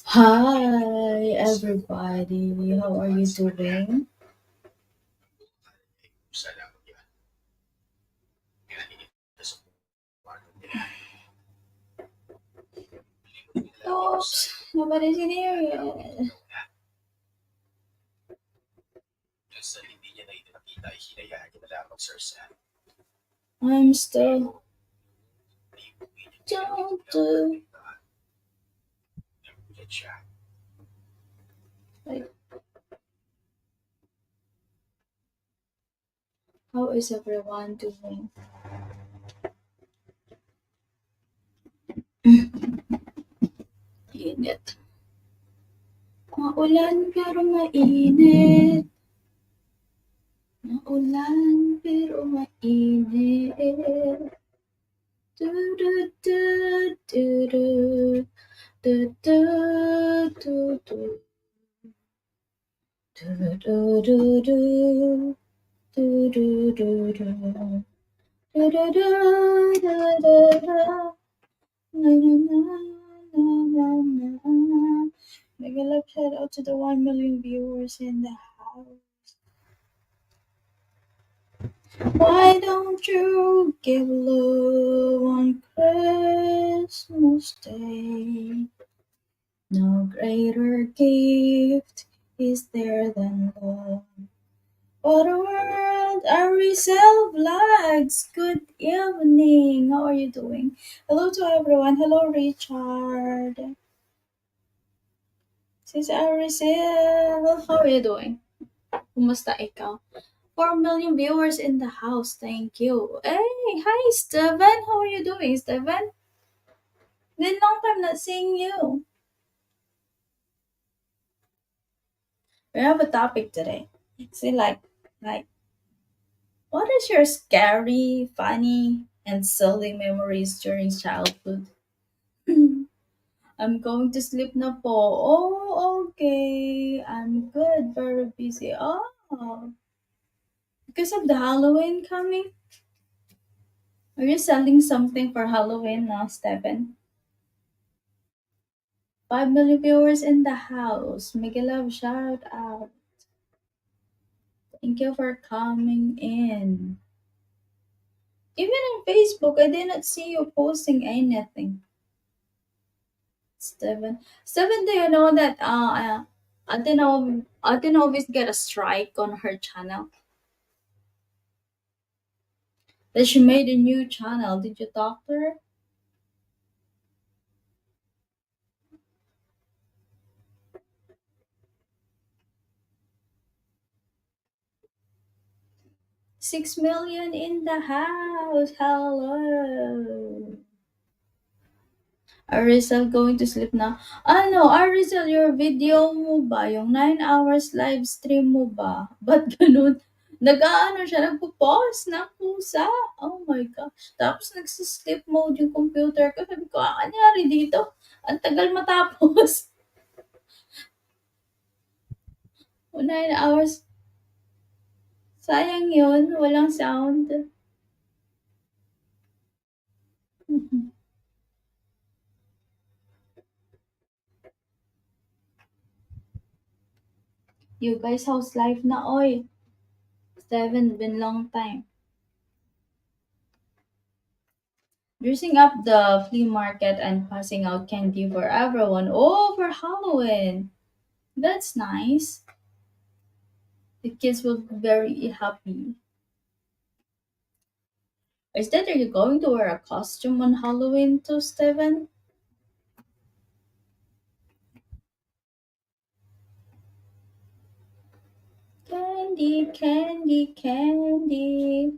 Hi, everybody. How are you doing? Oops, nobody's in here yet. I'm still. Don't do. Like, how is everyone doing? Init. Maulan pero mainit. Maulan pero mainit. Du du du du du du du du du du du du du. Do do do do do do do do do do. Na na na na na na. Make a love shout out to the 1 million viewers in the house. Why don't you give love on Christmas Day? No greater gift is there than love. What a world! Our resell vlogs. Good evening. How are you doing? Hello to everyone. Hello, Richard. This is our resell. How are you doing? Kumusta ikaw? 4 million viewers in the house. Thank you. Hey, hi, Steven. How are you doing, Steven? Been long time not seeing you. We have a topic today. See, like, what is your scary, funny, and silly memories during childhood? I'm going to sleep na po. Oh, okay. I'm good. Very busy. Oh, because of the Halloween coming? Are you selling something for Halloween now, Stephen? 5 million viewers in the house. Make a love shout out. Thank you for coming in. Even on Facebook, I did not see you posting anything. Stephen, do you know that Ate always get a strike on her channel? That she made a new channel. Did you talk to her? 6 million in the house. Hello. Arizal going to sleep na. Ano, Arizal, your video mo ba? Yung 9 hours live stream mo ba? Ba't ganun? Nag-ano siya, nagpo-pause na pusa. Oh my gosh. Tapos nagsi-sleep mode yung computer ko. Sabi ko, anyari dito? Ang tagal matapos. 9 hours. Sayang yun. Walang sound. You guys, how's life na, oy? 7, been long time. Dressing up the flea market and passing out candy for everyone. Oh, for Halloween. That's nice. The kids will be very happy. Instead, are you going to wear a costume on Halloween too, Steven? Candy, candy, candy.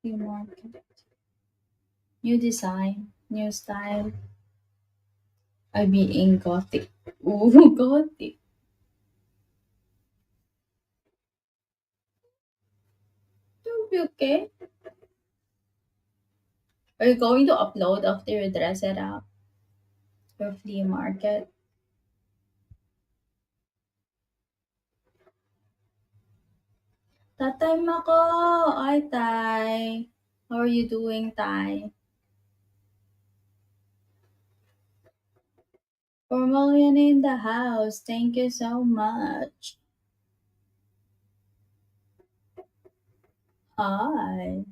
Flea market. New design, new style. I being gothic. Ooh, gothic. You'll be okay. Are you going to upload after you dress it up? Your flea market. Tatay mo ko. Ay, tay. How are you doing, Ty? 4 million in the house. Thank you so much. Hi.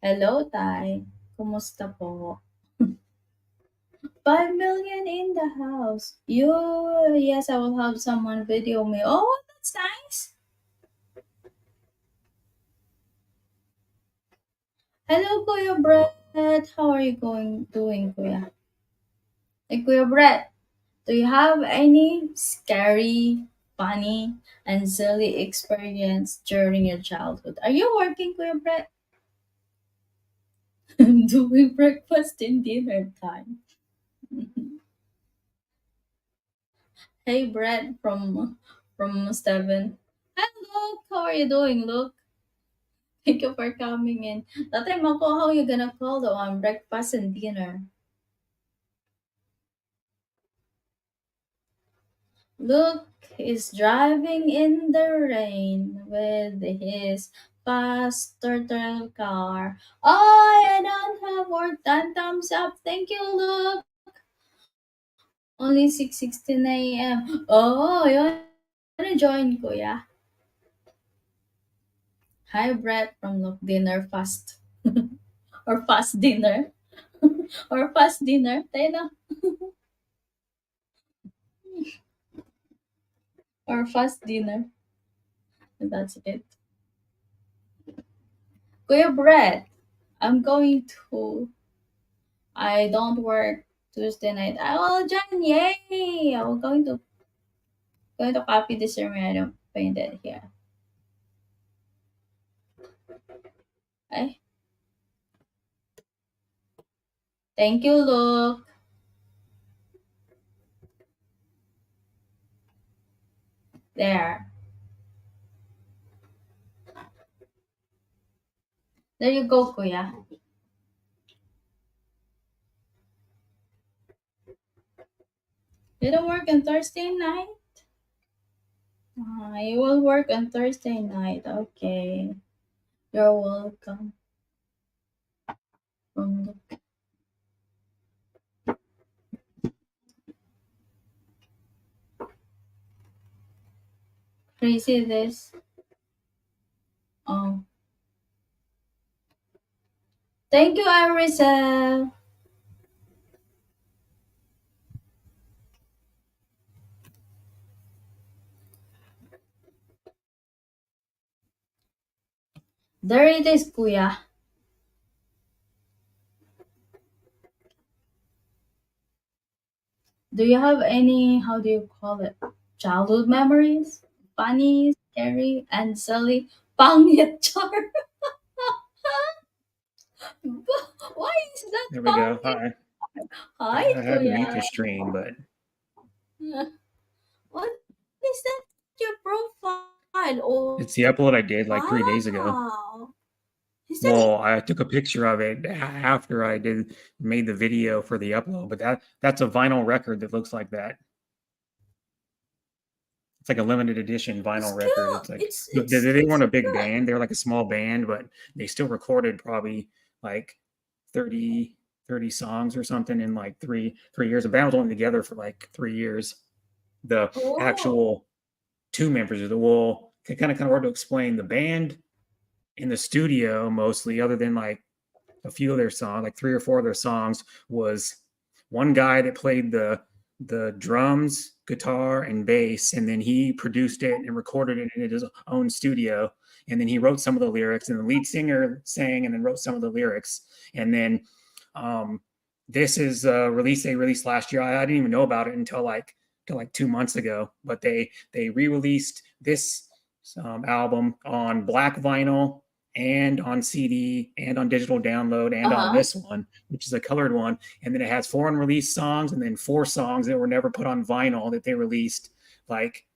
Hello, Ty. Kumusta po? 5 million in the house. Yes, I will have someone video me. Oh, that's nice. Hello, Kuya Brett. How are you doing, Kuya? Hey, Kuya Brett, do you have any scary, funny, and silly experience during your childhood? Are you working, Kuya Brett? I'm doing breakfast and dinner time. Hey, Brett from Steven. Hi, Luke. How are you doing, Luke? Thank you for coming in. That time ako, how you gonna call the one breakfast and dinner? Luke is driving in the rain with his fast turtle car. Oh, I don't have work done. Thumbs up. Thank you, Luke. Only 6:16 a.m. Oh, you wanna join, Kuya? Hi, Brett from Luke Dinner Fast. Or fast dinner. Or fast dinner. Tayo na. Or fast dinner. That's it. Kuya Brett, I'm going to. I don't work Tuesday night. I will join. Yay! I'm going to copy this survey. I don't paint it here. Okay. Thank you, Luke. There. There you go, Kuya. You don't work on Thursday night? You will work on Thursday night. Okay. You're welcome. From the crazy this. Oh. Thank you, Arisa. There it is, Kuya. Do you have any, how do you call it, childhood memories? Funny, scary, and silly. Pangit char. Why is that There we go. pangit? Hi. Hi, I had to mute Kuya. the stream, but What is that? Your profile? Oh, it's the upload I did like 3 days ago. wow. Is that Well, I took a picture of it after I made the video for the upload, but that's a vinyl record that looks like that. It's like a limited edition it's vinyl record. cute? It's like It's they, it's they it's weren't a big good. band. They're like a small band, but they still recorded probably like 30 30 songs or something in like three years. The band was only together for like 3 years. The Oh, actual two members of the well, kind of hard to explain. The band in the studio mostly, other than like a few of their songs, like three or four of their songs, was one guy that played the drums, guitar, and bass, and then he produced it and recorded it in his own studio. And then he wrote some of the lyrics, and the lead singer sang and then wrote some of the lyrics. And then um, this is a release they released last year. I didn't even know about it until like 2 months ago. But they re-released this album on black vinyl and on CD and on digital download and on uh-huh. this one, which is a colored one. And then it has four unreleased songs and then four songs that were never put on vinyl that they released like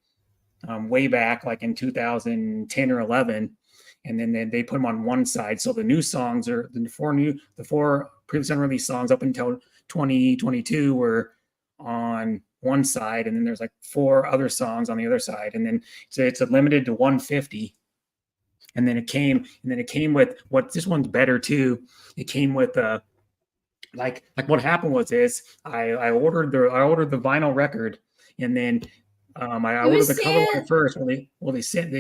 way back, like in 2010 or 11. And then they put them on one side. So the new songs are the four previously unreleased songs up until 2022 were on one side, and then there's like four other songs on the other side, and then it's a limited to 150 And then it came with what this one's better too. It came with like what happened was is I ordered the vinyl record, and then I You will ordered the see color one it. at first. They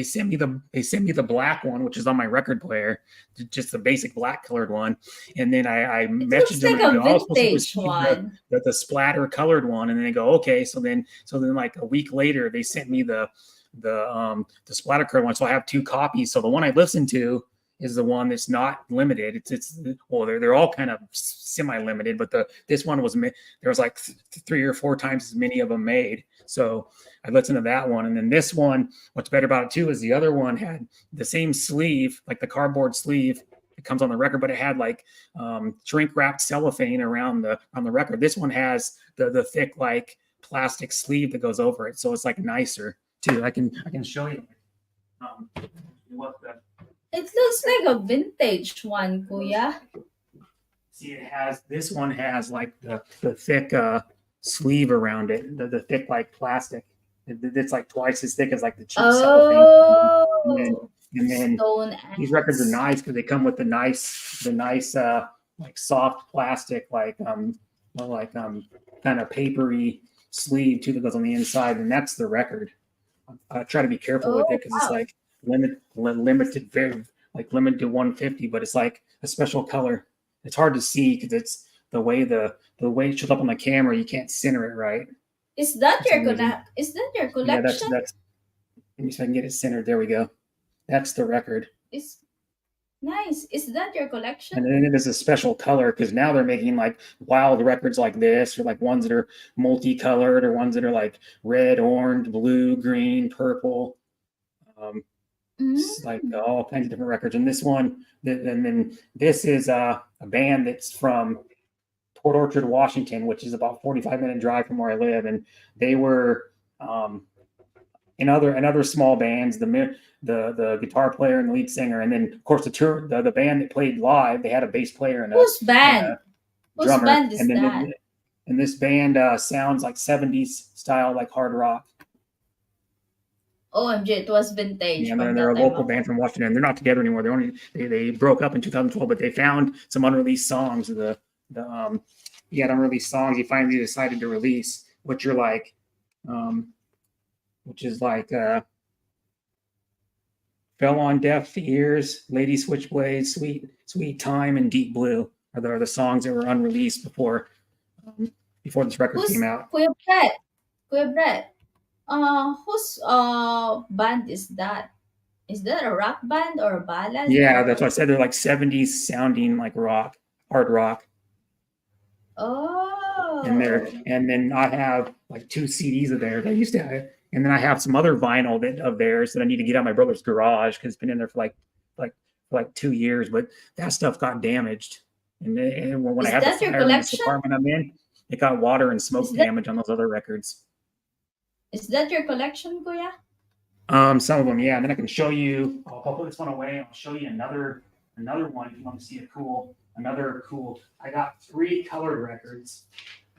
sent me the black one, which is on my record player, just the basic black colored one. And then I It messaged looks them like and I a go, I was supposed to vintage receive the one. the splatter colored one, and then they go, okay. So then like a week later, they sent me the splatter colored one. So I have two copies. So the one I listened to is the one that's not limited. It's well, they're all kind of semi limited, but this one was there was like 3 or 4 times as many of them made. So I listened to that one, and then this one. What's better about it too is the other one had the same sleeve, like the cardboard sleeve. It comes on the record, but it had like shrink wrapped cellophane around the record. This one has the thick like plastic sleeve that goes over it, so it's like nicer too. I can show you what the It looks like a vintage one, Kuya. see. This one has like the thick sleeve around it, the thick like plastic. It's like twice as thick as like the cheap cellophane. And then Oh, and then stone these records are axe. nice because they come with the nice like soft plastic kind of papery sleeve too that goes on the inside, and that's the record. I try to be careful with Oh, it because it's wow. like limited, very like limited to 150, but it's like a special color. It's hard to see because it's the way it shows up on the camera. You can't center it right Is that for some reason. Is that your Yeah, collection? that's. Let me see if I can get it centered. There we go. That's the record. Is nice. Is that your And collection? then it is a special color because now they're making like wild records like this, or like ones that are multicolored, or ones that are like red, orange, blue, green, purple, like Mm. all kinds of different records. And this one, and then this is a band that's from Port Orchard, Washington, which is about 45-minute drive from where I live, and they were in other small bands, the guitar player and the lead singer, and then of course the band that played live, they had a bass player Whose and a band? Whose drummer, band is and then that? and this band sounds like 70s style, like hard rock. OMG, it was vintage Yeah, and from they're that a time local ako. band from Washington. They're not together anymore. They broke up in 2012, but they found some unreleased songs. He had unreleased songs he finally decided to release, which are like, which is like Fell on Deaf Ears, Lady Switchblade, Sweet Time, and Deep Blue are the songs that were unreleased before this record came Who's out. Kuya Brett? Kuya Brett. Whose band is that? Is that a rock band or a ballad Yeah, that's or what I said. They're like 70s sounding like rock, hard rock. oh And then I have like 2 CDs of theirs. I used to have, and then I have some other vinyl of theirs that I need to get out of my brother's garage because it's been in there like for like 2 years. But that stuff got damaged, and when I is had the that your fire in this collection? apartment I'm in, it got water and smoke Is that damage on those other records. is that your collection, Kuya? Some of them, yeah. And then I can show you. I'll put this one away. I'll show you another one if you want to see another cool. I got 3 colored records.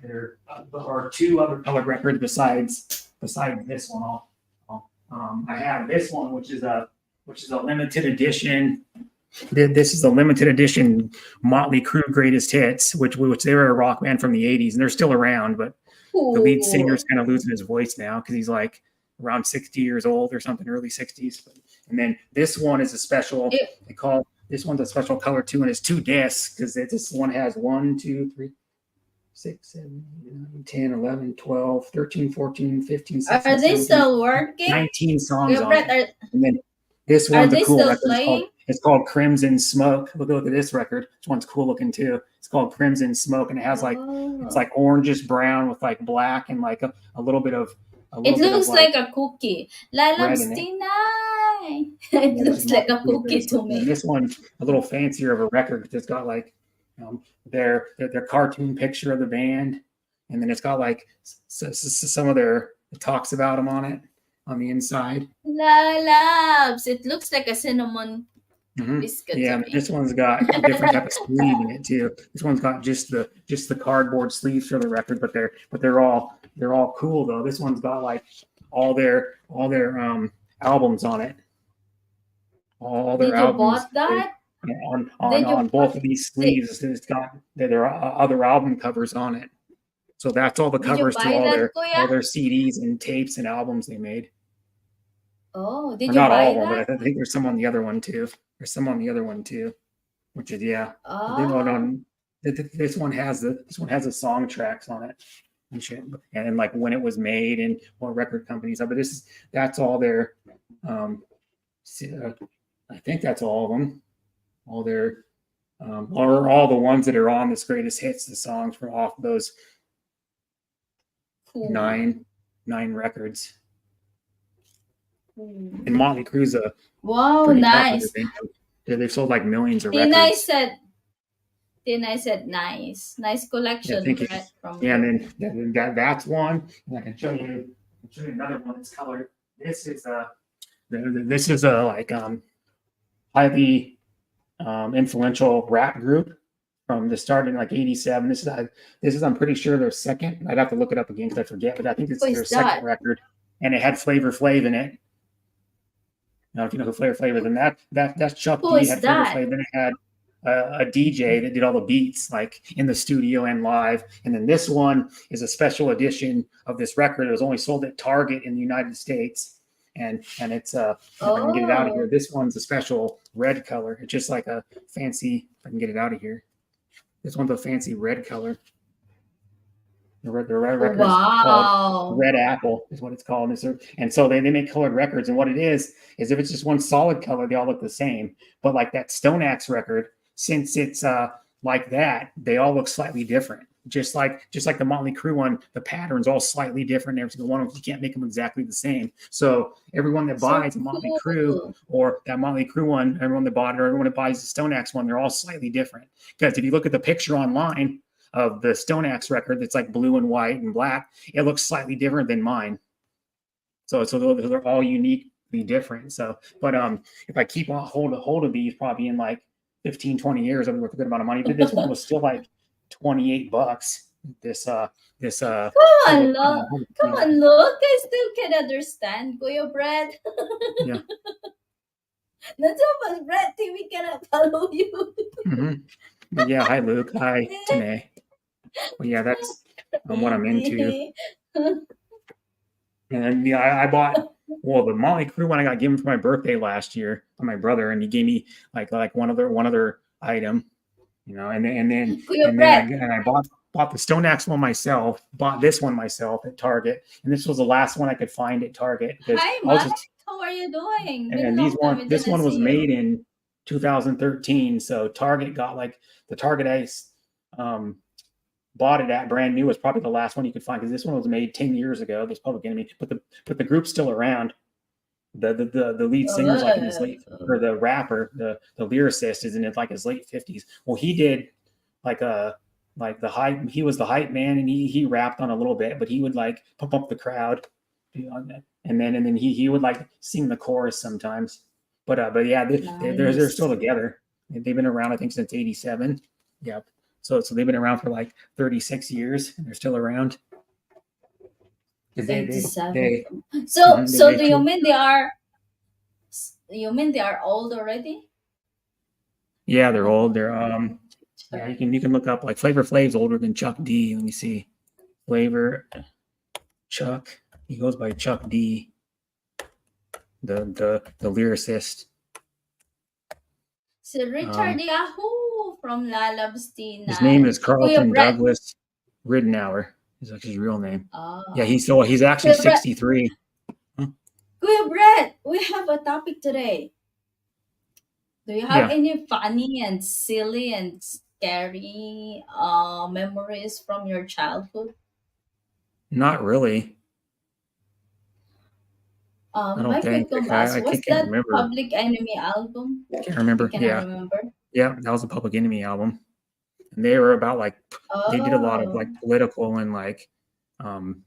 There are 2 other colored records besides this one. I have this one, which is a limited edition. This is a limited edition Motley Crue Greatest Hits, which they were a rock band from the '80s, and they're still around. But the lead singer is Cool. kind of losing his voice now because he's like around 60 years old or something, early 60s. And then this one is a special. It, They call this one's a special color too, and it's 2 discs because this one has 1, 2, 3, 6, 7, 8, 9, 10, 11, 12, 13, 14, 15, are 16, they 17, still working? 19 songs Kuya on Brett, it. And then this are one's a they cool still record. playing? It's called Crimson Smoke. Look at this record. This one's cool looking too. It's called Crimson Smoke, and it has like it's Oh. like orangish brown with like black and like a little bit of It looks like like a cookie. red in it. Lalabstinay. It Yeah, this is looks like Motley a Crue cookie Greatest to Hits. And me. this one's a little fancier of a record. It's got like their cartoon picture of the band, and then it's got like some of their it talks about them on it on the inside. Lalabs. It looks like a cinnamon biscuit Yeah, to and me. this one's got a different type of sleeve in it too. This one's got just the cardboard sleeves for the record, but they're all cool though. This one's got like all their albums on it. all their Did you albums. bought that? On Did you both bought of these did, sleeves, it's got there are other album covers on it. So that's all the did you covers to buy that, all Kuya? their CDs and tapes and albums they made. Oh, Or did you not all buy of them, but that? I think there's some on the other one too. There's some on the other one too, which is yeah. They don't Oh, on this one has the song tracks on it and shit, and like when it was made and what record companies are. But that's all their I think that's all of them. All their or all the ones that are on this greatest hits, the songs from off those cool. nine records. Cool. And Motley Crue's a Wow, pretty popular nice. band. They've sold like millions of Tinay records. said, Tinay said, nice. Nice Yeah, collection, thank you. Brett, from Yeah, you. and then that's one. And I can show you another one that's colored. This is a like highly influential rap group from the start in like '87. This is I'm pretty sure their second. I'd have to look it up again because I forget, but I think it's Who their is second that? record, and it had Flavor Flav in it. Now, if you know who Flavor Flav is, then that's Chuck Who D is had Flavor that? Flav. Then it had a DJ that did all the beats, like in the studio and live. And then this one is a special edition of this record. It was only sold at Target in the United States, and it's if I can get it out of here, Oh, this one's a special red color. It's just like a fancy. If I can get it out of here, this one's a fancy red color. The red record is called wow. Red Apple, is what it's called. And so they make colored records. And what it is if it's just one solid color, they all look the same. But like that Stone Axe record, since it's like that, they all look slightly different. Just like the Motley Crue one, the pattern's all slightly different. Every single one of them, you can't make them exactly the same. So everyone that So buys a Motley Crue cool. or that Motley Crue one, everyone that bought it, or everyone that buys the Stone Axe one, they're all slightly different. Because if you look at the picture online of the Stone Axe record that's like blue and white and black, it looks slightly different than mine. So those are all uniquely different. So, but if I keep on hold of these, probably in like 15, 20 years, I'll be worth a good amount of money. But this one was still like $28. This Come on, public, look. public Come on, look. I still can understand, Kuya Brett. yeah. That's how much Brett TV cannot follow you. Mm-hmm. But yeah, hi Luke, hi Tanae. Well, yeah, that's what I'm into. And then yeah, I bought the Motley Crue one I got given for my birthday last year by my brother, and he gave me like one other item, and Kuya then Brett, I bought the Stone Axe one myself, bought this one myself at Target, and this was the last one I could find at Target because hi, I was Mike. just How are you doing? Been and a long time. I this didn't one was see you. made in 2013, so Target got like the Target Ice bought it at brand new was probably the last one you could find because this one was made 10 years ago. This Public Enemy, but the group's still around. The lead singer's like in his late, or the rapper, the lyricist is in like his late 50s. Well, he did like the hype. He was the hype man, and he rapped on a little bit, but he would like pump up the crowd, and then he would like sing the chorus sometimes. But yeah, they're still Nice. together. They've been around I think since '87. Yep. So they've been around for like 36 years, and they're still around. They 87. So they do you mean they are? You mean they are old already? yeah, they're old. They're yeah, you can look up like Flavor Flav's older than Chuck D. Let me see. Flavor Chuck. He goes by Chuck D. The lyricist. Si Richard Yahoo from Lalabs His name is T9. Carlton Kuya Brett. Douglas Ridenour. Is like his real name. Oh. Yeah, he's actually 63. Kuya Brett, we have a topic today. Do you have any funny and silly and scary memories from your childhood? Not really. I don't Mike think. would come I ask, was can't that remember. Public Enemy album? Can't remember. You cannot remember? Yeah, that was a Public Enemy album. And they were about like they did a lot of like political and like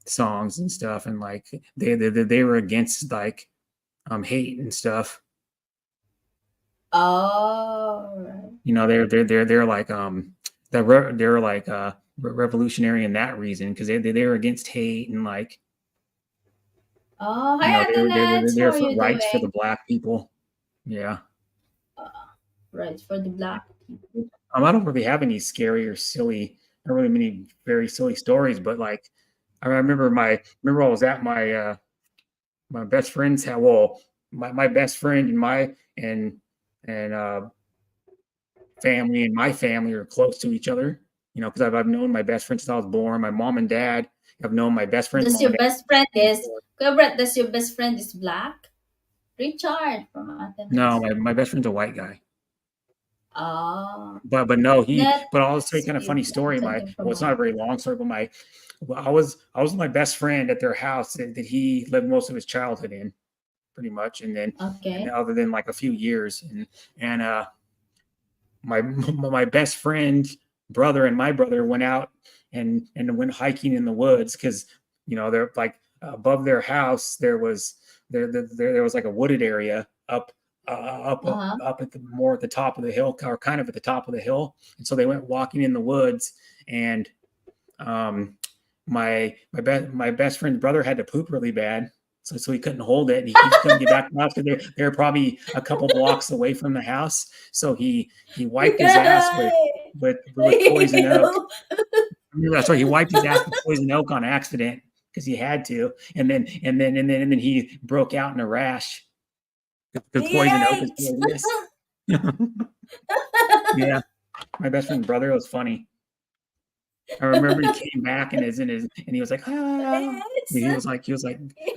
songs and stuff, and like they were against like hate and stuff. Oh, They're like they're like revolutionary in that reason because they were against hate and like hi they Antoinette, were how are for you rights for the doing? black people. Yeah. right? For the black people. I don't really have any scary or silly, not really many very silly stories, but like I remember I was at my best friend's house. Well, my best friend and and family and my family are close to each other. You know, because I've known my best friend since I was born. My mom and dad have known my best friend's Does mom your and dad. best friend is, Kuya Brett, does your best friend is black? Richard from No, Athens. my best friend's a white guy. Ah, But no, not but I'll say kind of funny Steve. I'm story. talking Well, from it's not a very long story, but I was with my best friend at their house that he lived most of his childhood in, pretty much, and okay. other than like a few years, and my my best friend's brother and my brother went out and went hiking in the woods because they're like above their house there was like a wooded area Uh-huh. up at the more at the top of the hill, or kind of at the top of the hill, and so they went walking in the woods, and um my best friend's brother had to poop really bad, so he couldn't hold it, and he couldn't get back to the house because they're probably a couple blocks away from the house. So he wiped his ass with poison oak. Ew. That's right. He wiped his ass with poison oak on accident because he had to, and then he broke out in a rash because poison oak is Yikes. poisonous. Yeah, my best friend's brother was funny. I remember he came back and he was like, ah. He was like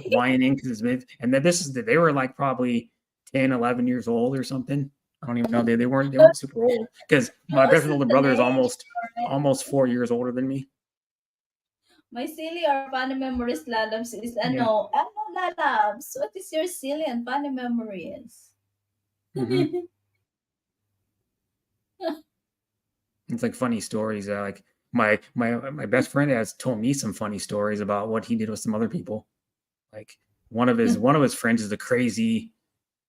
whining because his mid, and then they were like probably 10, 11 years old or something. I don't even know. They weren't super old because my best What's friend's older the brother is age? almost 4 years older than me. My silly or funny memories, Lalabs, is Yeah. Lalabs, what is your silly and funny memories? Hmm. It's like funny stories. Like my best friend has told me some funny stories about what he did with some other people. Like one of his friends is a crazy.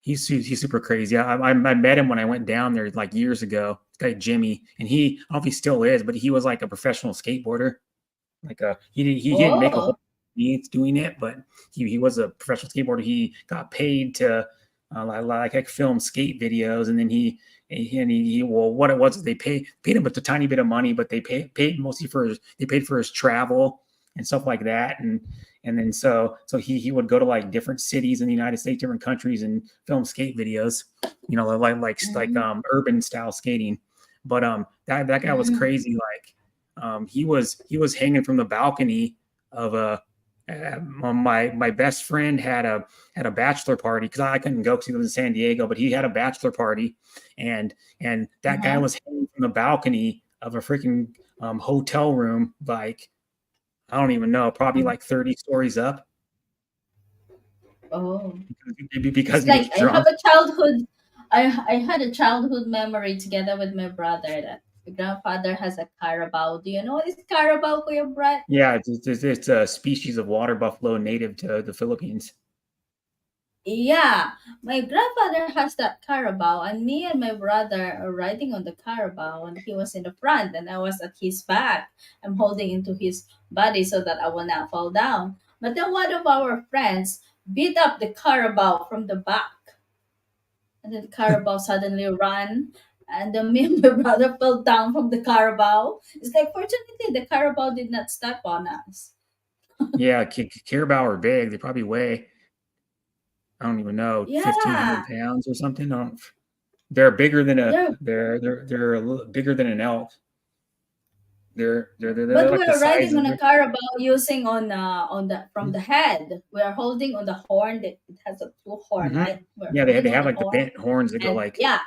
He's super crazy. I met him when I went down there like years ago. This guy Jimmy, and I don't know if he still is, but he was like a professional skateboarder. Like he didn't make a whole Oh, means doing it, but he was a professional skateboarder. He got paid to like film skate videos, and then well, what it was is they paid him a tiny bit of money, but they paid mostly they paid for his travel and stuff like that, and then so he would go to like different cities in the United States, different countries, and film skate videos, mm, urban style skating. But that guy was mm, crazy. Like he was hanging from the balcony of a my best friend had a bachelor party because I couldn't go because he was in San Diego, but he had a bachelor party, and that guy uh-huh. was hanging from the balcony of a freaking hotel room, like I don't even know, probably like 30 stories up Oh. because It's he was like I have drunk. a childhood. I had a childhood memory together with my brother that my grandfather has a carabao. Do you know what is carabao, Kuya Brett? Yeah, it's a species of water buffalo native to the Philippines. Yeah, my grandfather has that carabao, and me and my brother are riding on the carabao, and he was in the front, and I was at his back. I'm holding into his body so that I will not fall down. But then one of our friends beat up the carabao from the back, and then the carabao suddenly ran, and then me and my brother fell down from the carabao. It's like fortunately the carabao did not step on us. Yeah, Carabao are big. They probably weigh, I don't even know, Yeah, 1,500 pounds or something. I don't, they're bigger than a they're they're a little bigger than an elk. They're But like the we're size riding of on a carabao using on the from the head. We are holding on the horn. That it has a two horn, Mhm. right? We're Yeah, holding they on have the like the horn, bent horns that and yeah,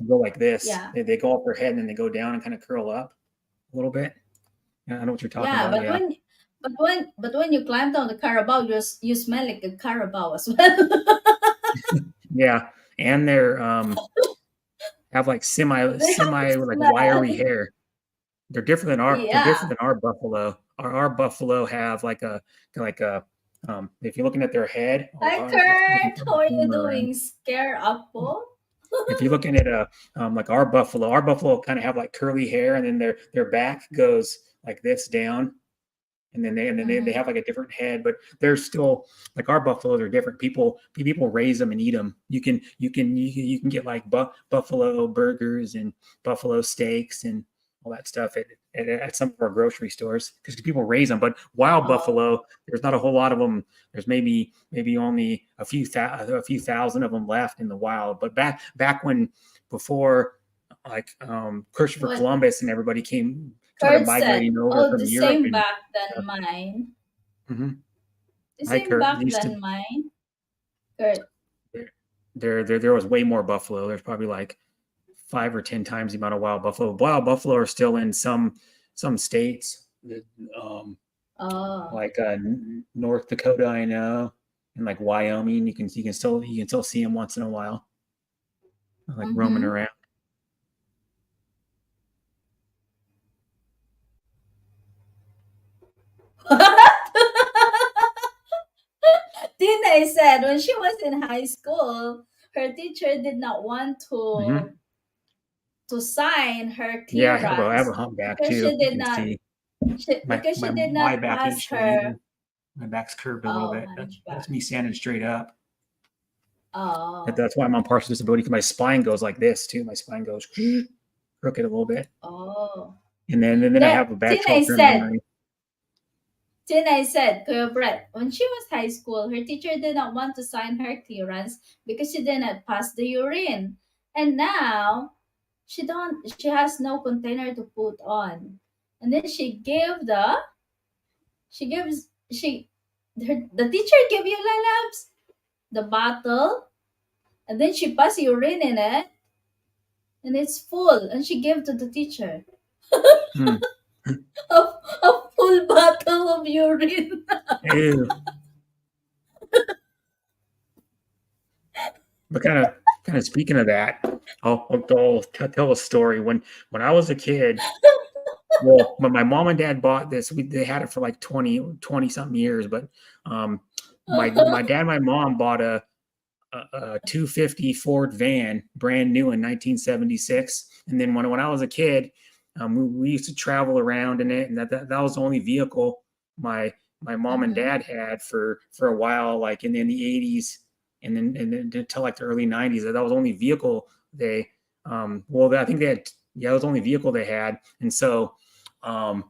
go like this. yeah, They go up their head and then they go down and kind of curl up a little bit. Yeah, I know what you're talking yeah. about. Yeah, But when you climb down the carabao, you smell like a carabao as well. yeah, and they're have like They have a semi like wiry smell. hair. They're Yeah, different than our buffalo. Our buffalo have like a if you're looking at their head, hi let me Kurt. turn How the are you camera around. doing? Scare apple? If you're looking at a like our buffalo kind of have like curly hair, and then their back goes like this down, and then they Mm-hmm. have like a different head, but they're still like our buffaloes are different. People raise them and eat them. You can get like buffalo burgers and buffalo steaks and all that stuff at some of our grocery stores because people raise them. But wild Oh, buffalo, there's not a whole lot of them. There's maybe only a few thousand of them left in the wild. But back when before like Christopher what Columbus and everybody came started Kurt said? migrating over Oh, from the Europe same and back than stuff. mine. Mm-hmm. The Hi, same Kurt. back Used to than mine. Kurt. there was way more buffalo. There's probably like 5 or 10 times the amount of wild buffalo. Wild buffalo are still in some states, um, Oh. like North Dakota, I know, and like Wyoming. You can still see them once in a while, like roaming Mm-hmm. around. Tina said when she was in high school, her teacher did not want Mm-hmm. to sign her Yeah, I have a clearance humpback because too. she You did can not see my she did my not back ain't pass straight her. either. My back's curved a little Oh, bit. That's hunchback. me standing straight up. Oh. That's why I'm on partial disability because my spine goes like this too. My spine goes crooked a little bit, Oh. and then I There, have a bad Tina short-term said, memory. Kuya Brett, when she was high school, her teacher did not want to sign her clearance because she did not pass the urine. And now she has no container to put on. And then she gives she the teacher gave you lalabs, the bottle, and then she passed urine in it and it's full and she gave to the teacher. Hmm. a, a full bottle of urine. Ew. But kind of speaking of that, I'll tell a story. When I was a kid, well, when my mom and dad bought this, they had it for like 20 something years. But um, my dad and my mom bought a 250 Ford van, brand new in 1976. And then when I was a kid, we used to travel around in it, and that was the only vehicle my mom and Mm-hmm. dad had for a while, like in the 80s, and then until like the early 90s. That was the only vehicle they well, I think they had, yeah, that was the only vehicle they had. And so well,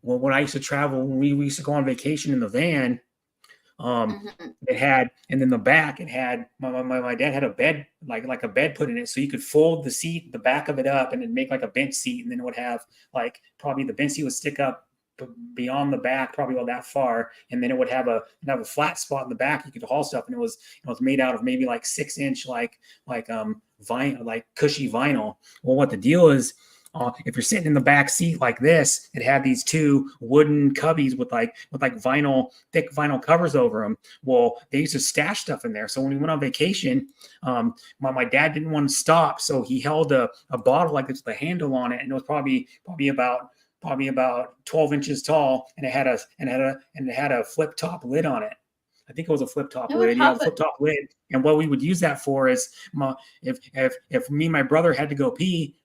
when I used to travel, when we used to go on vacation in the van, um, Mm-hmm. it had, and in the back, it had my dad had a bed, like a bed put in it, so you could fold the seat, the back of it up, and then make like a bench seat, and then it would have like probably the bench seat would stick up beyond the back, probably about that far, and then it would have a flat spot in the back you could haul stuff, and it was made out of maybe like 6 inch like vinyl, like cushy vinyl. Well, what the deal is, if you're sitting in the back seat like this, it had these two wooden cubbies with like thick vinyl covers over them. Well, they used to stash stuff in there. So when we went on vacation, my dad didn't want to stop, so he held a bottle like this with a handle on it, and it was probably about 12 inches tall, and it had a flip top lid on it. I think it was a flip top And what lid. Yeah, the happened? flip top lid. And what we would use that for is, if me and my brother had to go pee,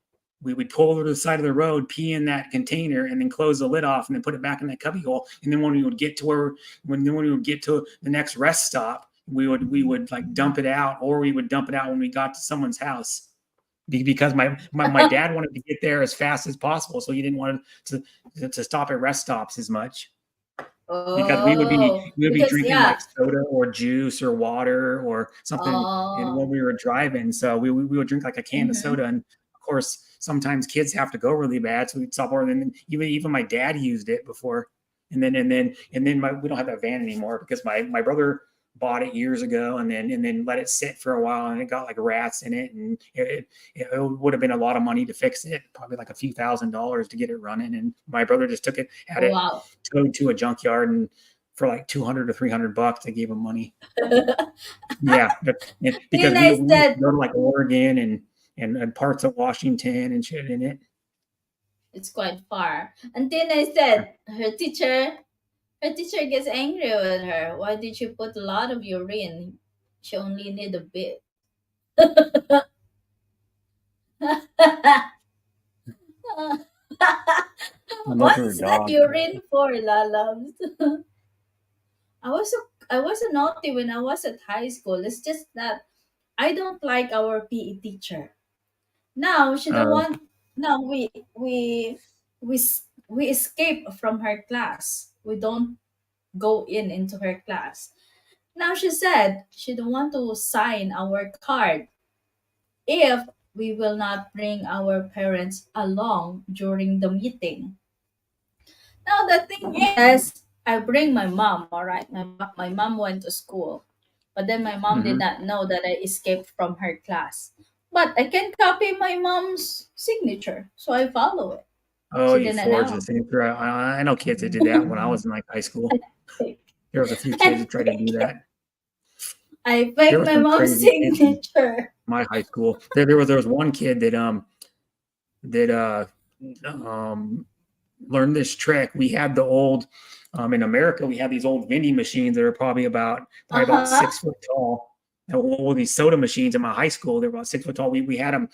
we would pull over to the side of the road, pee in that container, and then close the lid off, and then put it back in that cubby hole. And then when we would get to the next rest stop, we would like dump it out, or we would dump it out when we got to someone's house. Because my dad wanted to get there as fast as possible, so he didn't want to stop at rest stops as much, because we would be Oh, we would be because drinking yeah. like soda or juice or water or something, and when Oh. we were driving, so we would drink like a can of Mm-hmm. soda, and of course sometimes kids have to go really bad, so we'd stop over, and then even my dad used it before, and then we don't have that van anymore because my brother bought it years ago, and then let it sit for a while, and it got like rats in it, and it would have been a lot of money to fix it, probably like a few $1,000s to get it running, and my brother just took it, had it Wow. towed to a junkyard, and for like 200 or $300, they gave him money. Yeah, because Tina we, is we used to that go to like Oregon and parts of Washington and shit in it. it's quite far. And Tina said her teacher gets angry with her. Why did you put a lot of urine? She only need a bit. the milk What of her is that dog. urine for, lalabs? I was I was a naughty when I was at high school. It's just that I don't like our PE teacher. Now she don't Uh, want. Now we escape from her class. We don't go into her class. Now she said she don't want to sign our card if we will not bring our parents along during the meeting. Now the thing is, I bring my mom. All right, my mom went to school, but then my mom did mhm. not know that I escaped from her class. But I can copy my mom's signature, so I follow it. Oh, She you didn't forged the know. signature. I know kids that did that when I was in like high school. There was a few kids that tried to do that. I There faked were my some mom's crazy kids in signature. my high school. There was one kid that um learned this trick. We had the old in America, we had these old vending machines that are Uh probably about huh. 6 foot tall. All these soda machines in my high school, they're about 6 foot tall. We had them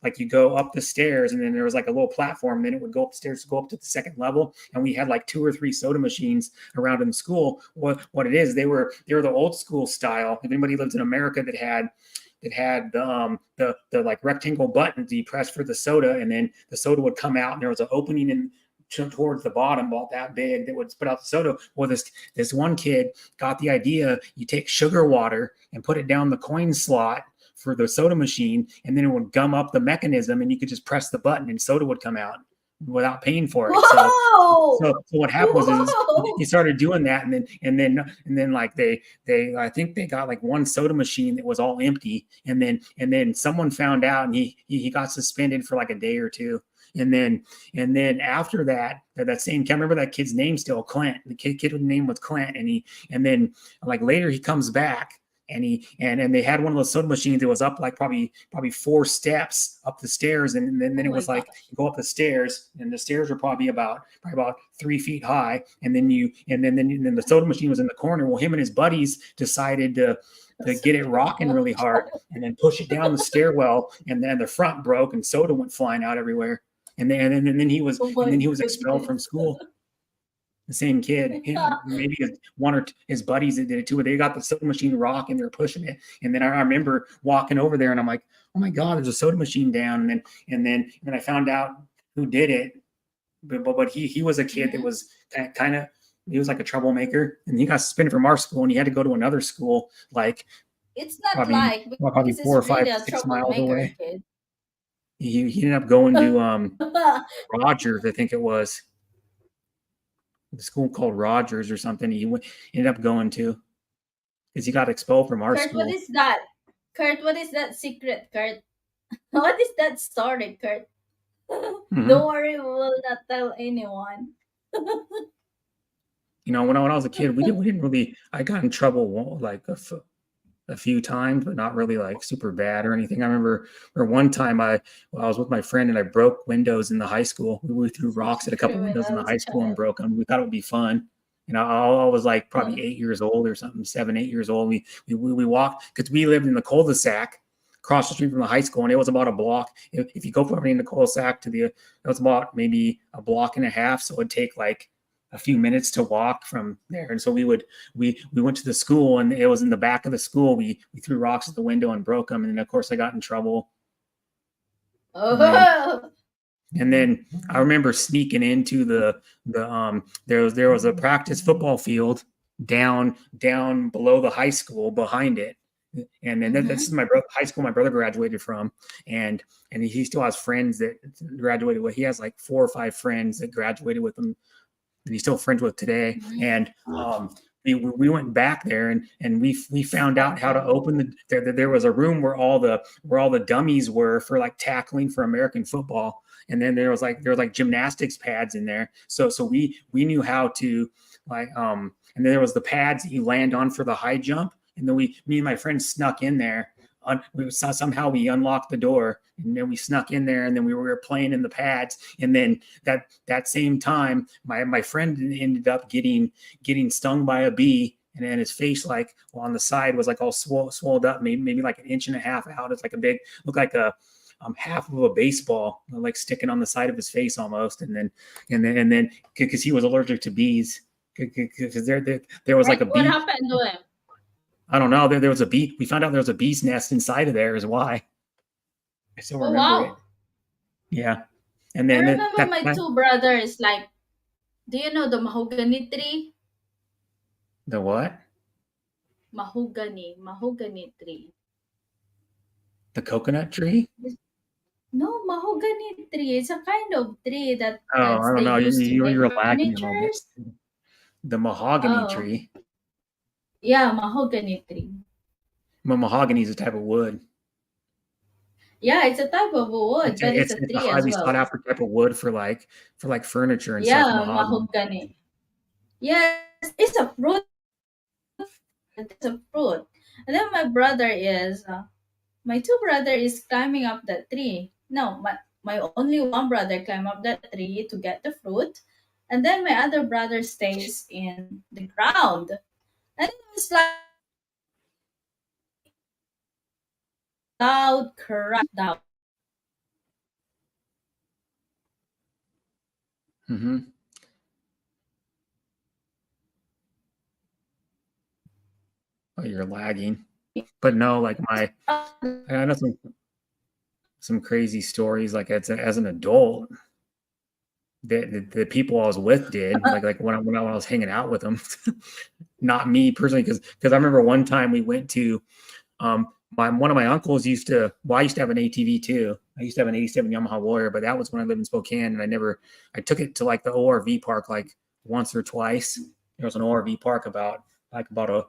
like you go up the stairs, and then there was like a little platform. Then it would go upstairs to go up to the second level, and we had like 2 or 3 soda machines around in school. What it is, they were the old school style. If anybody lives in America that had the like rectangle buttons you press for the soda, and then the soda would come out, and there was an opening in towards the bottom about that big that would spit out the soda. Well, this one kid got the idea: you take sugar water and put it down the coin slot for the soda machine, and then it would gum up the mechanism, and you could just press the button, and soda would come out without paying for it. So Whoa! so what happened was is he Whoa! started doing that, and then like they I think they got like one soda machine that was all empty, and then someone found out, and he got suspended for like a day or two. And then after that same can't remember that kid's name still, Clint. The kid's name was Clint, and then like later he comes back, and they had one of those soda machines that was up like probably 4 steps up the stairs, and then Oh it my was like gosh. you go up the stairs, and the stairs were probably about 3 feet high, and then the soda machine was in the corner. Well, him and his buddies decided to get it rocking really hard, and then push it down the stairwell, and then the front broke, and soda went flying out everywhere. And then he was Oh and my then he was expelled goodness. from school. The same kid, maybe one or his buddies that did it too. They got the soda machine rock, and they were pushing it. And then I remember walking over there, and I'm like, "Oh my god, there's a soda machine down!" And then I found out who did it. But he was a kid that Mhm. was kind of he was like a troublemaker, and he got suspended from our school, and he had to go to another school, like It's not probably like probably because four it's or really five, a 6 miles troublemaker away. kid. He ended up going to Rogers, I think it was the school called Rogers or something. Ended up going to because he got expelled from our Kurt, what school. is that? Kurt, what is that secret, Kurt? What is that story, Kurt? Don't Hmm. worry, we will not tell anyone. When I was a kid, we didn't really. I got in trouble like a few times, but not really like super bad or anything. I remember one time I was with my friend, and I broke windows in the high school. We threw rocks at a couple windows in the Criminals, high school and child. broke them. We thought it would be fun. I was like probably 8 years old or something, 7, 8 years old. We walked because we lived in the cul-de-sac across the street from the high school, and it was about a block. If you go from in the cul-de-sac it was about maybe a block and a half, so it'd take like a few minutes to walk from there. And so we went to the school, and it was in the back of the school. We threw rocks at the window and broke them, and then of course I got in trouble. And then Oh, and then I remember sneaking into there was a practice football field down below the high school behind it. And then this is mm-hmm. my brother, high school my brother graduated from, and he still has friends that graduated with. He has like 4 or 5 friends that graduated with him that he's still friends with today. Mm-hmm. And we went back there, and we found out how to Stalker. open there was a room where all the dummies were for like tackling for American football, and then there was like gymnastics pads in there. So we knew how to like and then there was the pads that you land on for the high jump, and then me and my friend snuck in there. Somehow we unlocked the door, and then we snuck in there, and then we were playing in the pads, and then that same time my friend ended up getting stung by a bee, and then his face like on the side was like all swelled up, maybe like an inch and a half out. It's like a big looked like half of a baseball like sticking on the side of his face almost, and then because he was allergic to bees, because there was like Like, a what bee. happened to him? I don't know. There was a bee. We found out there was a bee's nest inside of there. Is why I still Oh, remember it. wow. Yeah, and I then remember my two brothers, like, do you know the mahogany tree? the what? Mahogany tree. The coconut tree? No, mahogany tree. It's a kind of tree Oh, that's I don't they know. You, use to you make you're lagging a little bit. furnitures. The mahogany Oh, tree. yeah, mahogany tree. Mahogany is a type of wood. Yeah, it's a type of wood, It's but a, it's it's a it's a tree as highly sought well. after type of wood for like furniture and stuff. Yeah, Mahogany. mahogany. Yes, it's a fruit. It's a fruit. And then my two brother is climbing up that tree. No, my only one brother climb up that tree to get the fruit, and then my other brother stays in the ground. And it was like loud crash down. Mm-hmm. Oh, you're lagging. But no, like I know some crazy stories. Like as an adult, the people I was with did like when I was hanging out with them, not me personally, because I remember one time we went to my one of my uncles used to. Well, I used to have an ATV too. I used to have an '87 Yamaha Warrior, but that was when I lived in Spokane, and I took it to like the ORV park like once or twice. There was an ORV park about a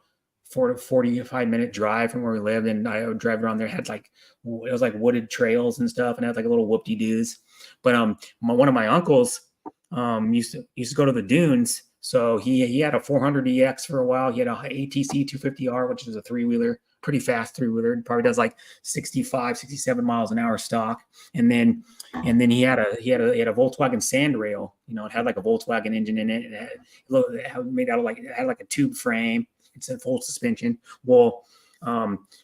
45-minute drive from where we lived, and I would drive around there. It had like it was like wooded trails and stuff, and it had like a little whoop-de-doos. But one of my uncles used to go to the dunes. So he had a 400 EX for a while. He had a ATC 250R, which is a three-wheeler, pretty fast three-wheeler. It probably does like 65, 67 miles an hour stock. And then he had a Volkswagen Sandrail. It had like a Volkswagen engine in it. It had made out of like it had like a tube frame. It's a full suspension. Well,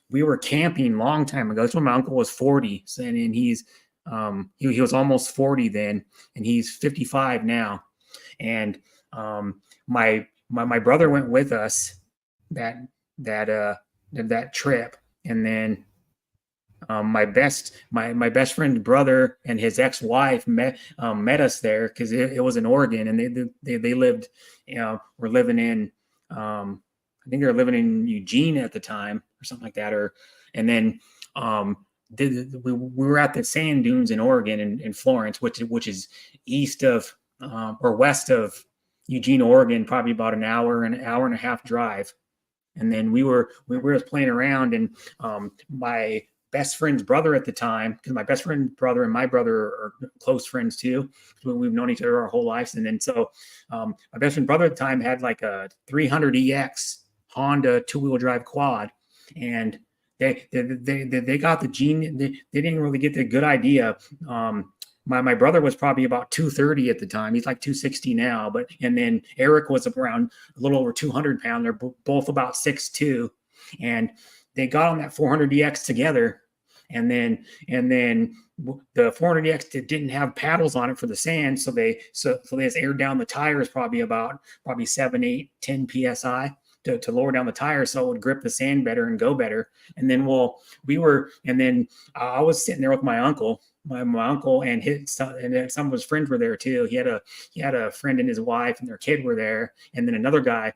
we were camping a long time ago. That's when my uncle was 40, and he was almost 40 then, and he's 55 now. And my brother went with us that that trip, and then my best friend's brother and his ex-wife met us there because it was in Oregon, and they lived, were living in, I think they were living in Eugene at the time or something like that, and then we were at the sand dunes in Oregon in Florence, which is east of or west of Eugene, Oregon, probably about an hour and a half drive. And then we were playing around, and my best friend's brother at the time, because my best friend's brother and my brother are close friends too. We've known each other our whole lives. And then so my best friend's brother at the time had like a 300 EX Honda two-wheel drive quad, and they got the gene. They didn't really get the good idea. My brother was probably about 230 at the time. He's like 260 now. And then Eric was around a little over 200 pounds. They're both about 6'2", and they got on that 400EX together. And then the 400EX didn't have paddles on it for the sand, so they just aired down the tires probably 7, 8, 10 psi. To lower down the tires so it would grip the sand better and go better. And then I was sitting there with my uncle, my uncle and some of his friends were there too. He had a friend and his wife and their kid were there, and then another guy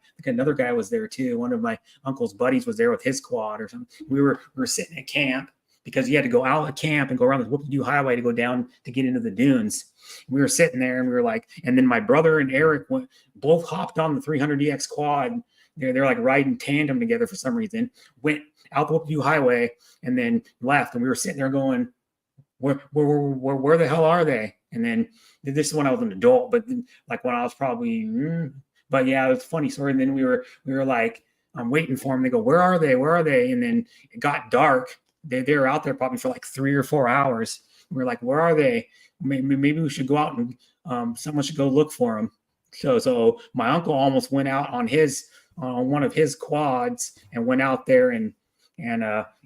was there too. One of my uncle's buddies was there with his quad or something. We were sitting at camp because you had to go out of camp and go around the Whoop-de-Doo Highway to go down to get into the dunes. We were sitting there and we were like, and then my brother and Eric both hopped on the 300EX quad. They're like riding tandem together for some reason, went out the Whoop-de-Doo Highway and then left. And we were sitting there going, where the hell are they? And then this is when I was an adult, but then, like when I was probably, but yeah, it was a funny story. And then we were like, I'm waiting for them. They go, where are they? Where are they? And then it got dark. They were out there probably for like 3 or 4 hours. We were like, where are they? Maybe we should go out and someone should go look for them. So my uncle almost went out on one of his quads and went out there and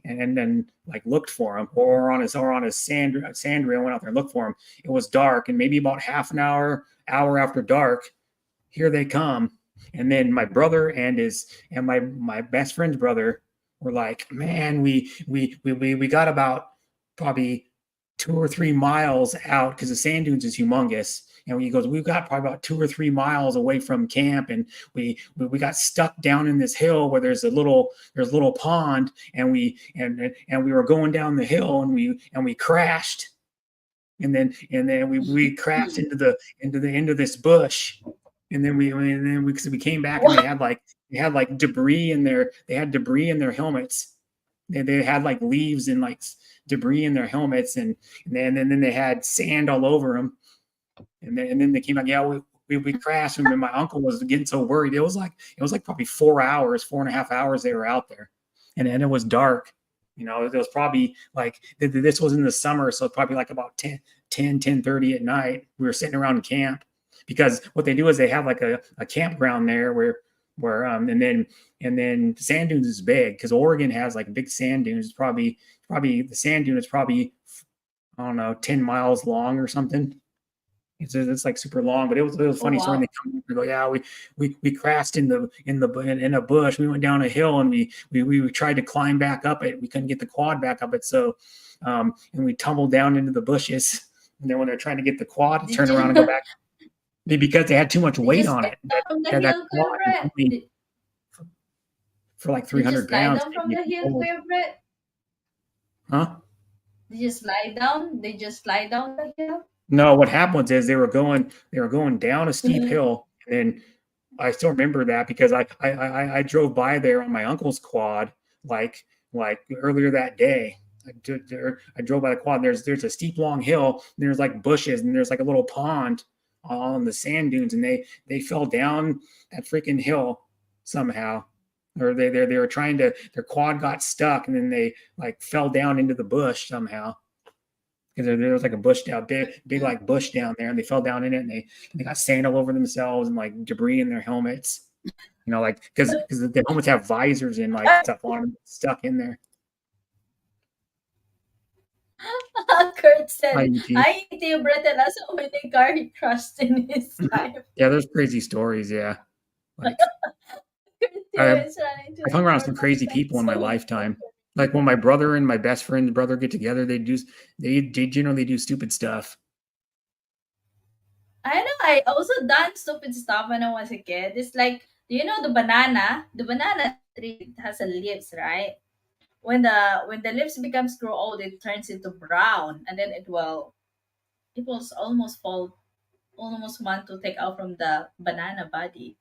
and then like looked for him, or on his sand rail, went out there and looked for him. It was dark, and maybe about half an hour after dark, here they come. And then my brother and my best friend's brother were like, man, we got about probably 2 or 3 miles out, because the sand dunes is humongous. And he goes, we've got probably about 2 or 3 miles away from camp, and we got stuck down in this hill where there's a little pond, and we were going down the hill, and we crashed, and then we crashed into this bush, and then we came back, and they had like debris in their helmets. They had like leaves and like debris in their helmets, and then they had sand all over them. And then they came back. Yeah, we crashed, and my uncle was getting so worried. It was like probably 4.5 hours they were out there, and it was dark. It was probably like, this was in the summer, so probably like about 10:30 at night. We were sitting around camp, because what they do is they have like a campground there where and then the sand dunes is big, because Oregon has like big sand dunes. It's probably the sand dune is probably, I don't know, 10 miles long or something. It's like super long, but it was Oh funny story. And wow. they come and go, yeah, we crashed in a bush. We went down a hill, and we tried to climb back up it. We couldn't get the quad back up it, so and we tumbled down into the bushes. And then when they're trying to get the quad to Did turn you around and go back, because they had too much did you weight on slide it. down from the That hill, quad Kuya is Brett? only for like Did you 300 slide pounds. down from the hill, Kuya Brett? Huh? Did you slide down? Did you slide down the hill? No, what happened is they were going down a steep hill, and then I still remember that, because I drove by there on my uncle's quad, like earlier that day. I drove by the quad. There's a steep long hill, and there's like bushes, and there's like a little pond on the sand dunes, and they fell down that freaking hill somehow. Or they were trying to, their quad got stuck, and then they like fell down into the bush somehow, because there was like a bush down, big like bush down there, and they fell down in it, and they got sand all over themselves, and like debris in their helmets. Like, because the helmets have visors and like stuff on them stuck in there. Kurt Hi, said, ET. I Kuya Brett and as a winning car he crushed in his life. Yeah, there's crazy stories. Yeah, like Kurt I, is running to I've the hung around some crazy people motorcycles. in my So lifetime. Like when my brother and my best friend's brother get together, they generally do stupid stuff. I know I also done stupid stuff when I was a kid. It's like, do you know the banana? The banana tree has a leaves, right? When the leaves becomes grow old, it turns into brown, and then it will almost want to take out from the banana body.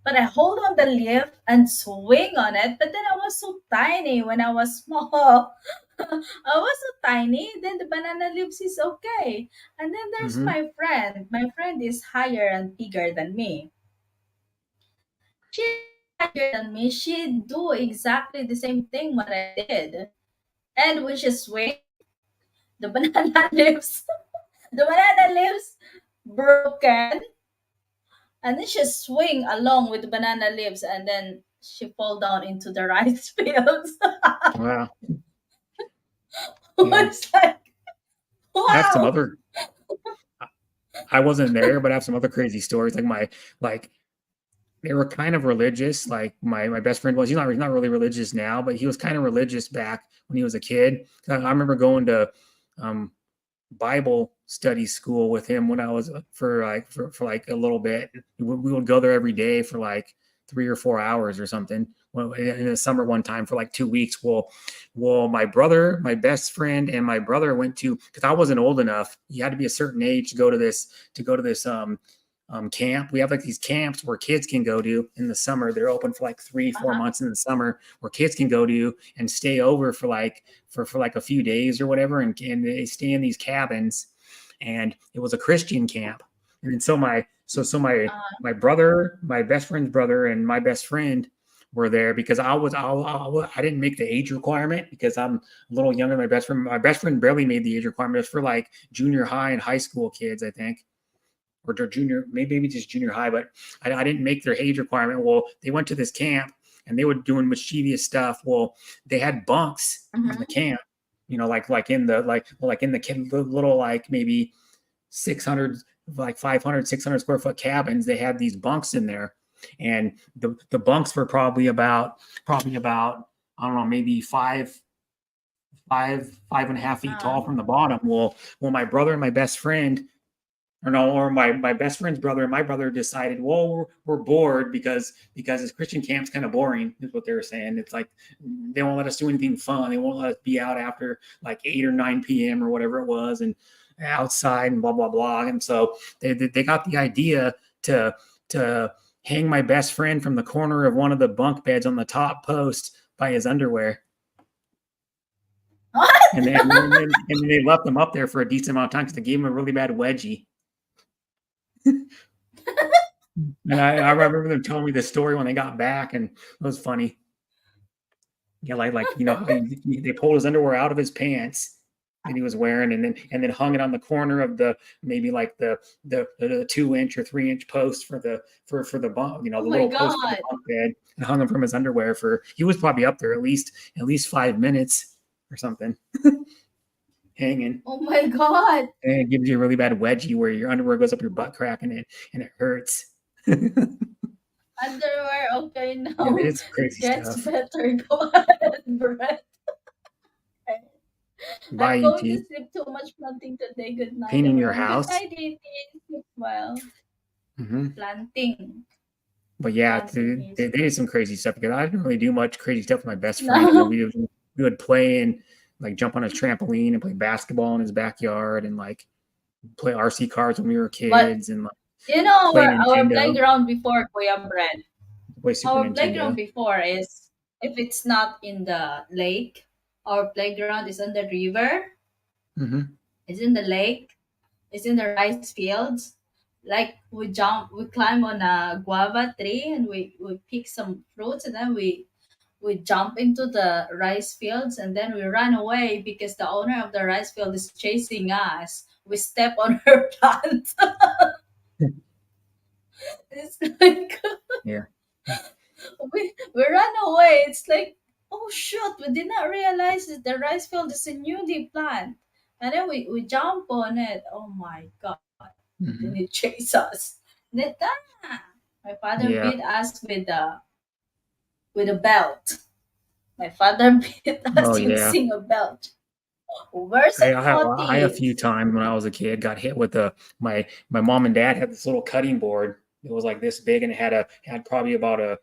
But I hold on the leaf and swing on it. But then I was so tiny when I was small. I was so tiny. Then the banana leaves is okay. And then there's Hmm. my friend. My friend is higher and bigger than me. She's higher than me. She do exactly the same thing what I did. And when she swing, the banana leaves, the banana leaves broken, and then she swing along with the banana leaves, and then she fall down into the rice fields. Wow. Yeah, It's like, I have some wow. other. I wasn't there, but I have some other crazy stories. Like they were kind of religious. Like my best friend was. He's not really religious now, but he was kind of religious back when he was a kid. I remember going to um, Bible study school with him when I was for like a little bit. We would go there every day for like 3 or 4 hours or something. Well, in the summer one time for like 2 weeks. Well, my brother, my best friend, and my brother went to, because I wasn't old enough. You had to be a certain age to go to this camp. We have like these camps where kids can go to in the summer. They're open for like 3 4 months in the summer, where kids can go to and stay over for like a few days or whatever, and they stay in these cabins. And it was a Christian camp. And then my brother, my best friend's brother, and my best friend were there, because I didn't make the age requirement, because I'm a little younger than my best friend. My best friend barely made the age requirement. It's for like junior high and high school kids, I think, or junior, maybe just junior high, but I didn't make their age requirement. Well, they went to this camp, and they were doing mischievous stuff. Well, they had bunks in the Mhm. camp, like in the little like maybe 600 like 500 600 square foot cabins. They had these bunks in there, and the bunks were probably about I don't know, maybe 5.5 feet tall Ah. from the bottom. Well, my brother and my best friend, or no, or my best friend's brother and my brother decided, well, we're bored because this Christian camp's kind of boring, is what they were saying. It's like they won't let us do anything fun. They won't let us be out after like 8 or 9 p.m. or whatever it was, and outside and blah blah blah. And so they got the idea to hang my best friend from the corner of one of the bunk beds on the top post by his underwear. And then they left him up there for a decent amount of time because they gave him a really bad wedgie. And I remember them telling me the story when they got back, and it was funny. Yeah, like how they pulled his underwear out of his pants that he was wearing, and then hung it on the corner of the maybe like the 2 inch or 3 inch post for the bunk, the Oh my little post for the god. bunk bed, and hung him from his underwear for he was probably up there at least 5 minutes or something, hanging. Oh my god. And it gives you a really bad wedgie where your underwear goes up your butt crack and it hurts. Underwear, okay Yeah, now. it's It crazy gets stuff. better. Go ahead, Brett. Bye, I'm going to ET. sleep too much planting today. Good night, Painting your everyone. Good house. night, DT. Sleep well. Hmm. Planting. But yeah, Planting they is did some crazy stuff because I didn't really do much crazy stuff with my best friend. I mean, no. we would play and like jump on his trampoline and play basketball in his backyard and like play RC cars when we were But kids and like you know play our Nintendo, playground before, Kuya Brett. play Super Our playground Nintendo. before is if it's not in the lake, our playground is on the river, Hmm. it's in the lake, it's in the rice fields. Like we climb on a guava tree and we pick some fruits and then we jump into the rice fields and then we run away because the owner of the rice field is chasing us. We step on her plant. It's like Yeah. we run away. It's like, oh shoot, we did not realize that the rice field is a newly plant. And then we jump on it. Oh my god. Then Hmm. it chase us. Then, my father Yeah. beat us with a belt. My father beat Oh us yeah. using a belt. Where's I the I, I a few cottage? times when I was a kid got hit with my mom and dad had this little cutting board. It was like this big and it had probably about a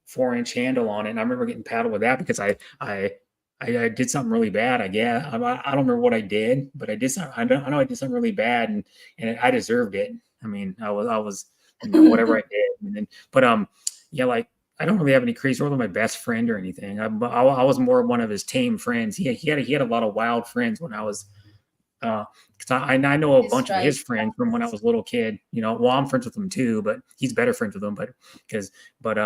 4 inch handle on it. And I remember getting paddled with that because I did something really bad. I guess I don't remember what I did, but I did something. I know I did something really bad, and I deserved it. I mean, I was whatever I did, and then yeah, like I don't really have any crazy stories with my best friend or anything. I was more one of his tame friends. He had a lot of wild friends when I was because I know a His bunch of his rice. friends from when I was a little kid. Well, I'm friends with them too, but he's better friends with them. Because but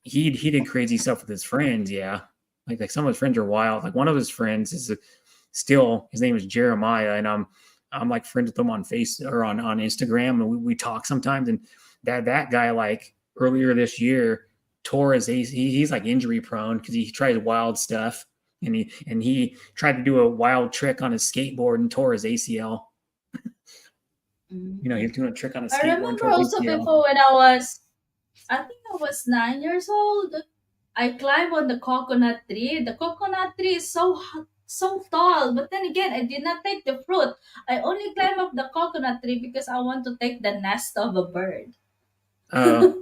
he did crazy stuff with his friends. Yeah, like some of his friends are wild. Like one of his friends is still his name is Jeremiah, and I'm like friends with him on Face or on Instagram, and we talk sometimes. And that guy like earlier this year tore his he's like injury prone because he tries wild stuff, and he tried to do a wild trick on his skateboard and tore his ACL. He Mm. was doing a trick on a I skateboard and remember tore his also ACL. before I think I was 9 years old. I climbed on the coconut tree. The coconut tree is so tall, but then again, I did not take the fruit. I only climb up the coconut tree because I want to take the nest of a bird. Uh,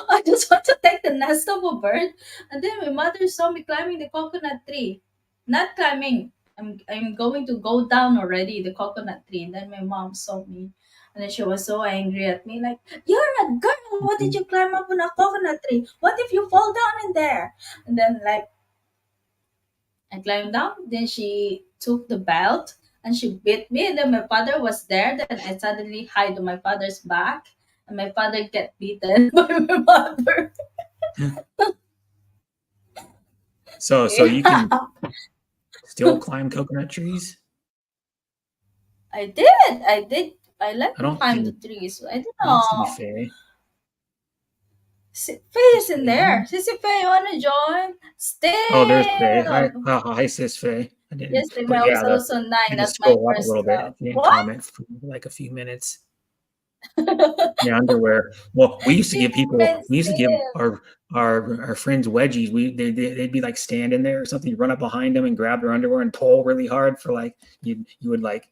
I just want to take the nest of a bird, and then my mother saw me climbing the coconut tree. Not climbing. I'm going to go down already the coconut tree, and then my mom saw me, and then she was so angry at me, like, "You're a girl. What did you climb up on a coconut tree? What if you fall down in there?" And then like I climbed down. Then she took the belt and she beat me. And then my father was there. Then I suddenly hide on my father's back, and my father get beaten by my mother. so you Yeah, can still climb coconut trees? I did. I did. I like I to don't climb the see trees. I don't I don't see know. Faye. Faye Is is in Faye there. here? Sissy Faye, you wanna join? Oh, there's Faye. Still. Hi, sis Faye. I didn't, Yes, the but was yeah, also I nine had to at my scroll up a first little bit. love. She didn't What? comment for like a few minutes. Yeah, underwear. Well, She comments we used to give still. our friends wedgies. They'd be like standing there or something. You run up behind them and grab their underwear and pull really hard for like you would like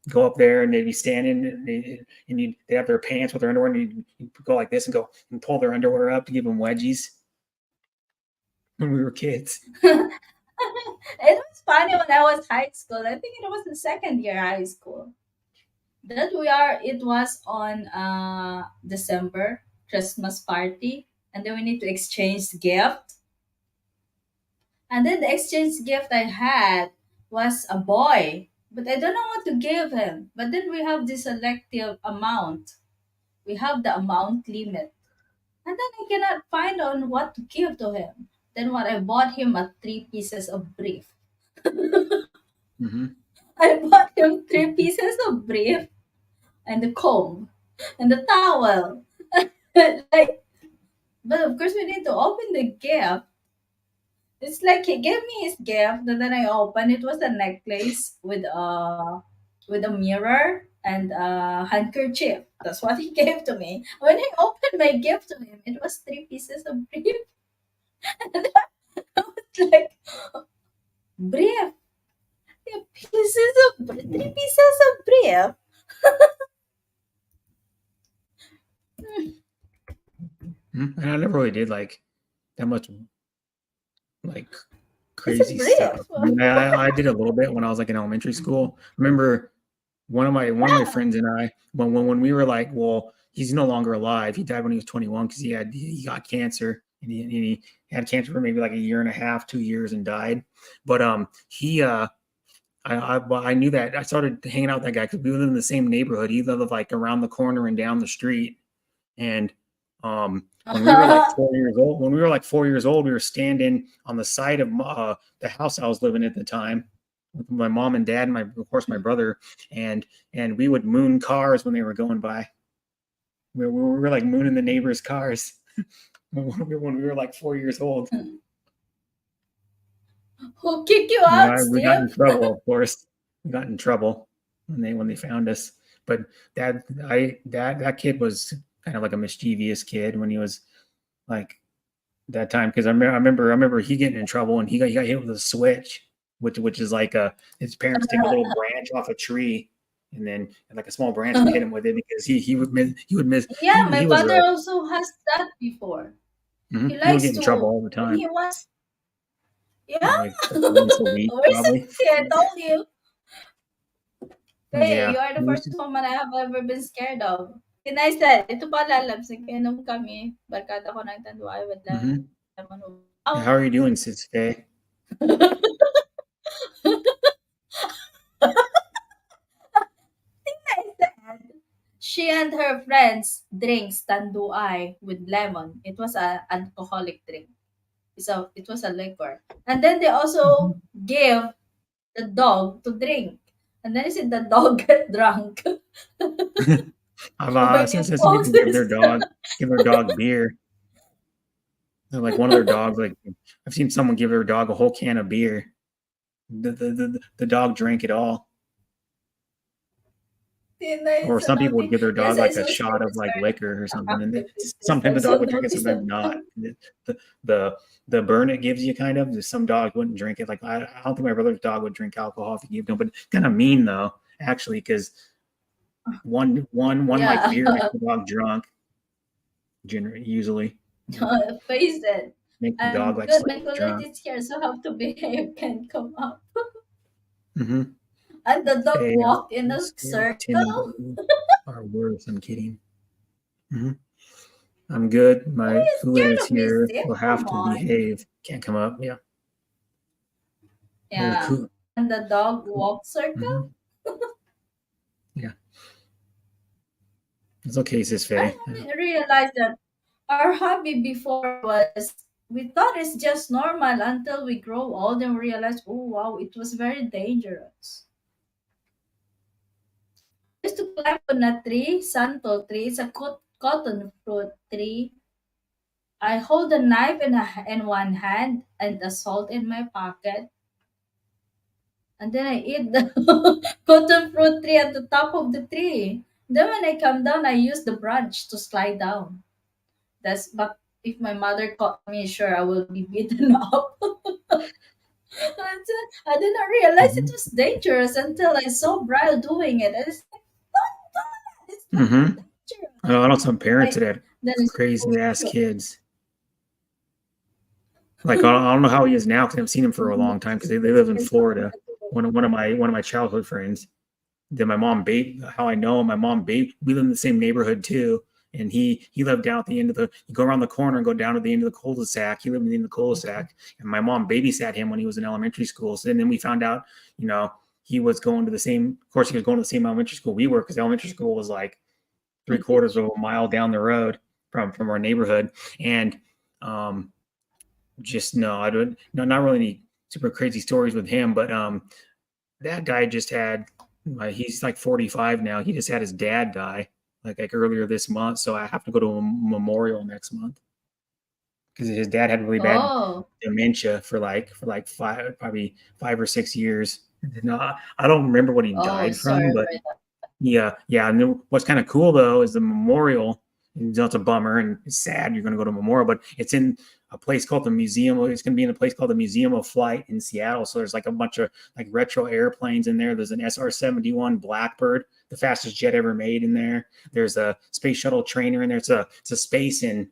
go up there and they'd be standing and they'd have their pants with their underwear and you'd go like this and go and pull their underwear up to give them wedgies when we were kids. It was funny when I was high school. I think it was the second year high school. That we are it was on December Christmas party, and then we need to exchange gift. And then the exchange gift I had was a boy, but I don't know what to give him. But then we have this selective amount. We have the amount limit. And then I cannot find on what to give to him. Then what I bought him are three pieces of brief. Hmm. I bought him three pieces of brief and the comb and the towel. Like, but of course we need to open the gift. It's like he gave me his gift, and then I opened. It was a necklace with a mirror and a handkerchief. That's what he gave to me. When I opened my gift to him, it was three pieces of brief. And I was like, brief, three pieces of brief. And I never really did like that much like It's a crazy stuff. brief. I mean, I did a little bit when I was like in elementary school. I remember one of my friends and I when we were like, well, he's no longer alive. He died when he was 21 because he got cancer and he had cancer for maybe like a year and a half, 2 years, and died. But he I knew that I started hanging out with that guy because we lived in the same neighborhood. He lived like around the corner and down the street. And when we were like 4 years old, we were standing on the side of the house I was living at the time with my mom and dad and of course, my brother, and we would moon cars when they were going by. We were like mooning the neighbors' cars when we were like 4 years old. Who kicked you And out, we got in Steve? trouble, of course. We got in trouble when they found us. But that kid was kind of like a mischievous kid when he was like that time because I remember he getting in trouble and he got hit with a switch, which is like his parents take a little branch off a tree and like a small branch and hit him with it because he would miss Yeah, he my was father also has that before. He he would likes get in trouble to all the when time, he was yeah. like once a week Where's probably. I told you. Hey, Yeah, you are the he used first to. woman I have ever been scared of. And I said, ito pala, labs, nagkainom kami. Barkada ko ng tanduay with Mhm. lemon. How Wow. are you doing, Sis Faye? I said, she and her friends drinks tanduay with lemon. It was an alcoholic drink. It was a liquor. And then they also Mhm. give the dog to drink. And then I said the dog get drunk I've when seen you some post people give their this. dog beer. Like one of their dogs, like I've seen someone give their dog a whole can of beer. The dog drank it all. Or It's some people would naughty. give their Yes, dog I like a saw shot of stories like where liquor or the something, and activities sometimes the dog also would drink it, sometimes not. noticeable. The the burn it gives you kind of. Some dogs wouldn't drink it. Like I don't think my brother's dog would drink alcohol if you gave it to him, but it's kind of mean though, actually, because one like Yeah, beer makes the dog drunk. Generally, usually, like face it. makes the dog I'm like good. My slightly colleague drunk. is here, so how to behave can come up. Mm-hmm. And the dog They are walked in a scared, circle. timid, or worse. I'm kidding. Mhm. I'm good. Why are My you Hula scared is of me, here. Steve? Will Come have to on. behave. Can't come up. Yeah. The Yeah. And the dog walked circle. mhm. Yeah. It's okay, Sis I Faye. realized that our hobby before was we thought it's just normal until we grow old and realize, oh wow, it was very dangerous. I used to climb on a tree, santo tree. It's a cotton fruit tree. I hold a knife in one hand and the salt in my pocket, and then I eat the cotton fruit tree at the top of the tree. Then when I come down, I use the branch to slide down. That's but if my mother caught me, sure I will be beaten up. I did not realize it Mhm. was dangerous until I saw Brian doing it. I was like, don't do that. It's Mhm. very dangerous. I know some parents Like that had then it's crazy so ass cute. kids. Like I don't know how he is now because I haven't seen him for a long time because they live in Florida. One of my childhood friends. Then my mom babe how I know him, my mom babe we live in the same neighborhood too. And he lived down at the end of the you go around the corner and go down to the end of the cul-de-sac. He lived in the end of the cul-de-sac. And my mom babysat him when he was in elementary school. So and then we found out, you know, he was going to the same of course he was going to the same elementary school we were because elementary school was like 3/4 of a mile down the road from our neighborhood. And um just no, I don't no, not really any super crazy stories with him, but that guy just had he's like 45 now. He just had his dad die like earlier this month, so I have to go to a memorial next month because his dad had really bad Oh, dementia for like five probably 5 or 6 years. No, I don't remember what he oh, died sorry from, but for that. yeah, yeah. And what's kind of cool though is the memorial. You know, it's a bummer and it's sad. You're going to go to a memorial, but it's in a place called the museum. It's going to be in a place called the Museum of Flight in Seattle. So there's like a bunch of like retro airplanes in there. There's an SR-71 Blackbird, the fastest jet ever made in there. There's a space shuttle trainer in there. It's a space in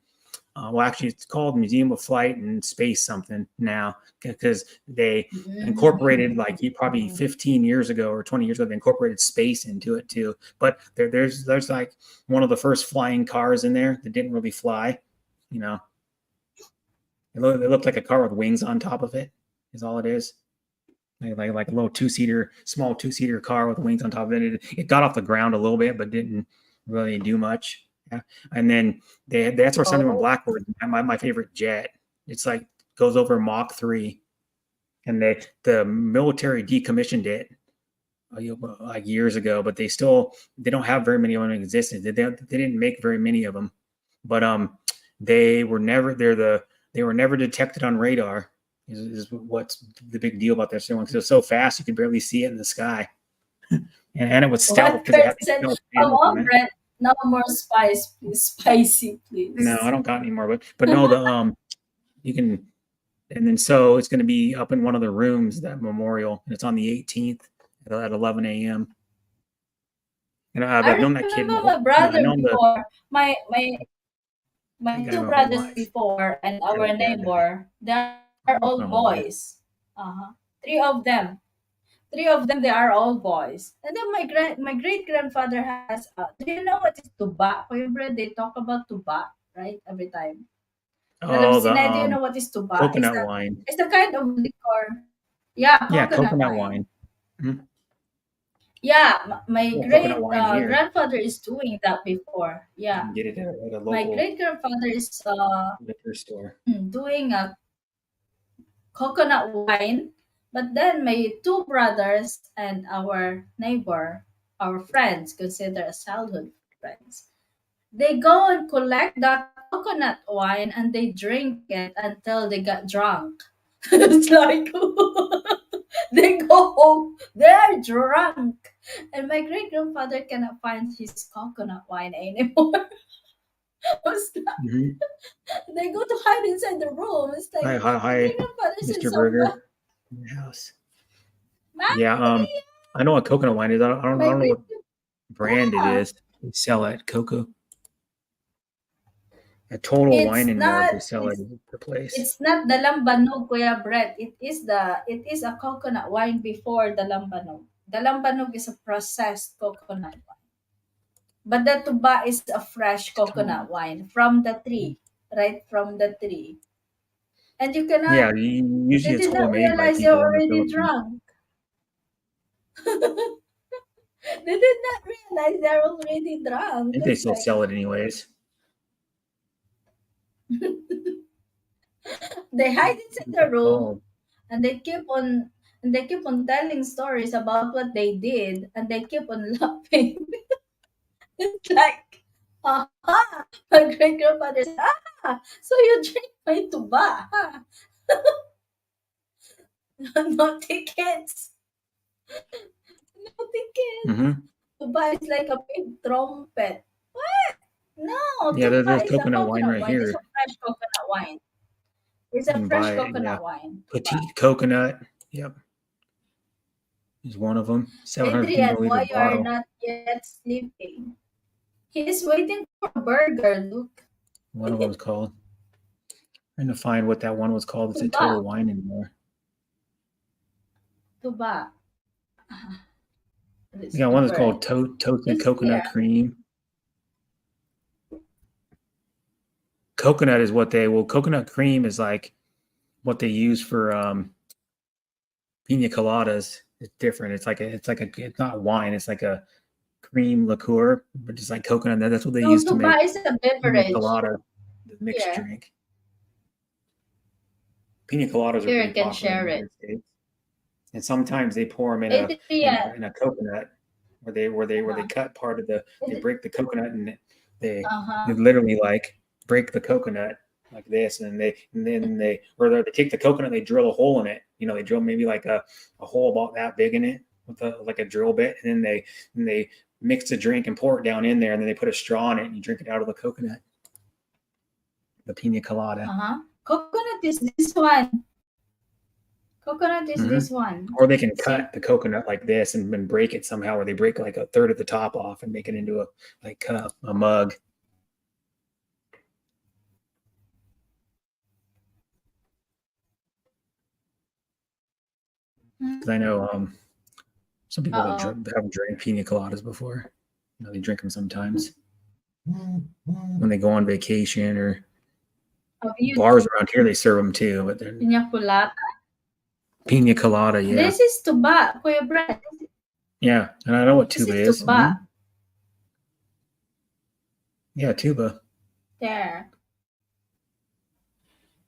well, actually, it's called Museum of Flight and Space something now because they incorporated Mm. like probably 15 years ago or 20 years ago they incorporated space into it too. But there's like one of the first flying cars in there that didn't really fly. You know, it looked like a car with wings on top of it. Is all it is. Like a little small 2-seater car with wings on top of it. It got off the ground a little bit, but didn't really do much. Yeah. And then that's where 71 Oh, Blackbird, my favorite jet. It's like goes over Mach 3, and the military decommissioned it like years ago, but they don't have very many of them in existence. They didn't make very many of them, but they were never they were never detected on radar. Is what's the big deal about that one because it was so fast you could barely see it in the sky, and it was stealth what because it had these person? stealth Come panels on on, it. Brett. No more spice, please. Spicy, No, I please. don't got any more, but no, the you can, and then so it's going to be up in one of the rooms that memorial, and it's on the 18th at 11 a.m. And I've I known that kid. remember my I brother know the before. My that guy two my whole brothers life. before and Had his our dad die. neighbor, they are My all whole life. boys. Uh-huh. Three of them. Three of them, they are all boys. And then my great grandfather has. Do you know what is tuba? Kuya Brad, they talk about tuba, right? Every time. Madam Oh, the Sinay, do you know what is tuba? coconut wine. It's the kind of liquor. Yeah, Yeah, coconut coconut wine. wine. Mhm. Yeah, my Yeah, coconut great wine here. grandfather is doing that before. You Yeah, can get it at a my local great grandfather is liquor store. doing a coconut wine. But then my two brothers and our neighbor, our friends, consider as childhood friends, they go and collect that coconut wine and they drink it until they got drunk. It's like they go home, they are drunk. And my great grandfather cannot find his coconut wine anymore. It's like, Mhm. they go to hide inside the room. It's like Hi, hi, my great hi, grandfather said Mr. somebody, Burger. In the house. Yeah, I know what coconut wine is. I my don't know great what brand it yeah. is. They sell at Cocoa. At Total Wine It's and More, not they sell it at the place. it's not the lambanog, Kuya Brett. It is a coconut wine before the lambanog. The lambanog is a processed coconut wine. But the tuba is a fresh Total. coconut wine from the tree, right from the tree. And you Yeah, cannot, usually they it's did not homemade by realize they're people in the already Philippines. drunk. They did not realize they're already I drunk. think they It's still like sell it anyways. they hide inside What's the that room called? and they keep on telling stories about what they did and they keep on laughing. It's like Aha! My great grandfather said, so you drink my tuba, huh? No tickets. No tickets. Hmm. Tuba is like a big trumpet. What? No, Yeah, tuba there's is a coconut wine coconut right wine. It's here. a fresh coconut wine. It's You a can fresh buy it. Yeah, coconut wine. Tuba. petite coconut. Yep, is one of them. 750 Adrian, why milliliter you are bottle. not yet sleeping? He is waiting for a burger, Luke. One of them's called. Trying to find what that one was called. It's a Tuba. Total Wine anymore. Tuba. What We is got one that's tuber? called Toasted It's Coconut there. Cream. Coconut is what they coconut cream is like what they use for pina coladas. It's different. It's not wine. It's like a cream liqueur, but just like coconut. That's what they No, use to tuba make is a pina beverage. colada, the mixed Here. drink. Pina coladas are Here, pretty I can popular in share the it. United States, and sometimes they pour them in Adrian. a coconut, where they Uh-huh. cut part of they break the coconut and they Uh-huh. literally like break the coconut like this, and then they take the coconut and they drill a hole in it. They drill maybe like a hole about that big in it with like a drill bit, and then they mix the drink and pour it down in there, and then they put a straw in it and you drink it out of the coconut. The pina colada. Uh-huh. Coconut is this one. Coconut is Hmm. this one. Or they can cut See? the coconut like this and break it somehow, or they break like a third of the top off and make it into a mug. Because I know some people Uh-oh. haven't drank pina coladas before. They drink them sometimes when they go on vacation, or Have you bars around here they serve them too. But they're piña colada? pina colada, yeah, This is tuba, Kuya Brad. yeah. And I know what This tuba is is. Hmm. tuba. Yeah, tuba. There.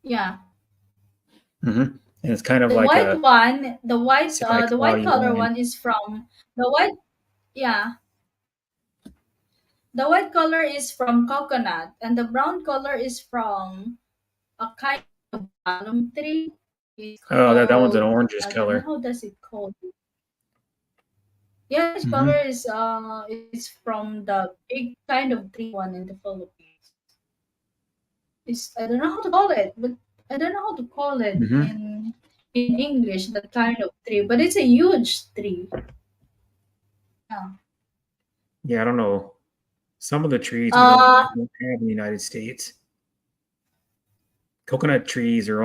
Yeah. Hmm. And it's kind of The like white a one, the white semi-cloudy color wine. one is from the white. Yeah, the white color is from coconut, and the brown color is from a kind of palm tree. It's Oh, that one's an called, orangish I don't know color. how does it called. Yeah, this color Hmm. is from the big kind of tree one in the Philippines. It's, I don't know how to call it, but I don't know how to call it Hmm. in English. That kind of tree, but it's a huge tree. Yeah. Yeah, I don't know. Some of the trees we Uh, don't have in the United States. Coconut trees are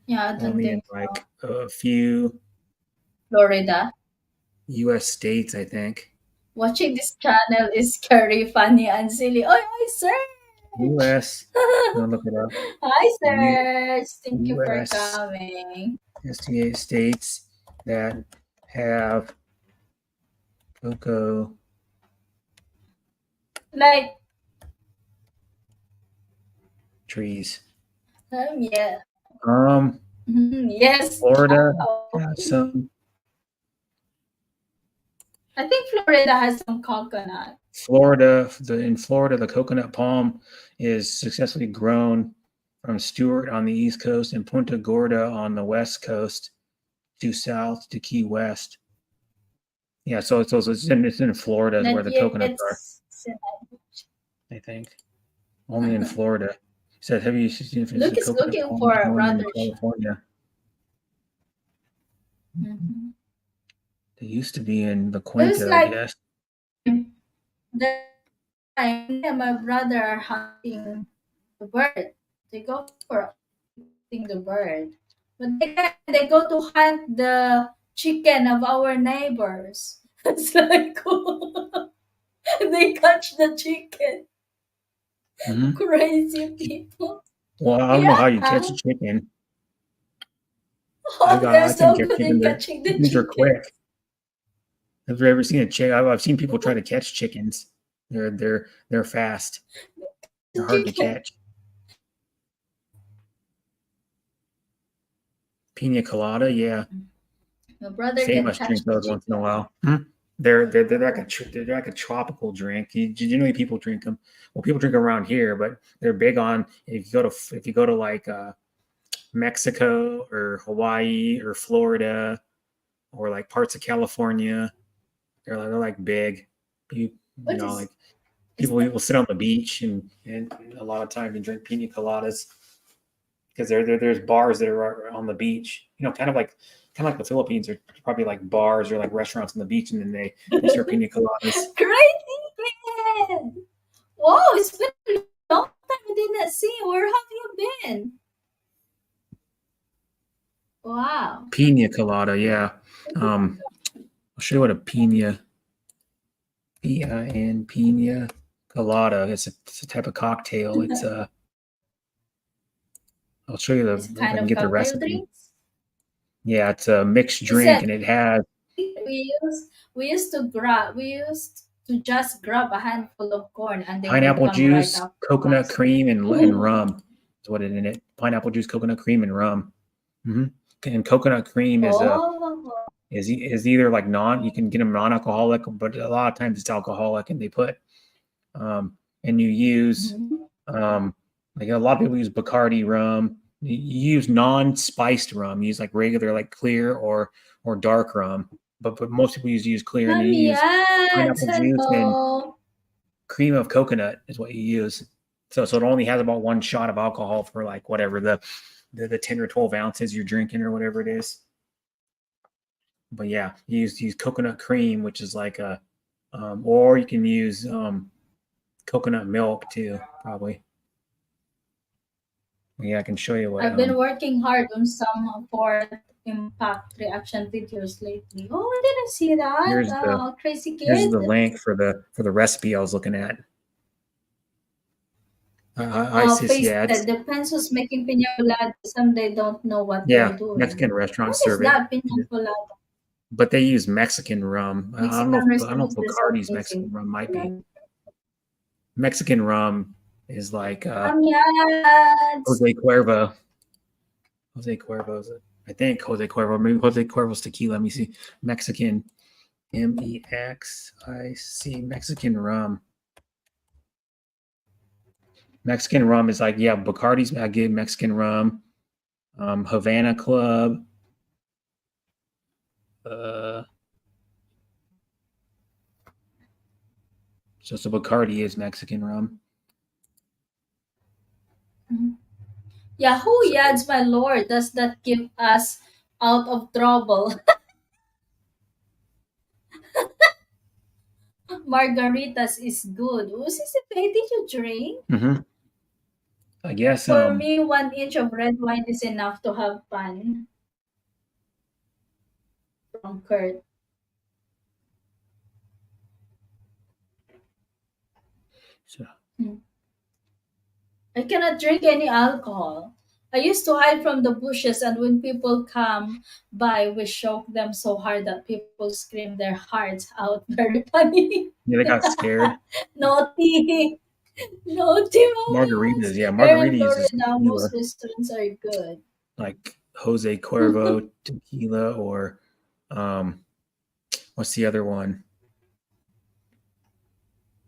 yeah, I don't think so. like a few Florida. U.S. states, I think. Watching this channel is scary, funny, and silly. Oh, hi, sir. U.S. I'm gonna look it up. Hi, U, sir. Thank you for U.S. coming. STA states that have cocoa Like, trees. yeah. Um, Yes. Florida Oh. has some. I think Florida has some coconut. In Florida, the coconut palm is successfully grown from Stewart on the east coast and Punta Gorda on the west coast due south to Key West. Yeah, so it's in Florida is where Not the yet. coconuts are, I think. Only in Florida. He said, have you seen if it's Luke a is coconut looking palm for a growing in brother. California? Mm-hmm. They used to be in La It was Quinta, I like guess. the time me and my brother are hunting the bird. They go for hunting the bird. But they go to hunt the chicken of our neighbors. It's like they catch the chicken. Hmm. Crazy people. Well, I don't know how you catch Yeah. a chicken. Oh, they're I think so their good in chickens catching the chickens are chicken. quick. Have you ever seen a chicken? I've seen people try to catch chickens. They're fast. They're The hard to chicken. catch. Pina colada, yeah. My brother can Famous catch drink the those once in a chicken. while. Hmm? they're like a tropical drink. Generally, people drink them. Well, people drink 'em around here, but they're big on if you go to like Mexico or Hawaii or Florida or like parts of California. They're like big. You What know, like is people that? will sit on the beach and a lot of times and drink pina coladas because there's bars that are on the beach. You know, kind of like the Philippines are probably like bars or like restaurants on the beach, and then they serve pina coladas. Crazy kid! Wow, it's been a long time I did not see you. Where have you been? Wow. Pina colada, yeah. I'll show you what a pina colada. It's a type of cocktail. I'll show you It's a if I kind can of get the cocktail recipe. drinks. Yeah, it's a mixed You drink said and it has we used to just grab a handful of corn and they would pineapple come right juice, up to coconut us. cream, and rum. Is what it in it. Pineapple juice, coconut cream, and rum. hmm And coconut cream Oh. is either like non. You can get them non-alcoholic, but a lot of times it's alcoholic, and they put and you use Mhm. like a lot of people use Bacardi rum. You use non-spiced rum. You use like regular, like clear or dark rum. But most people use clear, and then you use Yes, pineapple juice and hello. cream of coconut is what you use. So it only has about one shot of alcohol for like whatever the 10 or 12 ounces you're drinking or whatever it is. But yeah, you use coconut cream, which is like a or you can use coconut milk too, probably. Yeah, I can show you what I've been working hard on some for impact reaction videos lately. Oh, I didn't see that. here's the Crazy here's kid. the link for the recipe I was looking at. ISIS, Face yeah, that depends who's making piña colada. Some they don't know what they're yeah, doing. Mexican restaurants What is serve it, that piña colada? but they use Mexican rum. Mexican I don't know if restaurants is Bacardi's amazing. Mexican rum might be. Mexican rum is like Onions. Jose Cuervo. Jose Cuervo's, I think Jose Cuervo, maybe Jose Cuervo's tequila. Let me see. Mexican, MEXIC, Mexican rum. Mexican rum is like, yeah, Bacardi's, I give Mexican rum. Havana Club. Uh, so Bacardi is Mexican rum. Mhm. Yahoo So yads, my lord, does that keep us out of trouble? Margaritas is good. Did you drink? mhm. I guess For me, 1 inch of red wine is enough to have fun. From Kurt. so Hmm. I cannot drink any alcohol. I used to hide from the bushes, and when people come by, we shock them so hard that people scream their hearts out. Very funny. yeah, they got scared. Naughty. Naughty Margaritas, moments. yeah, Here in margarita uses Florida, tequila, most restaurants are good. like Jose Cuervo tequila, or um, what's the other one?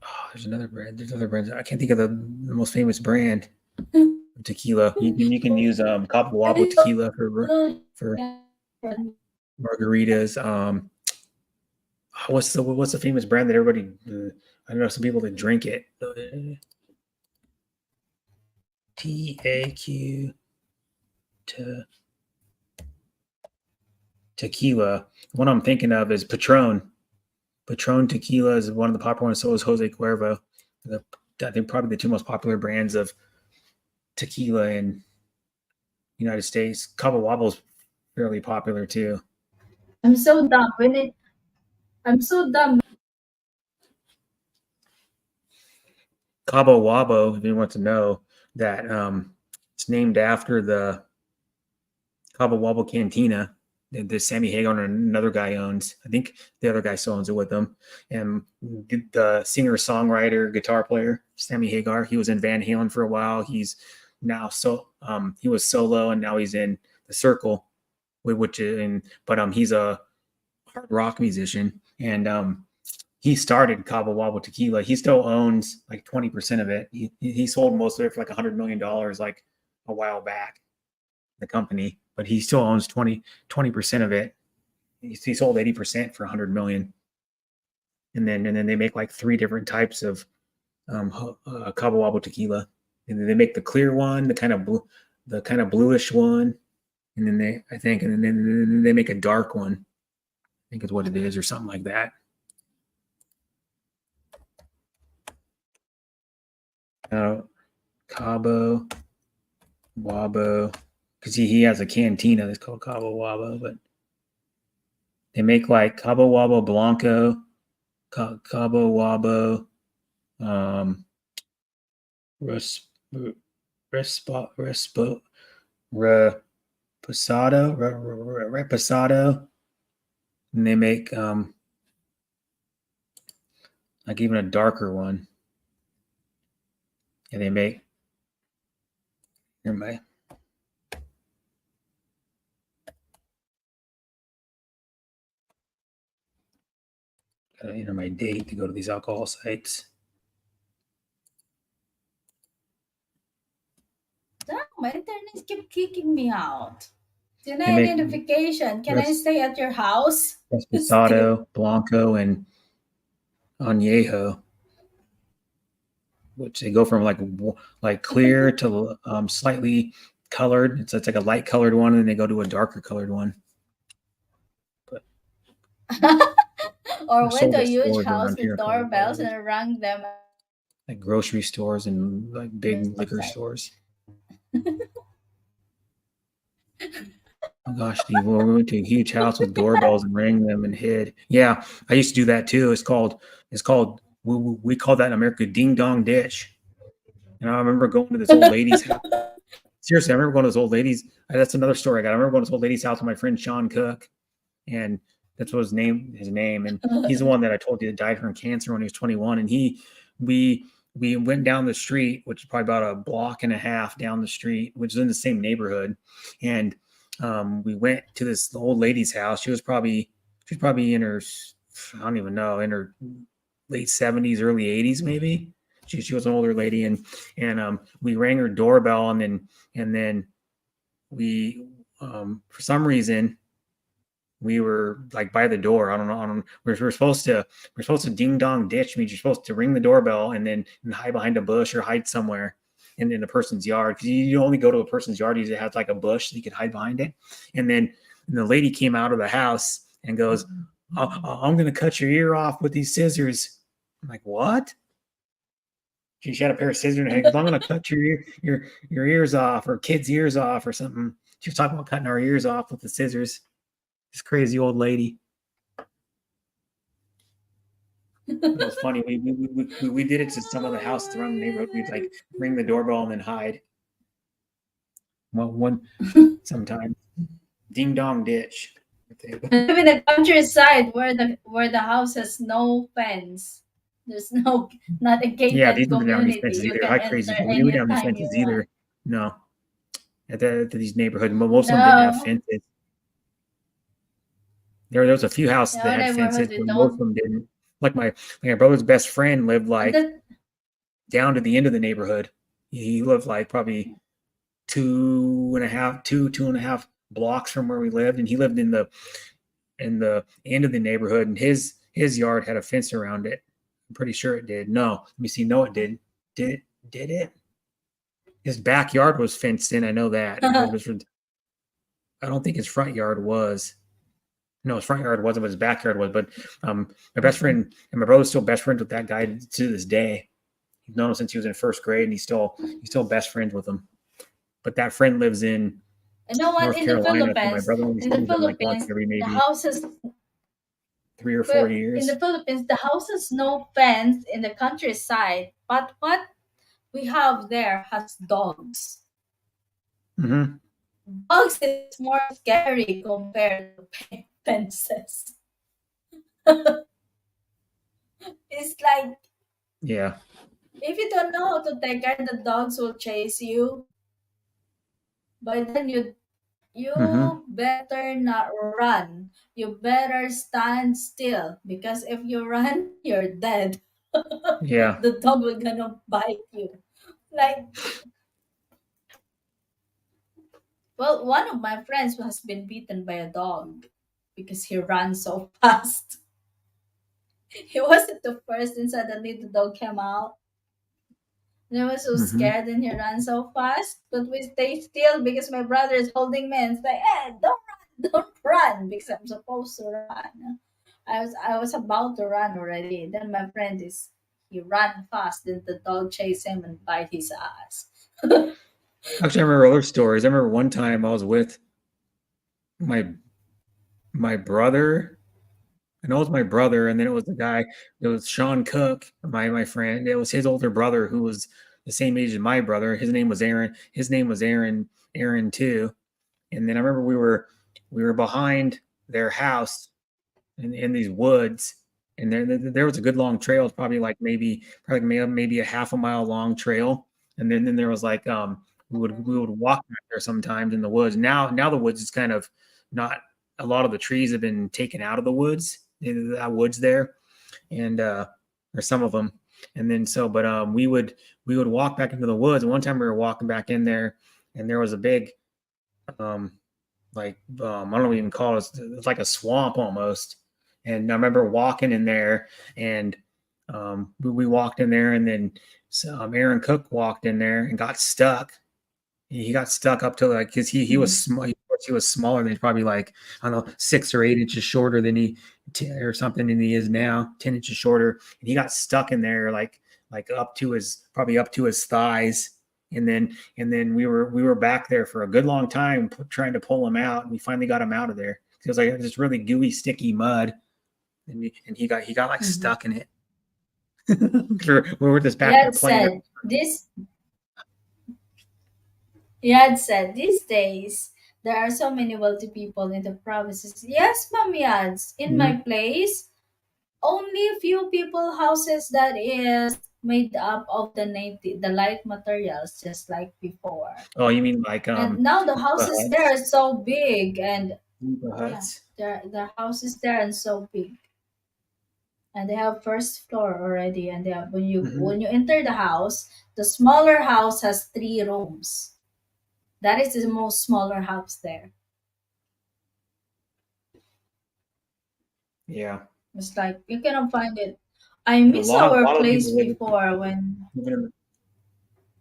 Oh, there's another brand. There's other brands. I can't think of the most famous brand of tequila. You can use Cabo Wabo tequila for margaritas. What's the famous brand that everybody? I don't know some people that drink it. TAQ to tequila. The one I'm thinking of is Patron. Patron tequila is one of the popular ones. So is Jose Cuervo. I think probably the two most popular brands of tequila in the United States. Cabo Wabo is fairly popular too. I'm so dumb. I'm so dumb. Cabo Wabo, if you want to know, that it's named after the Cabo Wabo Cantina that Sammy Hagar and another guy owns. I think the other guy still owns it with them. And the singer, songwriter, guitar player, Sammy Hagar, he was in Van Halen for a while. He's now he was solo and now he's in the Circle, which is but he's a hard rock musician. and he started Cabo Wabo Tequila. He still owns like 20% of it. He sold most of it for like $100 million like a while back, the company, but he still owns 20% of it. He sold 80% for 100 million. And then they make like three different types of Cabo Wabo tequila. And then they make the clear one, the kind of bluish one, and then then they make a dark one. I think is what it is, or something like that. Cabo Wabo, because he has a cantina that's called Cabo Wabo, but they make like Cabo Wabo Blanco, Cabo Wabo, Respo, Reposado, and they make like even a darker one. And they make my gotta enter my date to go to these alcohol sites. Damn, my internet keep kicking me out. They Deny make identification. Can I stay at your house? Still. Reposado, Blanco, and Añejo, which they go from like clear to slightly colored. It's like a light colored one, and then they go to a darker colored one. Or went to a at huge stores house around here with for like doorbells $5. and rang them. Like grocery stores and like big liquor Outside. stores. Oh gosh, Steve, we went to a huge house with doorbells and rang them and hid. Yeah, I used to do that too. It's called we call that in America ding dong ditch. And I remember going to this old lady's house. Seriously, I remember going to this old lady's. That's another story I got. I remember going to this old lady's house with my friend Sean Cook, and that's what his name. And he's the one that I told you that died from cancer when he was 21. And we went down the street, which is probably about a block and a half down the street, which is in the same neighborhood, and we went to this old lady's house. She was probably in her, I don't even know, in her late 70s, early 80s, maybe. She was an older lady, and we rang her doorbell, and then we for some reason we were like by the door. I don't know. We're supposed to ding dong ditch, means you're supposed to ring the doorbell and then hide behind a bush or hide somewhere in a person's yard, because you only go to a person's yard usually has like a bush so you can hide behind it. And the lady came out of the house and goes, I'm going to cut your ear off with these scissors. I'm like, what? She had a pair of scissors in her hand. I'm going to cut your ears off, or kids' ears off, or something. She was talking about cutting our ears off with the scissors. This crazy old lady. It was funny. We did it to some of the houses around the neighborhood. We'd like ring the doorbell and then hide. Well, sometimes ding dong ditch. Live in the countryside where the house has no fence. There's not a Yeah, gated these don't have these community. fences You either. can Hi, enter crazy. We didn't have these anytime you fences want. either. No, at these neighborhoods, most of them didn't have No, fences. There was a few houses no that had neighborhood fences, they but most of don't. them didn't. Like my brother's best friend lived And like that down to the end of the neighborhood. He lived like probably two and a half blocks from where we lived, and he lived in the end of the neighborhood, and his yard had a fence around it. I'm pretty sure it did. No, let me see. No, it didn't. Did it? His backyard was fenced in. I know that. I don't think his front yard was. No, his front yard wasn't, but his backyard was. But my best friend and my brother's still best friends with that guy to this day. He's known him since he was in first grade, and he's still best friends with him. But that friend lives in you know what? North In the Carolina, so my Philippines, brother only sees him like once every the maybe houses 3 or 4 in the years. Philippines, the house has no fence in the countryside. But what we have there has dogs. Mm-hmm. Dogs is more scary compared to fences. It's like Yeah. if you don't know how to take care, the dogs will chase you. But then you Mm-hmm. better not run you better stand still because if you run, you're dead. Yeah. The dog will gonna bite you. Like, well, one of my friends has been bitten by a dog because he ran so fast. He wasn't the first, and suddenly the dog came out. And I was so Hmm. scared, and he ran so fast. But we stayed still because my brother is holding me and say, "Hey, don't run, don't run," because I'm supposed to run. I was about to run already. Then my friend is he ran fast. Then the dog chased him and bite his ass. Actually, I remember other stories. I remember one time I was with my my brother. I know it was my brother, and then it was the guy. It was Sean Cook, my friend. It was his older brother who was the same age as my brother. His name was Aaron. His name was Aaron too. And then I remember we were behind their house in these woods, and there was a good long trail. It's probably a half a mile long trail, and then there was like we would walk back there sometimes in the woods. Now the woods is kind of not a lot of the trees have been taken out of the woods. That woods there, and or some of them, and then so but we would walk back into the woods. And one time we were walking back in there, and there was a big um I don't know what you even call it. It's like a swamp almost. And I remember walking in there, and we walked in there, and then Aaron Cook walked in there and got stuck. He got stuck up to like because he was Mhm. small. He was smaller than he's probably like I don't know 6 or 8 inches shorter than or something than he is now, 10 inches shorter, and he got stuck in there like up to his probably up to his thighs, and then we were back there for a good long time trying to pull him out, and we finally got him out of there. It was like this really gooey, sticky mud, and he got like Mhm. stuck in it. We were just back there Yet playing. said this. Yet said these days there are so many wealthy people in the provinces. Yes, Ma'am Yads. In my Mhm. place, only a few people houses that is made up of the light materials, just like before. Oh, you mean like And now the Nipa houses there huts? are so big, and Nipa yeah, huts. the houses there are so big, and they have first floor already. And they have, Hmm. when you enter the house, the smaller house has 3 rooms. That is the most smaller house there. Yeah, It's like you cannot find it. I and a miss lot, a our lot of place people before when. living in the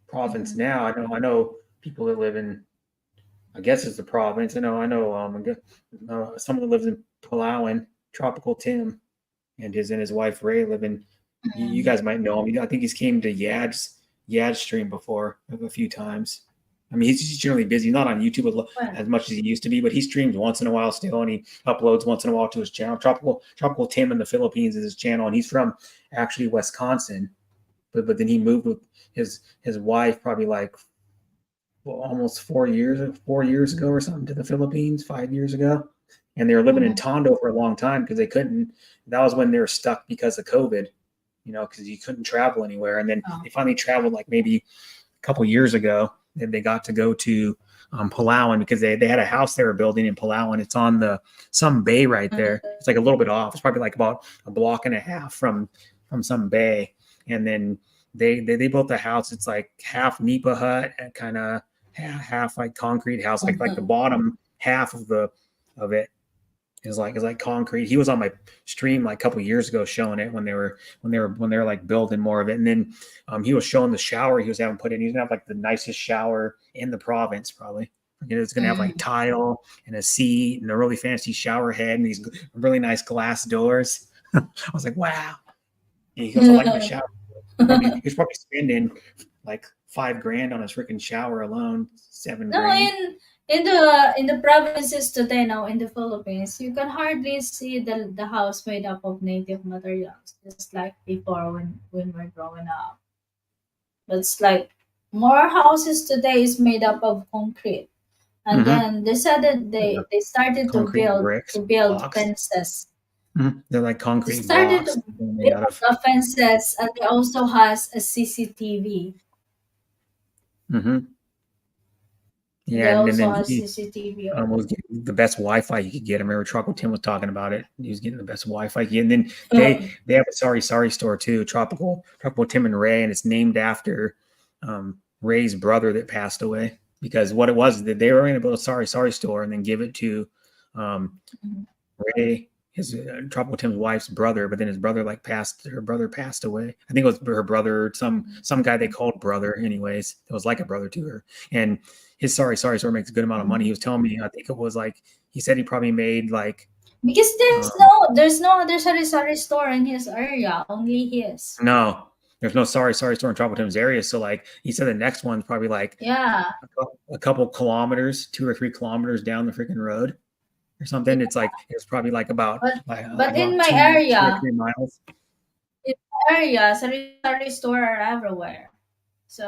province Mhm. now. I know people that live in. I guess it's the province. I know. I guess, someone that lives in Palawan, Tropical Tim, and his wife Ray live in. You Mm. guys might know him. I think he's came to Yad's stream before a few times. I mean, he's generally busy, not on YouTube Well, as much as he used to be, but he streams once in a while still, and he uploads once in a while to his channel. Tropical Tim in the Philippines is his channel, and he's from actually Wisconsin, but then he moved with his wife probably like almost 4 years ago or something to the Philippines, 5 years ago, and they were living in mhm. Tondo for a long time because they couldn't. That was when they were stuck because of COVID, because you couldn't travel anywhere, and then Oh. they finally traveled like maybe a couple years ago, and they got to go to Palawan because they had a house they were building in Palawan. It's on the some bay right there. It's like a little bit off. It's probably like about a block and a half from some bay, and then they built the house. It's like half nipa hut and kind of half like concrete house. Like the Mhm. bottom half of it is like concrete. He was on my stream like a couple years ago showing it when they were like building more of it, and then he was showing the shower he was having put in. He's gonna have like the nicest shower in the province probably. It's gonna have like Mm. tile and a seat and a really fancy shower head and these really nice glass doors. I was like, wow. And he goes, I like my shower. He's probably spending like 5 grand on his freaking shower alone, seven No, grand. in the provinces today now in the Philippines, you can hardly see the house made up of native materials, just like before when we're growing up. But it's like more houses today is made up of concrete. And Mm-hmm. then they said that Yeah. they started to Concrete build bricks, to build blocks. fences. Mhm. They're like They concrete started blocks to that they're made build out of. fences, and they also has a CCTV. Hmm. And they Yeah, and also then have he CCTV. was getting the best Wi-Fi you could get. I remember Tropical Tim was talking about it. He was getting the best Wi-Fi you could get. And then they have a Sorry store too, Tropical Tim and Ray, and it's named after Ray's brother that passed away. Because what it was that they were going to build a Sorry store and then give it to um, Mhm. Ray, his Tropical Tim's wife's brother, but then his brother her brother passed away. I think it was her brother, some guy they called brother. Anyways, it was like a brother to her, and his Sorry store makes a good amount of money. He was telling me, I think it was like he said he probably made like Because um, there's no other sari-sari store in his area, only his. no, there's no Sorry store in Tropical Tim's area. So like he said, the next one's probably like Yeah. a couple kilometers, 2 or 3 kilometers down the freaking road or something. It's probably like about But like in about my two or area, 3 miles. sari-sari store are everywhere.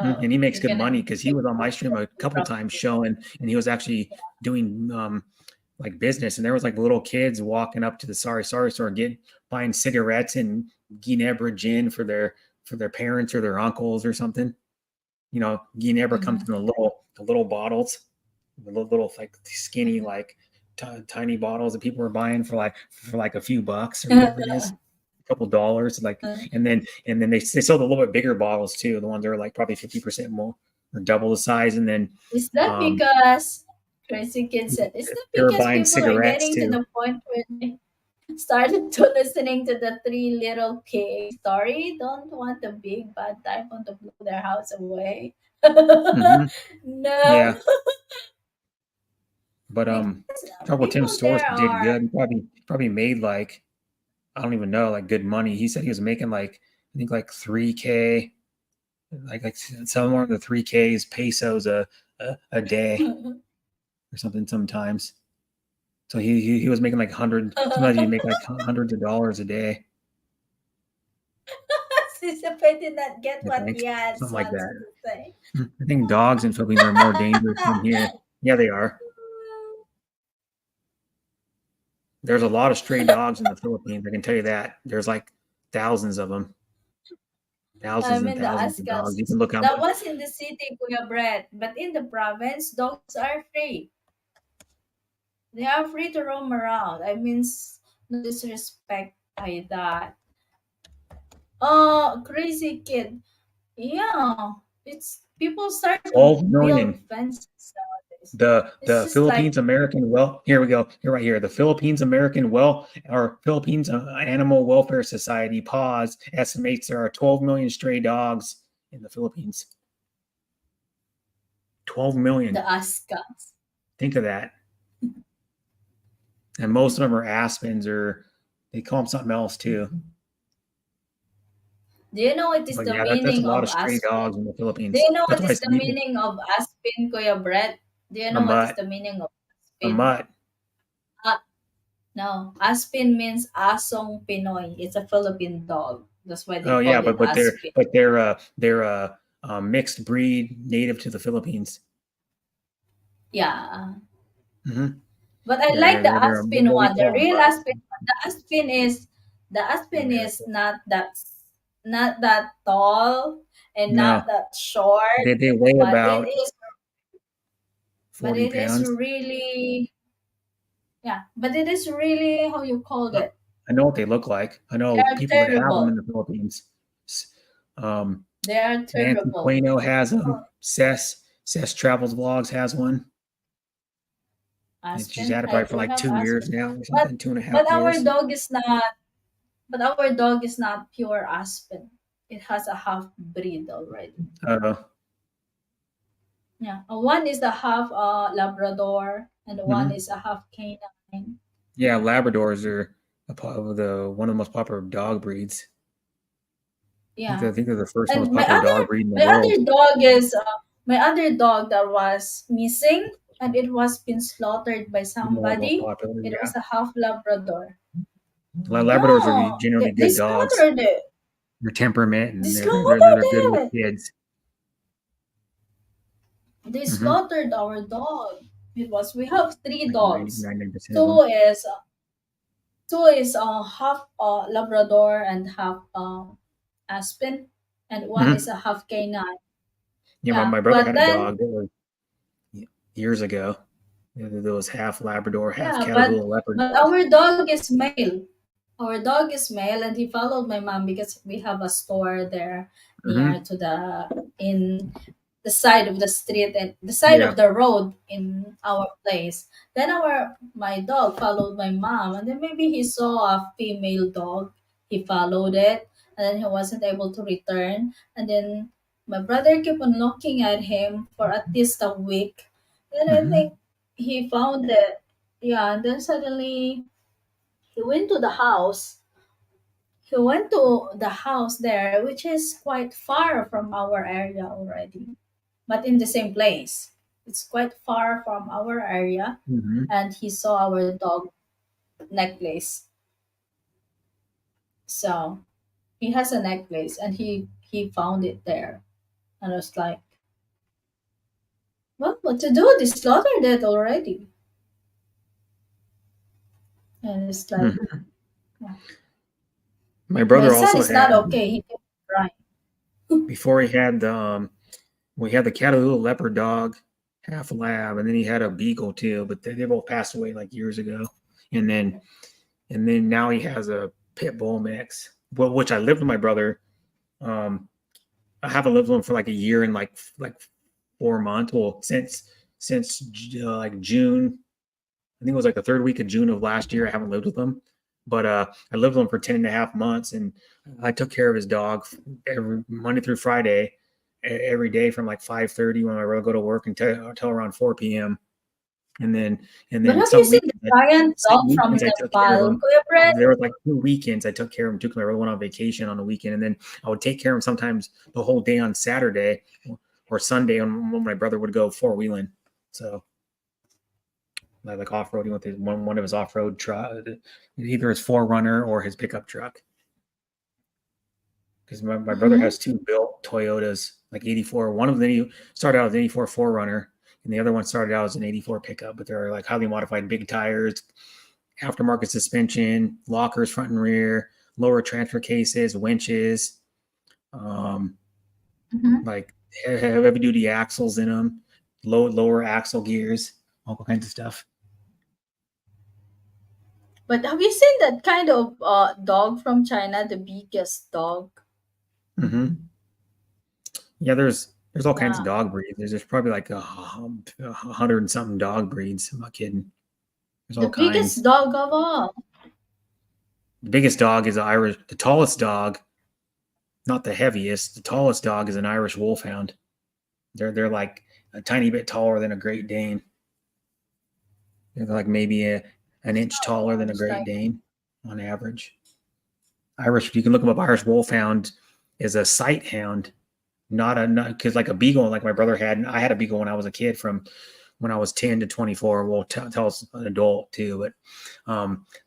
And So he makes you good can money because he pick was on my stream a couple from times showing, and he was actually doing like business, and there was like little kids walking up to the Sorry store and buying cigarettes and Ginebra gin for their parents or their uncles or something. You know, Ginebra comes Mhm. in the little bottles, the little like skinny like tiny bottles that people were buying for like a few bucks or whatever it is, a couple dollars. Like, and then they sell the little bit bigger bottles too, the ones that are like probably 50% more or double the size. And then Is that um, because Crazy Kid said, is that they were because buying people are cigarettes getting to too. the point where they started to listening to the Three Little Pigs story? Don't want a big bad typhoon to blow their house away. Hmm. No, Yeah, but because Trouble Tim people Stores there did are good. He probably made like, I don't even know, like good money. He said he was making like, I think like 3K, like somewhere in the 3Ks pesos a day or something sometimes. So he was making like sometimes he'd make like hundreds of dollars a day, Sisyphus did not get I what think. Yance Something like wants that. to say. I think dogs in Philippines are more dangerous than here. Yeah, they are. There's a lot of stray dogs in the Philippines. I can tell you that. There's like thousands of them, thousands I'm and in the thousands of dogs. You can Ascals. look out. That was in the city, Kuya Brett. But in the province, dogs are free. They are free to roam around. I mean, no disrespect by that. Oh, crazy kid. Yeah, it's people start to 12 build million. fences nowadays. It's The just like Philippines American well here we go here right here the Philippines American well or Philippines Animal Welfare Society pause estimates there are 12 million stray dogs in the Philippines. 12 the million. Ascals. Think of that. And most of them are aspens or they call them something else too. Do you know what is But the yeah, that's a meaning lot of of stray Aspen? dogs in the Do Philippines. you know That's what why I is said the meaning of Aspen, Kuya Brett? Do you a know what is mutt, the meaning of a Aspen? mutt. No, Aspin means Asong Pinoy. It's a Philippine dog. That's why they Oh yeah, call it Aspin. they're a mixed breed native to the Philippines. Yeah. Hmm. But I Yeah, like the they're Aspin what we one. The call them real mutts Aspin. The in Aspin America. is not that tall and not No, that short, they weigh but about but 40 it is pounds. really but it is really how you call Uh, it. I know what they look like. I They know are people that have them in terrible. the Philippines. Um, They are Nancy terrible. Queno has them. Cess Travels Vlogs has one. And she's Aspen. had it I probably for do like have 2 years Aspen. now or But something, two and a half but our years. dog is not But our dog is not pure Aspen. It has a half breed already. Uh, Yeah, one is a half Labrador, and one mhm. is a half canine. Yeah, Labradors are one of the most popular dog breeds. Yeah, I think they're the first most and popular dog breed in the my world. other dog is my other dog that was missing, and it was been slaughtered by One of the most somebody. popular, It yeah. was a half Labrador. Labradors are Yeah, generally they good dogs. slaughtered it. Their temperament They and slaughtered they're good with it. kids. They Mm-hmm. slaughtered our dog. It was we have three Like dogs. 99% of Two them. is two is half Labrador and half Aspen, and one is Mm-hmm. a half canine. Yeah, Yeah, my brother but had a then dog that was years ago. There was half Labrador, half Yeah, but Catahoula leopard but dog. our dog is male. Our dog is male, and he followed my mom because we have a store there near Hmm. to the in the side of the street and the side Yeah. of the road in our place. Then our my dog followed my mom, and then maybe he saw a female dog. He followed it, and then he wasn't able to return. And then my brother kept on looking at him for at least a week. Then I Hmm. think he found it. Yeah, and then suddenly he went to the house. He went to the house there, which is quite far from our area already, but in the same place. It's quite far from our area, Hmm. and he saw our dog necklace. So he has a necklace, and he found it there, and I was like, "Well, what to do? They slaughtered it already." And it's like, Hmm. oh. My My brother son also is not had okay. He kept crying. before he had the we had the Catahoula leopard dog, half lab, and then he had a beagle too. But they both passed away like years ago. And then now he has a pit bull mix. Well, which I lived with my brother. Um, I haven't lived with him for like a year and like 4 months. Well, since like June, I think it was like the third week of June of last year. I haven't lived with him, but I lived with him for 10 and a half months, and I took care of his dog every Monday through Friday, every day from like 5:30 when I would go to work until around 4 p.m. And then But have you seen the giant dog some from weekends I took care of Nepal, him. Kuya Brett? There was like 2 weekends I took care of him. Took my brother went on vacation on the weekend, and then I would take care of him sometimes the whole day on Saturday or Sunday when my brother would go four wheeling. So like off roading with his one of his off road truck, either his Forerunner or his pickup truck. Because my brother Mm-hmm. has two built Toyotas, like 84. One of them he started out as an 84 Forerunner, and the other one started out as an 84 pickup. But they're like highly modified, big tires, aftermarket suspension, lockers front and rear, lower transfer cases, winches, um, Mm-hmm. like heavy duty axles in them, lower axle gears, all kinds of stuff. But have you seen that kind of dog from China, the biggest dog? Hmm. Yeah, there's all kinds of Yeah, dog breeds. There's probably like a hundred and something dog breeds. I'm not kidding. There's the all biggest kinds. dog of all. The biggest dog is an Irish. The tallest dog, not the heaviest. The tallest dog is an Irish Wolfhound. They're like a tiny bit taller than a Great Dane. They're like maybe an inch taller I than a was Great like, Dane on average. Irish, you can look them up. Irish Wolfhound is a sight hound, not a not because like a beagle, like my brother had. And I had a beagle when I was a kid from when I was 10 to 24. Well, tell us an adult too, but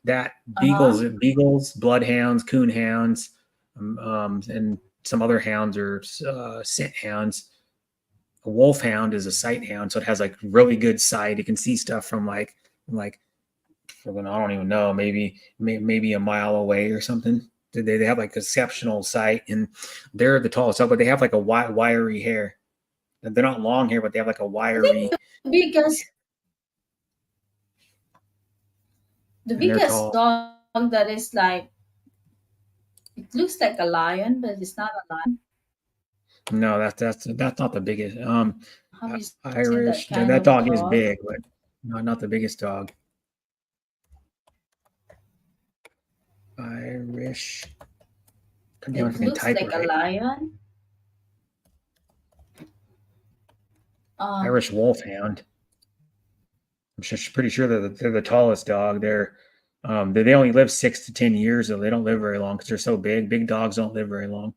that uh-huh. beagles, bloodhounds, coonhounds, and some other hounds are scent hounds. A wolfhound is a sight hound, so it has like really good sight. It can see stuff from like I don't even know, maybe a mile away or something. They have like exceptional sight, and they're the tallest but they have like a wiry hair. They're not long hair, but they have like a I think wiry, biggest the and they're biggest tall. dog that is like it looks like a lion, but it's not a lion. No, that's not the biggest. Have you seen that Irish. kind That of dog is dog? big, but not the biggest dog. Irish. Come down if It I can looks type it like a right. lion. Um, Irish Wolfhound. Pretty sure they're the tallest dog. They only live 6 to 10 years, so they don't live very long because they're so big. Big dogs don't live very long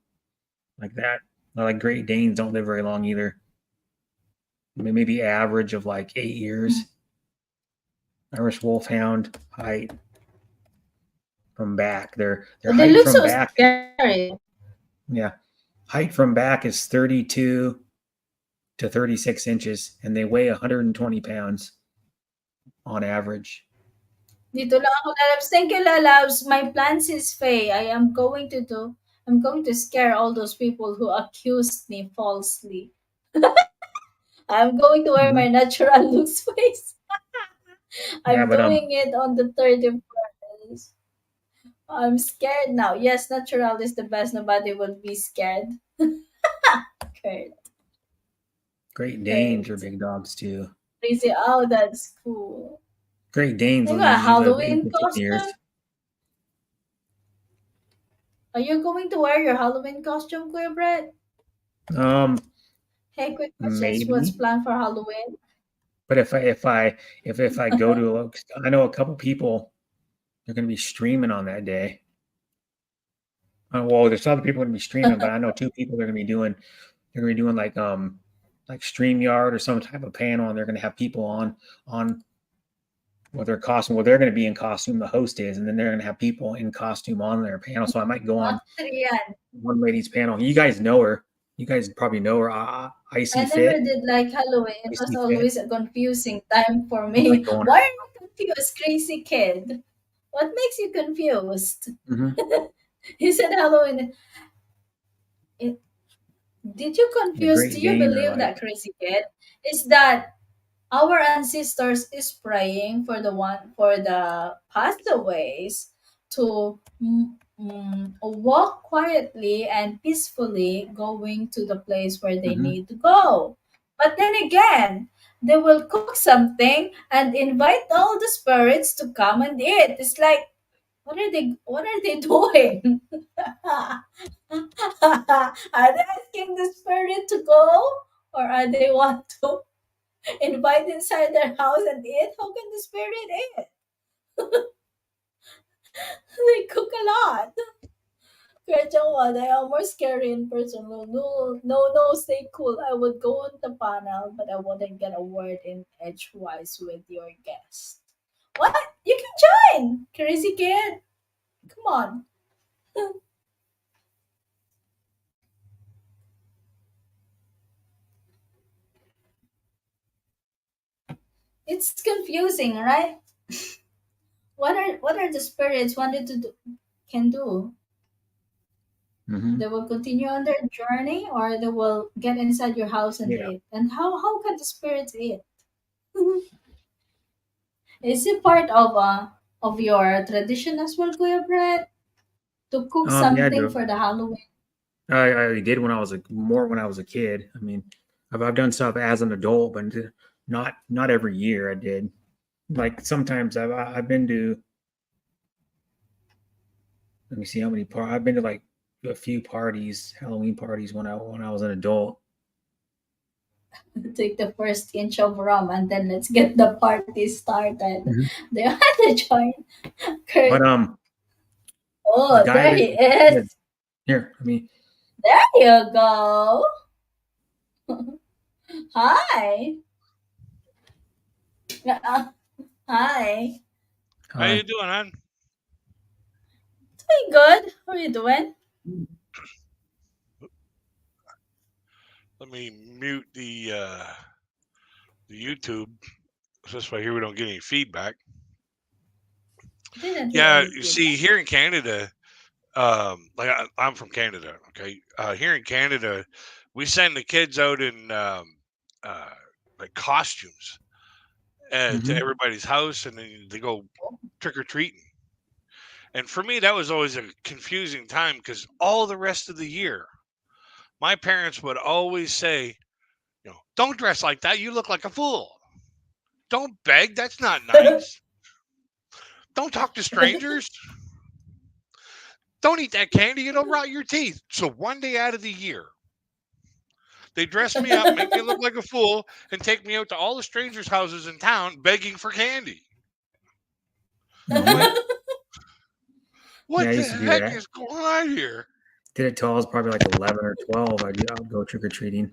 like that. Not like Great Danes don't live very long either. Maybe average of like 8 years. Irish Wolfhound height from back. Their but they height look from so back, scary. yeah, height from back is 32 to 36 inches, and they weigh 120 pounds on average. Dito lang ako lalabs. Thank you, lalabs. My plans is Faye. I'm going to scare all those people who accused me falsely. I'm going to wear my Mhm. natural looks face. Yeah, I'm but doing it on the 31st. I'm scared now. Yes, natural is the best. Nobody will be scared. Kurt. Great Danes are Kurt. big dogs too. Crazy. Oh, that's cool. Great Danes You will got a usually live Halloween 8 to 10 years. costume? Are you going to wear your Halloween costume, Kuya Brett? Um, Hey, quick questions. What's maybe. planned for Halloween? But if I go to I know a couple people they're going to be streaming on that day. Well, there's other people going to be streaming, but I know two people they're going to be doing. They're going to be doing like StreamYard or some type of panel, and they're going to have people on with their costume. Well, they're going to be in costume. The host is, and then they're going to have people in costume on their panel. So I might go on Trian. one lady's panel. You guys know her. You guys probably know her. I Icy never Fit. did like Halloween. It was Icy Fit. always a confusing time for I might me. go on Why her. are you confused, crazy kid? What makes you confused? Mm-hmm. He said Halloween. It, did you The confuse? Do Great you Dane are believe like, that, crazy kid? Is that our ancestors is praying for the pastaways to walk quietly and peacefully going to the place where they mm-hmm. need to go. But then again, they will cook something and invite all the spirits to come and eat. It's like, what are they doing? Are they asking the spirit to go, or are they want to invite inside their house and eat? How can the spirit eat? They cook a lot. Kaya they are more scary in person. No, no, no, no, stay cool. I would go on the panel, but I wouldn't get a word in edgewise with your guest. What? You can join! Crazy kid. Come on. It's confusing, right? What are the spirits wanted to do, can do? Mm-hmm. They will continue on their journey, or they will get inside your house and Yeah. eat. And how can the spirits eat? Is it part of your tradition as well, Kuya Brett, to cook Yeah, I something do. for the Halloween? I did when I was more when I was a kid. I mean, I've done stuff as an adult, but not every year. I did like sometimes I've been to. Let me see how many I've been to like a few parties, Halloween parties when I was an adult. Take the first inch of rum and then let's get the party started. Mhm. They want to join But Kurt. the Oh, guy there he that yeah, is. here, I mean, There you go. Hi. Hi. How hi. you doing, hon? Doing good. How are you doing? Let me mute the YouTube. So this way here we don't get any feedback. Didn't hear Yeah, any you feedback. see, here in Canada, I'm from Canada. Okay, here in Canada, we send the kids out in uh, like costumes to Mm-hmm. everybody's house, and then they go trick or treating. And for me, that was always a confusing time because all the rest of the year, my parents would always say, don't dress like that. You look like a fool. Don't beg. That's not nice. Don't talk to strangers. Don't eat that candy. It'll rot your teeth. So one day out of the year, they dress me up, make me look like a fool, and take me out to all the strangers' houses in town begging for candy. I'm Mm-hmm. like, Yeah, what I the used to do heck that. is going on here? Did it till I was probably like 11 or 12. I'd go trick or treating.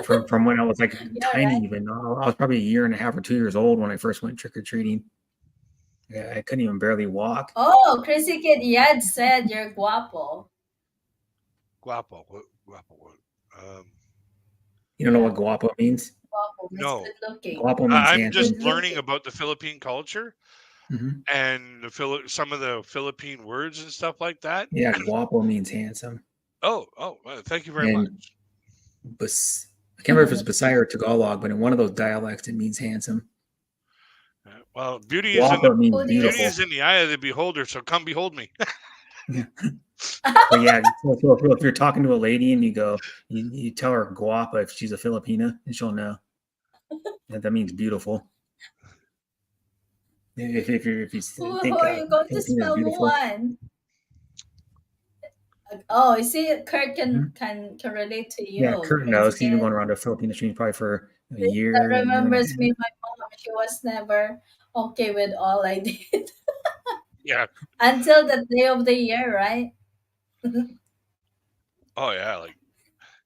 From when I was like Yeah, tiny, right. even I was probably a year and a half or 2 years old when I first went trick or treating. Yeah, I couldn't even barely walk. Oh, Chrissy Kid Yad said you're guapo. Guapo. What, guapo. What? Um, You don't know what Yeah, guapo means? guapo means no. good looking. Guapo means I'm just Good handsome. learning looking. about the Philippine culture Hmm. and some of the Philippine words and stuff like that. Yeah, guapo means handsome. Oh, well, thank you very And much. I can't remember if it's Bisaya or Tagalog, but in one of those dialects, it means handsome. Well, beauty is in the Guapa means Who do you? beauty beautiful. is in the eye of the beholder. So come behold me. But yeah, so if you're talking to a lady and you tell her guapa if she's a Filipina, and she'll know that means beautiful. If you Who think are you going to Filipina is spell beautiful, Muan? Oh, you see, Kurt Mhm. can relate to Yeah, you, Kurt crazy knows. He's been going kid. around to Filipina streams probably for a That year and a remembers me, half. my mom. She was never okay with all I did Yeah. until the day of the year, right? Oh yeah. Like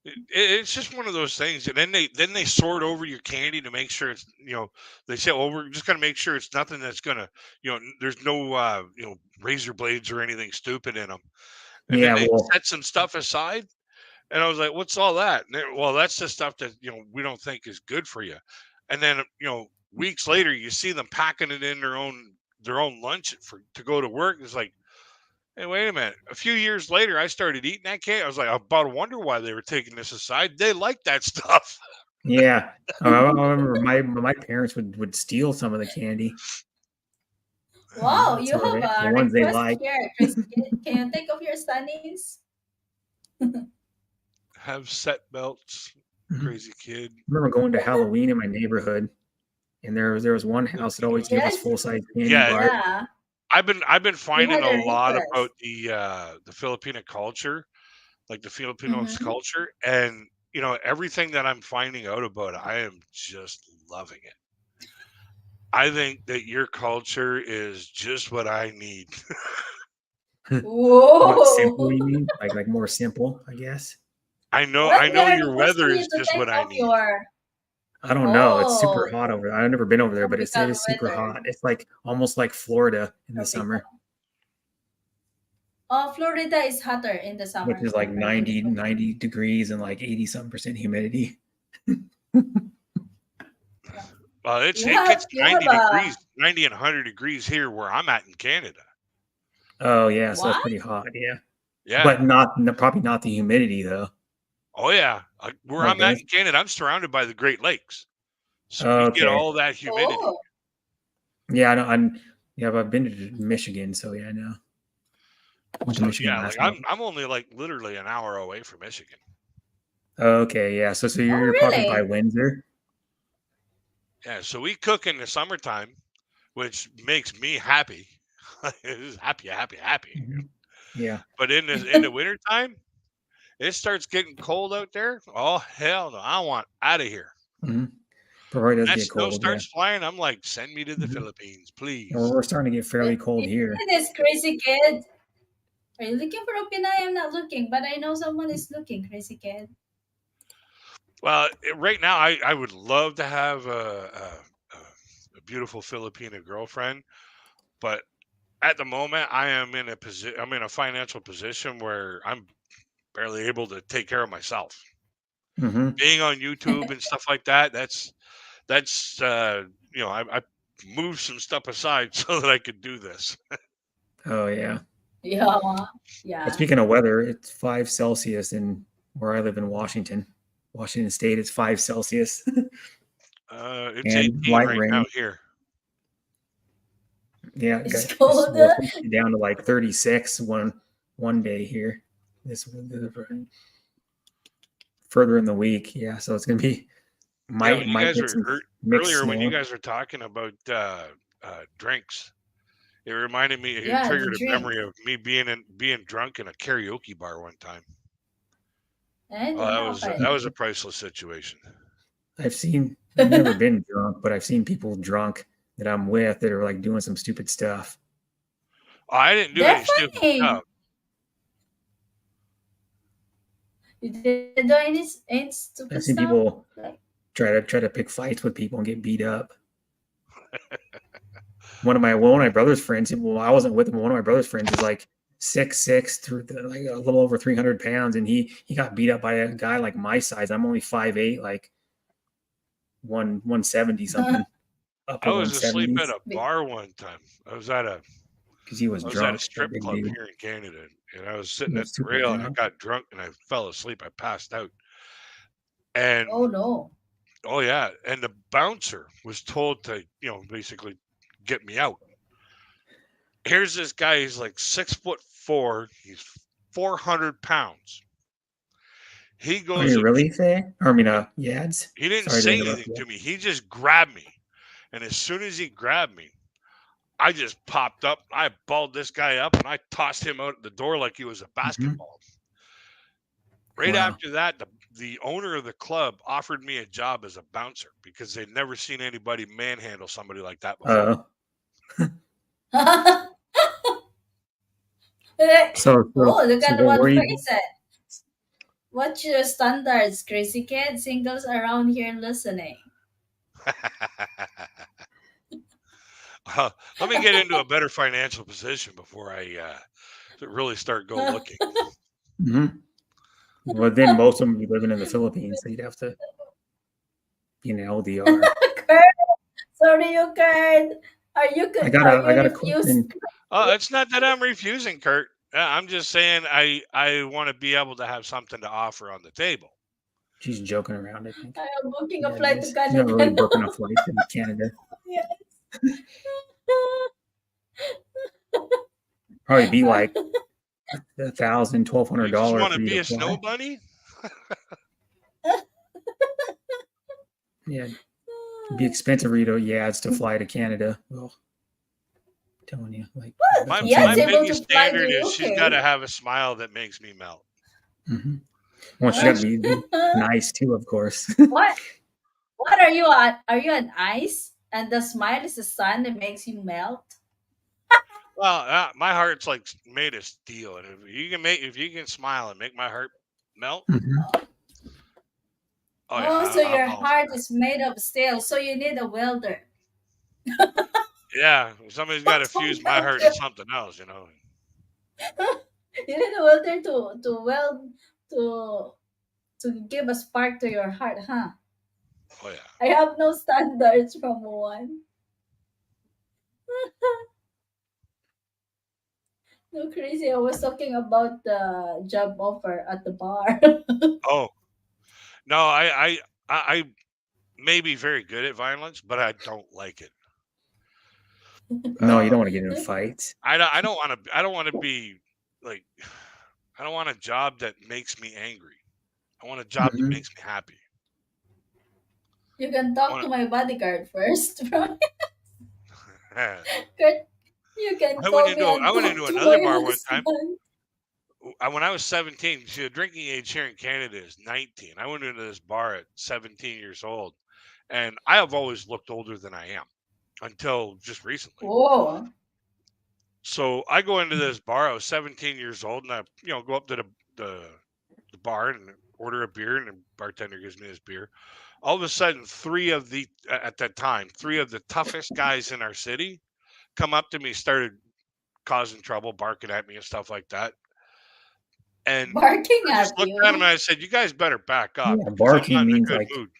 it's just one of those things. And then they sort over your candy to make sure it's they say, well, we're just gonna make sure it's nothing that's gonna there's no razor blades or anything stupid in them. And then Yeah, they well, set some stuff aside. And I was like, "What's all that?" And well, that's the stuff that we don't think is good for you. And then weeks later, you see them packing it in their own lunch to go to work. It's like, hey, wait a minute. A few years later, I started eating that cake. I was like, I about to wonder why they were taking this aside. They like that stuff. yeah. I remember my parents would steal some of the candy. Wow, you Some of have it, the a ones they request like. here, crazy kid. Can you think of your studies? Have set belts, Mhm. crazy kid. I remember going to Halloween in my neighborhood, and there was one house that always gave us Yes, full size candy Yeah, bars. yeah. I've been You finding had a a lot request. about the Filipino culture, like the Filipinos Mm-hmm. culture, and everything that I'm finding out about it, I am just loving it. I think that your culture is just what I need. What, simple Whoa! you mean? Like more simple, I guess. I know What? I They know are your weather requesting you is to just think what I of need. your I don't know. It's super oh hot over there. I've never been over there, but it tropical is super weather. hot. It's like almost like Florida in the Tropical. summer, Oh, Florida is hotter in the which summer is like compared to the 90 degrees and like 80 something percent humidity. yeah. It gets You have 90 a degrees, 90 and 100 degrees here where I'm at in Canada. Oh yeah, so it's what? pretty hot. Yeah, Yeah. but probably not the humidity though. Oh yeah. Where I'm Okay. at in Canada, I'm surrounded by the Great Lakes, so we get Okay. all that humidity. Oh, Yeah, I know. Yeah, but I've been to Michigan, so yeah, I know. Went to So Michigan yeah, like last I'm month. I'm only like literally an hour away from Michigan. Okay, yeah. So oh, you're probably by really? Windsor. Yeah, so we cook in the summertime, which makes me happy. Just happy, happy, happy. Mhm. Yeah. But in the wintertime, it starts getting cold out there. Oh hell no! I want out of here. Hmm. Probably When does that get snow cold. Yeah. starts flying, I'm like, send me to the Hmm. Philippines, Yeah, well, please. we're starting to get fairly cold here. This crazy kid. Are you looking for a Pinay? I'm not looking, but I know someone is looking, crazy kid. Well, right now, I would love to have a beautiful Filipina girlfriend, but at the moment, I'm in a financial position where I'm barely able to take care of myself. Hmm. Being on YouTube and stuff like that, I moved some stuff aside so that I could do this. Oh yeah. Yeah, But yeah. speaking of weather, it's 5 Celsius in where I live in Washington. Washington State, it's 5 Celsius It's and 18 light right now rain. here. Yeah, It's it's cold. well, it's supposed to be down to like 36 one day here. This further in the week. Yeah, so it's gonna be Yeah, might when you might guys get were some mixed earlier, when you snow. guys were talking about drinks, it reminded me. It Yeah, the triggered a drink. memory of me being drunk in a karaoke bar one time. And Oh, what that happened? was a priceless situation. I've never been drunk, but I've seen people drunk that I'm with that are like doing some stupid stuff. Oh, I didn't do They're any stupid funny. stuff. You didn't do any I've stupid seen stuff? people Like, try to pick fights with people and get beat up. One of my brother's friends, well, I wasn't with him. One of my brother's friends is like 6'6", like a little over 300 pounds, and he got beat up by a guy like my size. I'm only 5'8", like 170 something, I upper was asleep at 170s, a bar one time. because he was I was at a drunk. That strip big club dude. here in Canada, and I was He sitting at was the super rail, and I drunk. got drunk, and I fell asleep. I passed out. And Oh no. oh yeah, and the bouncer was told to, basically get me out. Here's this guy, he's like 6'4", he's 400 pounds. He Are goes you and really, Faye? Or, I mean, Yads? he didn't Sorry to say interrupt anything you. to me. He just grabbed me. And as soon as he grabbed me, I just popped up. I balled this guy up and I tossed him out the door like he was a Hmm. basketball. Right Wow. after that, the owner of the club offered me a job as a bouncer because they'd never seen anybody manhandle somebody like that before. So, Oh, look so at what what were Faye you? said. What's your standards, crazy kid? Singles around here listening. Let me get into a better financial position before I really start go looking. Hmm. Well, then most of them be living in the Philippines, so you'd have to be in LDR. Kurt, sorry, you Kurt. Are I you got a refused? question. It's not that I'm refusing, Kurt. I'm just saying I want to be able to have something to offer on the table. She's joking around, I think. I am booking a Yeah, flight to she's not really Canada now. booking a flight to Canada. Yes. Probably be like $1,000, You just $1,200 want for to you be to a snow fly. bunny? Yeah, it'd be expensive for you to Yads to fly to Canada. Well, I'm telling you, like that's My what I'm Yeah, my it's saying. able to biggest fly to standard is she's got UK. to have a smile that makes me melt. Hmm. Well, she got to She's be nice too, of course. What? What are you at? Are you an ice? And the smile is the sun that makes you melt? well, my heart's like made of steel, and if you can smile and make my heart melt, Hmm. oh yeah, Oh, so I'm your all for heart that. is made of steel, so you need a welder. Yeah, somebody's got to To fuse my weld heart to you. something else. You need a welder to weld to to give a spark to your heart, huh? Oh yeah. I have no standards from one. No crazy. I was talking about the job offer at the bar. Oh no, I may be very good at violence, but I don't like it. No, you Uh, don't want to get in fights. I don't want to be like I don't want a job that makes me angry. I want a job that Hmm. makes me happy. You can I talk want to my bodyguard first. Kurt, to, you can call me I and went talk into to another my bar one time. husband. When I was 17, see, the drinking age here in Canada is 19. I went into this bar at 17 years old, and I have always looked older than I am until just recently. Oh, So I go into this bar. I was 17 years old, and I, go up to the bar and order a beer, and the bartender gives me this beer. All of a sudden, at that time, three of the toughest guys in our city come up to me, started causing trouble, barking at me and stuff like that. And barking I just at looked at him you. and I said, "You guys better back up Yeah, because I'm not barking in a means good like mood."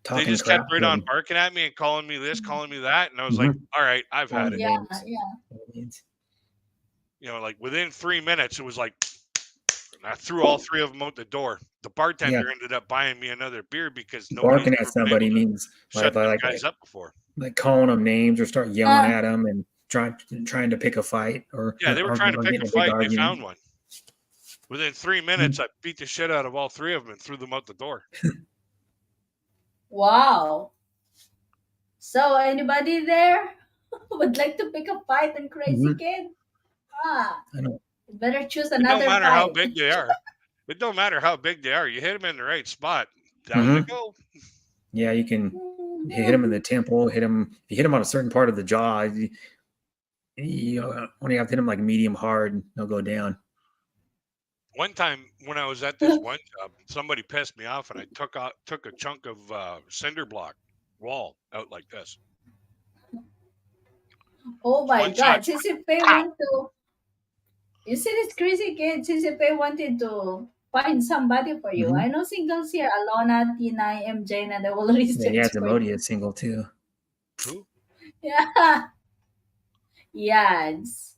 They talking just kept crap right to on them. barking at me and calling me this, calling me that, and I was like, Hmm. "All right, I've had Calling it." Yeah, names. yeah. It means. Like within 3 minutes, it was like, and I threw all three of them out the door. The Yeah, bartender ended up buying me another beer because nobody's barking at ever been able somebody to means shut them guys up before. like calling them names or start yelling Uh, at them and trying to pick a fight Yeah, they were trying to or pick getting a a big fight, and they argument. found one. Within 3 minutes, I beat the shit out of all three of them and threw them out the door. wow. So, anybody there would like to pick a fight and crazy Mm-hmm. kid? Ah, I know. you better choose It don't another matter how fight. big they are. It don't matter how big they are. You hit them in the right spot, down they Mm-hmm. go. Yeah, you can hit them in the temple. Hit them. If you hit them on a certain part of the jaw, you only have to hit them like medium hard, and they'll go down. One time when I was at this one job, somebody pissed me off, and I took a chunk of cinder block wall out like this. Oh my One shot, god, since if they pow. want to, you see this crazy kid, since if they wanted to find somebody for you. Mm-hmm. I know singles here, Alona, Tina, MJ, and they will Yeah, he research has a for you. Modia single too. Who? Yeah. Yes.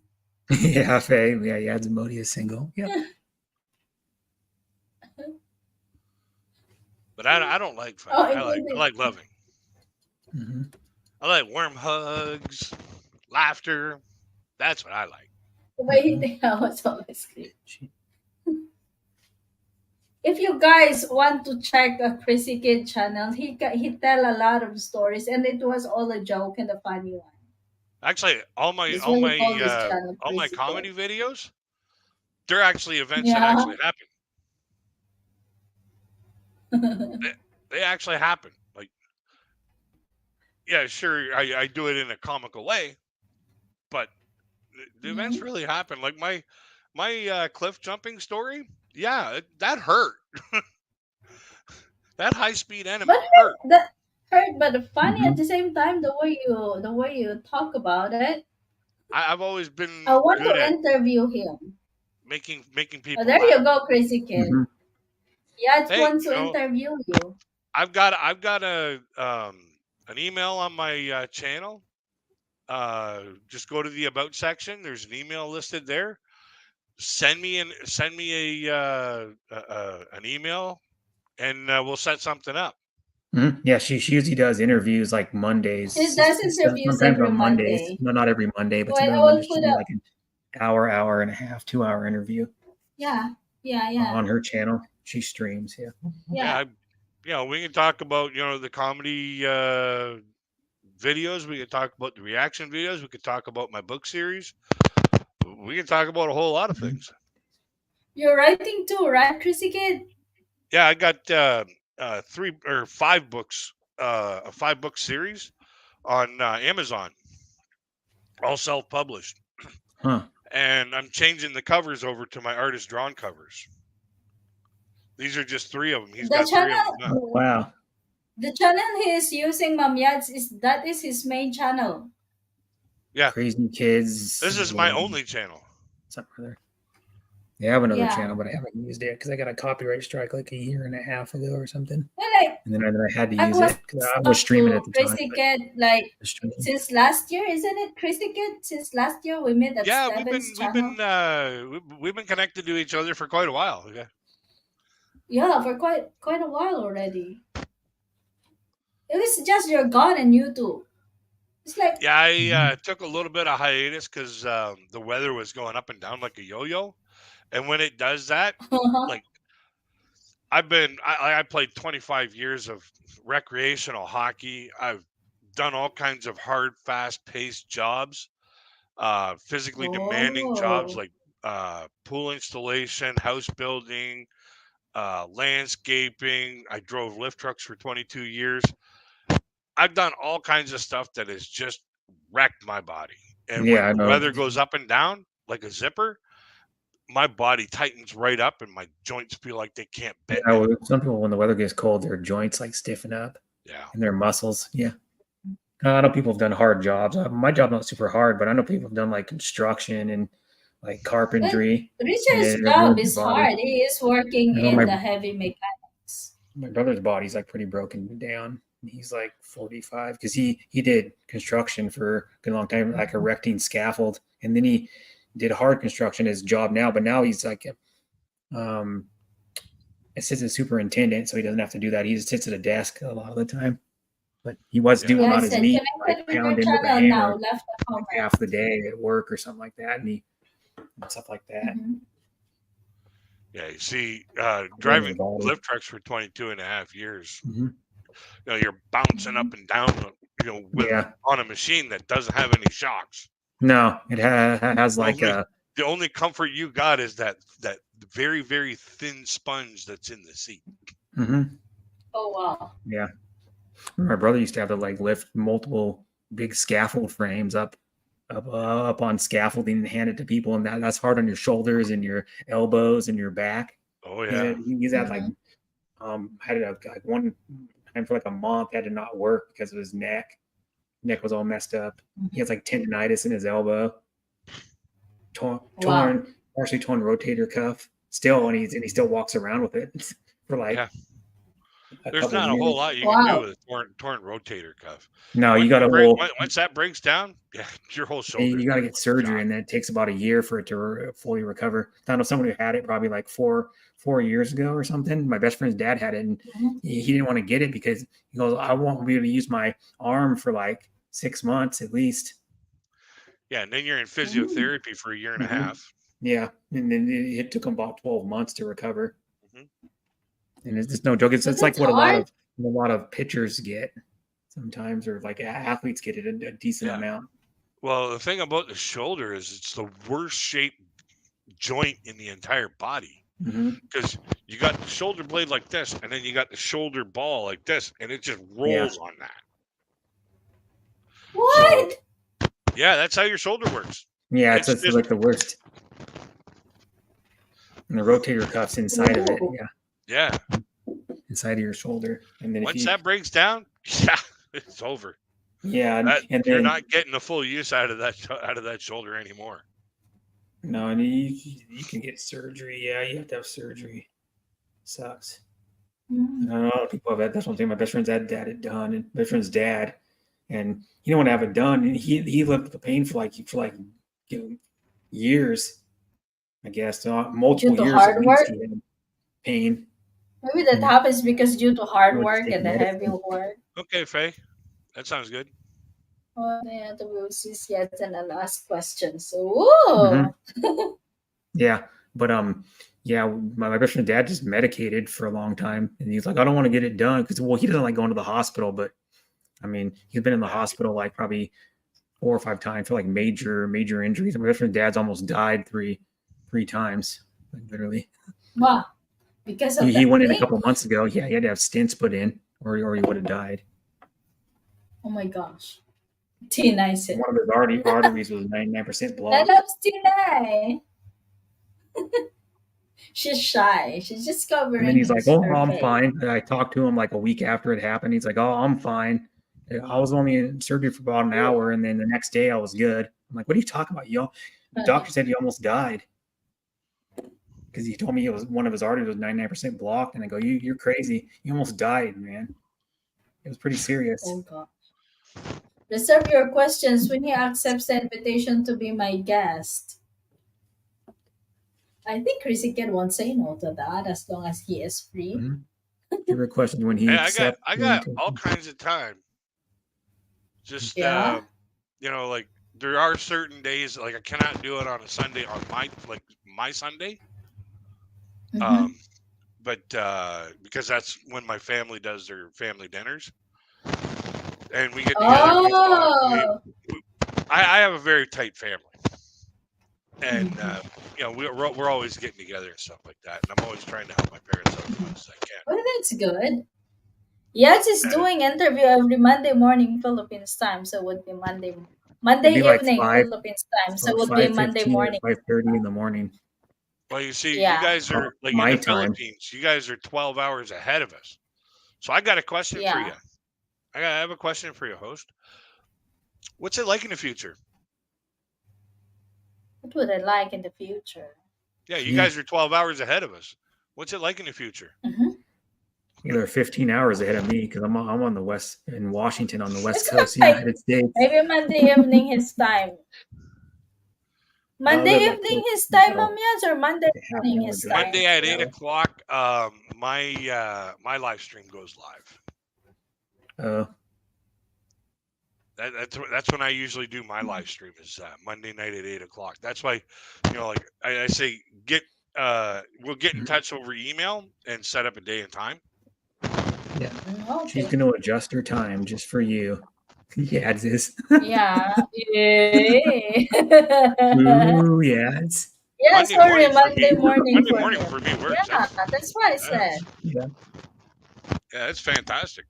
Yeah, Faye. Yeah, he has a Modia single. Yep. But I don't like Oh, fighting. I like loving. Mm-hmm. I like warm hugs, laughter. That's what I like. the way he thinks I was always great. If you guys want to check a Chrissy Kid channel, he tell a lot of stories, and it was all a joke and a funny one. Actually, That's why he called this channel all my Chrissy Kid. comedy videos, they're actually events that Yeah. actually happen. They actually happen. Like, yeah, sure, I do it in a comical way, but the events Mhm. really happen. Like my cliff jumping story, yeah, that hurt. That high speed But enemy hurt. that hurt, but funny Mm-hmm. at the same time. The way you talk about it. I've always I been want good to at interview him. making Oh, people there laugh. you go, Crazy Kid. Mm-hmm. Yeah, Hey, wants to interview you. I've got a an email on my channel. Just go to the about section. There's an email listed there. Send me an email, and we'll set something up. Mm-hmm. Yeah, she usually does interviews like He Mondays. does So interviews sometimes every on Mondays. Monday. No, not every Monday, but So I sometimes on will Mondays put she'll do up. like an hour and a half, 2 hour interview Yeah, yeah, yeah, on her channel. She streams. Yeah. Yeah, yeah. we can talk about the comedy videos. We can talk about the reaction videos. We could talk about my book series. We can talk about a whole lot of Mm-hmm. things. You're writing too, right, Chrissy Kid? Yeah, I got 3 or 5 books, a 5 book series on Amazon, all self published, Huh. and I'm changing the covers over to my artist drawn covers. These are just 3 of them. He's The got 3 of them channel, done. Oh wow. the channel he is using, Ma'am Yads, is his main channel. Yeah, Crazy Kids. this is my only channel. Something other. Yeah, I have another Yeah. channel, but I haven't used it because I got a copyright strike like a year and a half ago or something. Well, like And then I had to I use was it because I was talked streaming to at the time. Chrissy But Kid like the streaming. since last year, isn't it, Chrissy Kid? Since last year we met at Yeah, Steven's channel. we've been connected to each other for quite a while. Yeah, Yeah, for quite a while already. It was just you're gone and you two. It's like yeah. I Mhm. took a little bit of hiatus because the weather was going up and down like a yo-yo, and when it does that, like I played 25 years of recreational hockey. I've done all kinds of hard, fast-paced jobs, physically demanding jobs oh like pool installation, house building, landscaping. I drove lift trucks for 22 years. I've done all kinds of stuff that has just wrecked my body. And Yeah, when I the know. weather goes up and down like a zipper, my body tightens right up and my joints feel like they can't Yeah, bend anymore. some people when the weather gets cold, their joints like stiffen up Yeah. and their muscles. Yeah, I know people have done hard jobs. My job not super hard, but I know people have done like construction and like but carpentry, and Richard's it job ruins your is body. hard. He is working I know in the heavy mechanics. my brother's body's like pretty broken down. He's like 45 because he did construction for a good long time, like erecting scaffold, and then he did hard construction as job now. But now he's like um assistant superintendent, so he doesn't have to do that. He just sits at a desk a lot of the time. But he was Yeah. doing Yeah, I on his said knee, like connected with your pounding with a channel now. hammer Left a like comment. half the day at work or something like that, and stuff like that. Mhm. Yeah. You see, Ruins driving your body. lift trucks for 22 and a half years, Mhm. you're bouncing up Mhm. and down, with Yeah, on a machine that doesn't have any shocks. no, it has The like only the only comfort you got is that very, very thin sponge that's in the seat. mhm. Oh wow. Yeah. My brother used to have to like lift multiple big scaffold frames up on scaffolding and hand it to people, and that's hard on your shoulders and your elbows and your back. Oh yeah. He's had like Mhm. had it like one time for like a month, had to not work because of his neck. Neck was all messed up. He has like tendonitis in his elbow, Wow. partially torn rotator cuff. Still, and he still walks around with it for like Yeah. There's couple not a whole years. lot you can do Wow. with a torn rotator cuff. No, you got to Once that breaks down, yeah, your whole shoulder. you got to get surgery, and then it takes about a year for it to fully recover. I know someone who had it probably like four years ago or something. My best friend's dad had it, and Mhm. he didn't want to get it because he goes, I won't be able to use my arm for like 6 months at least. Yeah, and then you're in Mm. physiotherapy for a year and a Mhm. half. Yeah, and then it took him about 12 months to recover. Mhm. And it's just no joke. It's So like that's what a hard. lot of pitchers get sometimes, or like athletes get it a decent Yeah. amount. Well, the thing about the shoulder is it's the worst shaped joint in the entire body hmm because you got the shoulder blade like this, and then you got the shoulder ball like this, and it just Yeah, rolls on that. So What? yeah, that's how your shoulder works. yeah, It's it's just like the worst. And the rotator cuff's inside of it. Ooh. yeah. Inside of your shoulder, and then if Once you that breaks down, yeah, it's over. yeah, That and you're then not getting the full use out of that shoulder anymore. no, and you can get surgery. Yeah, you have to have surgery. Sucks. And Mm. a lot of people have that. That's one thing. My best friend's had it done, and my best friend's dad, and he didn't want to have it done. And he lived with the pain for like years, I guess, Due multiple to years at hard least. work? He had pain, Maybe that and happens because due to he hard would work take and the heavy medicine. work. Okay, Faye, that sounds good. Oh, yeah, the Lucy's yet and the last question. So, hmm ooh. Yeah, but yeah, my best friend's dad just medicated for a long time, and he's like, I don't want to get it done because he doesn't like going to the hospital, but I mean, he's been in the Yeah. hospital like probably 4 or 5 times for like major injuries. My best friend's dad's almost died three times, like literally. Wow. Because of He that went in a thing? couple months ago. Yeah, he had to have stents put in, or he would have died. Oh my gosh. Tina is it. One of his arteries was 99% I blocked. love Tina. She's shy. She's just And then covering he's like, "Oh, her I'm face. fine." And I talked to him like a week after it happened. He's like, "Oh, I'm fine. I was only in surgery for about an hour, and then the next day I was good." I'm like, "What are you talking about? The doctor said you almost died." Because he told me it was one of his arteries was 99% blocked, and I go, "You're crazy. You almost died, man. It was pretty serious." Oh god. Reserve your questions when he accepts the invitation to be my guest. I think Chrissy Kid won't say no to that as long as he is free. Mhm. Give her a question when he Hey, accepts. I got all kinds of time. Just Yeah. like there are certain days like I cannot do it on a Sunday on my Sunday. Mm-hmm. But because that's when my family does their family dinners, and we get together. Oh. I have a very tight family, and Mhm. we're always getting together and stuff like that. And I'm always trying to help my parents out as much as I can. Well, that's good. Yes, he's And doing interview every Monday morning Philippines time, so it would be Monday It'd be like evening Philippines time, so it would be Monday 5:15 or morning. 5:30 in the morning. well, you see, you Yeah. guys are like in My the time. Philippines. You guys are 12 hours ahead of us. So I got a question for you. Yeah. I have a question for you, host. What's it like in the future? What would I like in the future? Yeah, you Yeah. guys are 12 hours ahead of us. What's it like in the future? Mm-hmm. They're 15 hours ahead of me because I'm on the west in Washington on the west It's coast of the like United States. maybe Monday evening his time. Monday They're like evening his time, about Mamias, or Monday a half morning hour his drive. time? Monday at 8 Yeah. o'clock, my live stream goes live. That's when I usually do my live stream is Monday night at 8 o'clock. That's why, like I say, we'll get in touch over email and set up a day and time. Yeah. Okay. She's going to adjust her time just for you. Yeah, it is. Yeah. Yay. Ooh, yes. Yeah, sorry, Monday Monday morning morning for me works. Yeah, that's what I said. Yeah. Yeah, it's fantastic.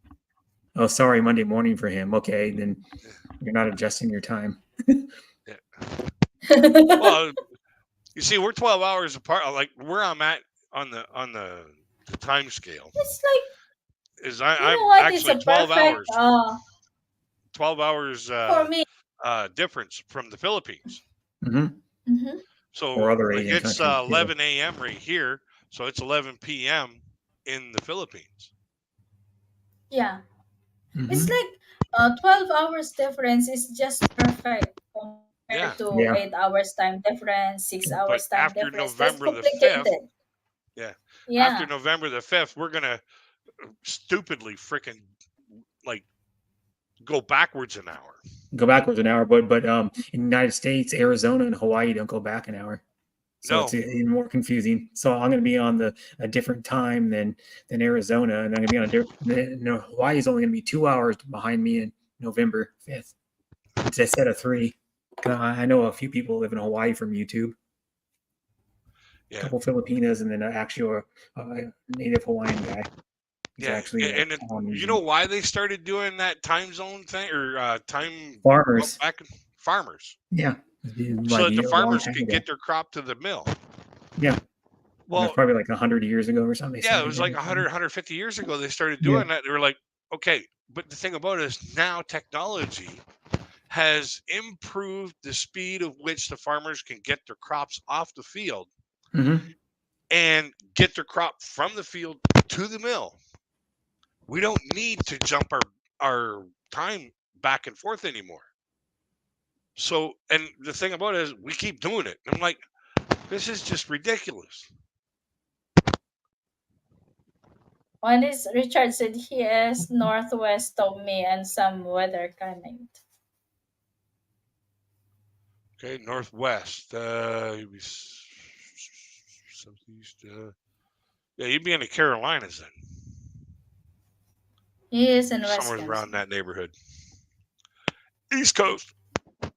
Oh, sorry, Monday morning for him. Okay, then you're not adjusting your time. Well, you see, we're 12 hours apart. Like where I'm at on the time scale It's like is you know I'm what? It's actually a perfect 12 hours for me. difference from the Philippines. Mm-hmm. Mm-hmm. So Or other like Asian it's countries, too. 11 a.m. right here, so it's 11 p.m. in the Philippines. Yeah. It's Hmm. like 12 hours difference is just perfect compared Yeah, to Yeah. 8 hours time difference, six but hours time after difference. That's November the 5th, complicated. yeah, Yeah. after November the 5th, we're gonna stupidly freaking like go backwards an hour. Go backwards an hour, but in the United States, Arizona and Hawaii don't go back an hour. So it's No, even more confusing. So I'm going to be on a different time than Arizona, and I'm going to be on a different. No, Hawaii is only going to be 2 hours behind me in November 5th. It's a set of three. I know a few people live in Hawaii from YouTube. A yeah, couple Filipinas, and then actually a native Hawaiian guy. He's yeah, actually a and you know Polynesian. why they started doing that time zone thing or time bump Farmers, back? Farmers, yeah, so like that the a long farmers time could ago. get their crop to the mill. Yeah, and that's Well, probably like 100 years ago or something. They yeah, it started was doing like it. 100, 150 years ago they started Yeah. doing that. They were like, okay, but the thing about it is now technology has improved the speed of which the farmers can get their crops off the field Hmm. and get their crop from the field to the mill. We don't need to jump our time back and forth anymore. So, and the thing about it is we keep doing it. I'm like, this is just ridiculous. One is Richard said he is northwest of me and some weather coming. Okay, northwest, you'd be southeast. Yeah, you'd be in the Carolinas then, He is in somewhere around Wisconsin. that neighborhood. East Coast.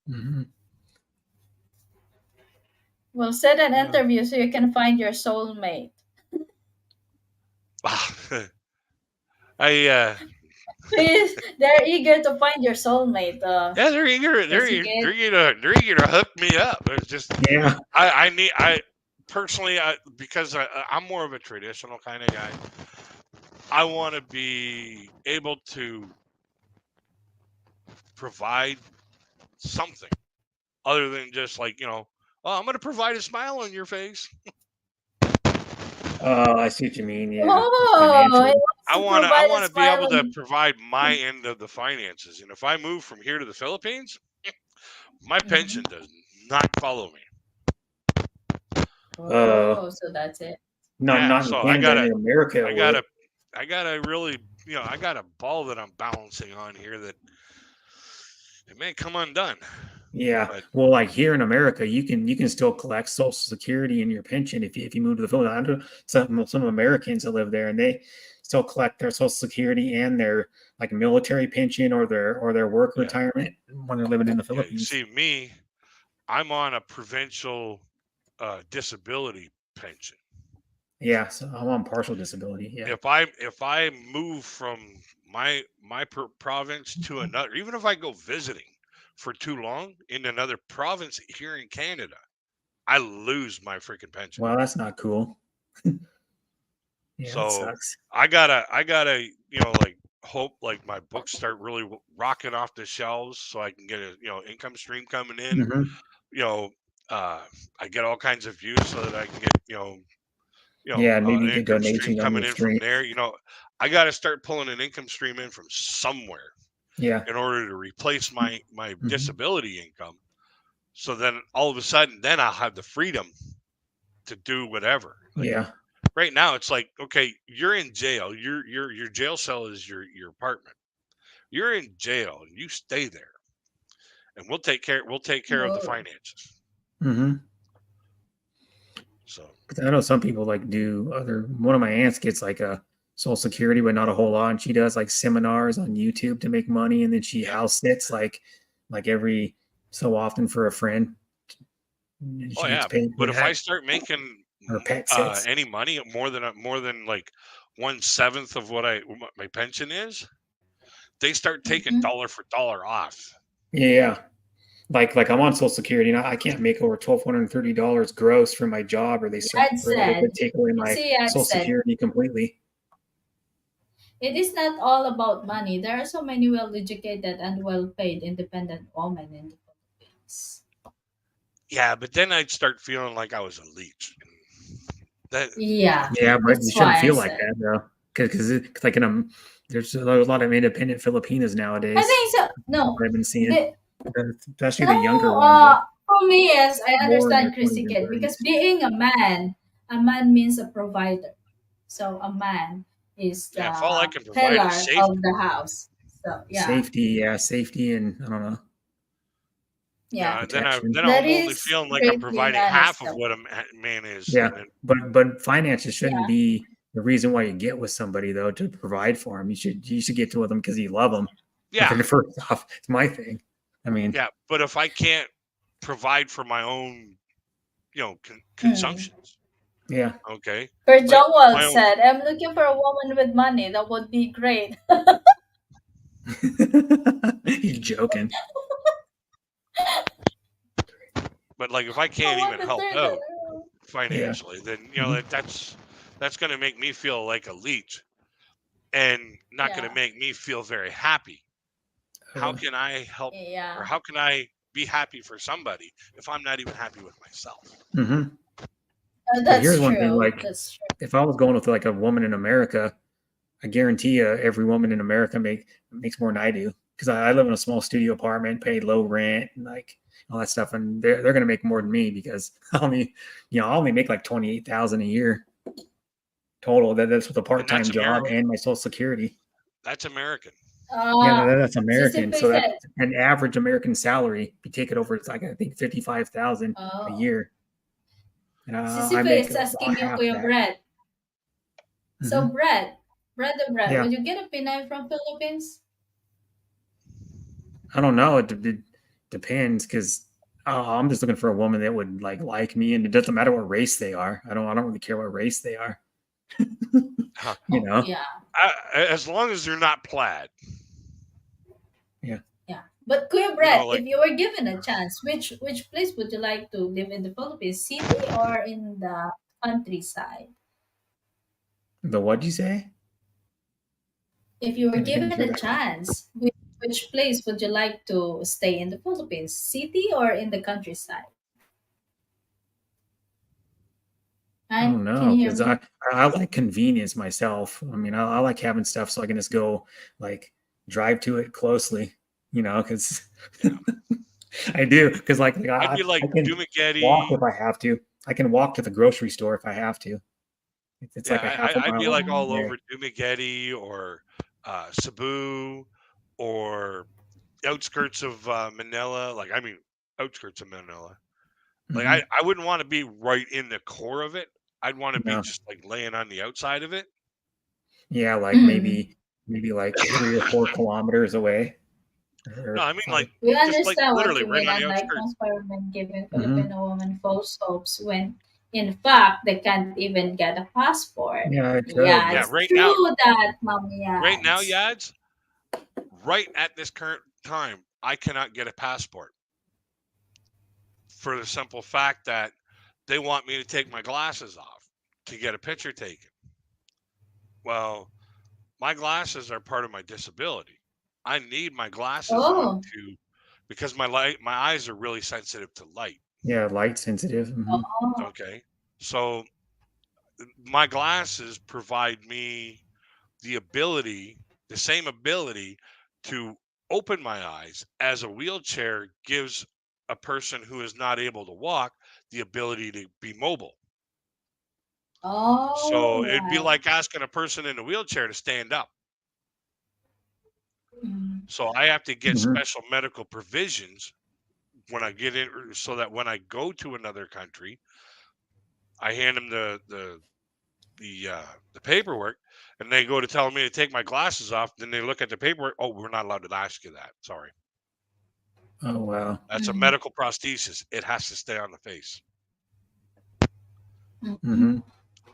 Hmm. We'll set an Yeah. interview so you can find your soulmate. I Please, they're eager to find your soulmate. yeah, they're eager. Is he good? They're eager to hook me up. It's just Yeah. I need I personally because I'm more of a traditional kind of guy. I want to be able to provide something other than just like oh, I'm going to provide a smile on your face. Oh, I see what you mean. Yeah, like Oh, he financially. wants to I provide a want to be smile able to on. provide my end of the finances. And if I move from here to the Philippines, my pension Mhm. does not follow me. Uh, Oh, so that's it. Yeah, not in so Canada. In America, I it would. gotta, I gotta really, I got a ball that I'm balancing on here that it may come undone. Yeah. But Well, like here in America, you can still collect Social Security and your pension if you move to the Philippines. I know some Americans that live there, and they still collect their Social Security and their like military pension or their work yeah, retirement when they're living in the yeah. You Philippines. see, me, I'm on a provincial disability pension. Yeah. So I'm on partial disability. Yeah. If I move from my province to another, even if I go visiting for too long in another province here in Canada, I lose my freaking pension. Well, that's not cool. Yeah, that So sucks. I gotta like hope like my books start really rocking off the shelves so I can get a income stream coming in. Hmm. You know, uh, I get all kinds of views so that I can get Yeah, maybe you an get income stream donations on your coming in from stream. there. I got to start pulling an income stream in from somewhere Yeah. in order to replace my Hmm. disability income. So then all of a sudden, then I'll have the freedom to do whatever. Like Yeah. right now, it's like, okay, you're in jail. Your jail cell is your apartment. You're in jail and you stay there, and we'll take care of the Oh, finances. Hmm. So I know some people like do other. One of my aunts gets like a Social Security, but not a whole lot. And she does like seminars on YouTube to make money, and then she yeah, house sits like every so often for a friend, and oh she gets yeah. paid for But if I that. start making Or pet sits. any money more than like 1/7 of what my pension is, they start taking mhm. dollar for dollar off. Yeah, like I'm on Social Security, and I can't make over $1,230 gross for my job, Yad or they said, take away it's my a Yad Social said, Security completely. it is not all about money. There are so many well-educated and well-paid independent women in the Philippines. Yeah, but then I'd start feeling like I was a leech. That Yeah, Yeah, but you that's shouldn't why I feel like said. that though, because it's like there's a lot of independent Filipinas I nowadays. think so. No, I've been seeing, the, especially the younger no. ones, For me, yes, I more in their understand 20s Chrissy and Kid, because 30s. being a man means a provider. So a man is Yeah, if all I the can provide is pillar of safety. the house. So yeah, Safety, and I don't know, yeah, protection. Then that I'm only is feeling like I'm great being providing honest. half of So what a man is, Yeah, and then but finances shouldn't yeah, be the reason why you get with somebody though, to provide for them. You should get to with them because you love them. yeah, First off, it's my thing. I mean, yeah. But if I can't provide for my own, mm. consumptions, yeah. okay, For like John Wald my own. said, I'm looking for a woman with money. That would be great. He's joking. But like, if I I can't want even to help turn that out around. Yeah. financially, then Mhm. that's going to make me feel like a leech, and not going to Yeah, make me feel very happy. How Uh, can I help, or yeah. how can I be happy for somebody if I'm not even happy with myself? mhm. But That's here's one thing: true. like, That's true. if I was going with like a woman in America, I guarantee you, every woman in America makes more than I do, because I live in a small studio apartment, pay low rent, and like all that stuff, and they're gonna make more than me because I only make like 28,000 a year total. That's with a part And that's time job American. and my Social Security. That's American. Yeah, Uh, that's American. Sisyphus So that's said, an average American salary. You take it over, it's like I think 55,000 a oh, year, and I Sisyphus make is about asking you, half Kuya that. Brett. So Hmm. Brett, Yeah, would you get a Pinay from Philippines? I don't know. It depends because I'm just looking for a woman that would like me, and it doesn't matter what race they are. I don't really care what race they are. Huh. You Oh, know? yeah, As long as they're not plaid, Yeah. yeah. But Kuya Brett, like if you were given a chance, which place would you like to live in the Philippines? City or in the countryside? The what'd you say? If you were I didn't given hear a that. chance, which place would you like to stay in the Philippines? City or in the countryside? I Right? don't Can know you hear because me? I like convenience myself. I mean, I like having stuff so I can just go like drive to it closely. Because yeah, I do. Because I'd be I like can walk Dumagetti. if I have to. I can walk to the grocery store if I have to. It's like a Yeah, half a I'd be mile like Oh, all away. over Dumagetti or Cebu, or outskirts of Manila. Like, I mean, outskirts of Manila. Like, Hmm. I wouldn't want to be right in the core of it. I'd want to be No. just like laying on the outside of it. Yeah, like mm. maybe like 3 or 4 kilometers away, No, or I mean, five. like, We just like understand what literally you right mean, on and the like outskirts. transparent giving Hmm. Filipino women false hopes when in fact they can't even get a passport. Yeah, I could, Yeah, but Yeah, it's true that, Mom right now, Yads. Yads, right at this current time, I cannot get a passport for the simple fact that they want me to take my glasses off to get a picture taken. Well, my glasses are part of my disability. I need my glasses on Oh, to because my eyes are really sensitive to light. yeah, light sensitive. Hmm. oh, Okay. So my glasses provide me the ability, the same ability to open my eyes as a wheelchair gives a person who is not able to walk the ability to be mobile. So all it'd be right. like asking a person in a wheelchair to stand up. Mm. So I have to get Hmm. special medical provisions when I get in, so that when I go to another country, I hand them the paperwork, and they go to tell me to take my glasses off. Then they look at the paperwork. Oh, we're not allowed to ask you that. Sorry, Oh wow. that's a Mm. medical prosthesis. It has to stay on the face. Mm. Hmm.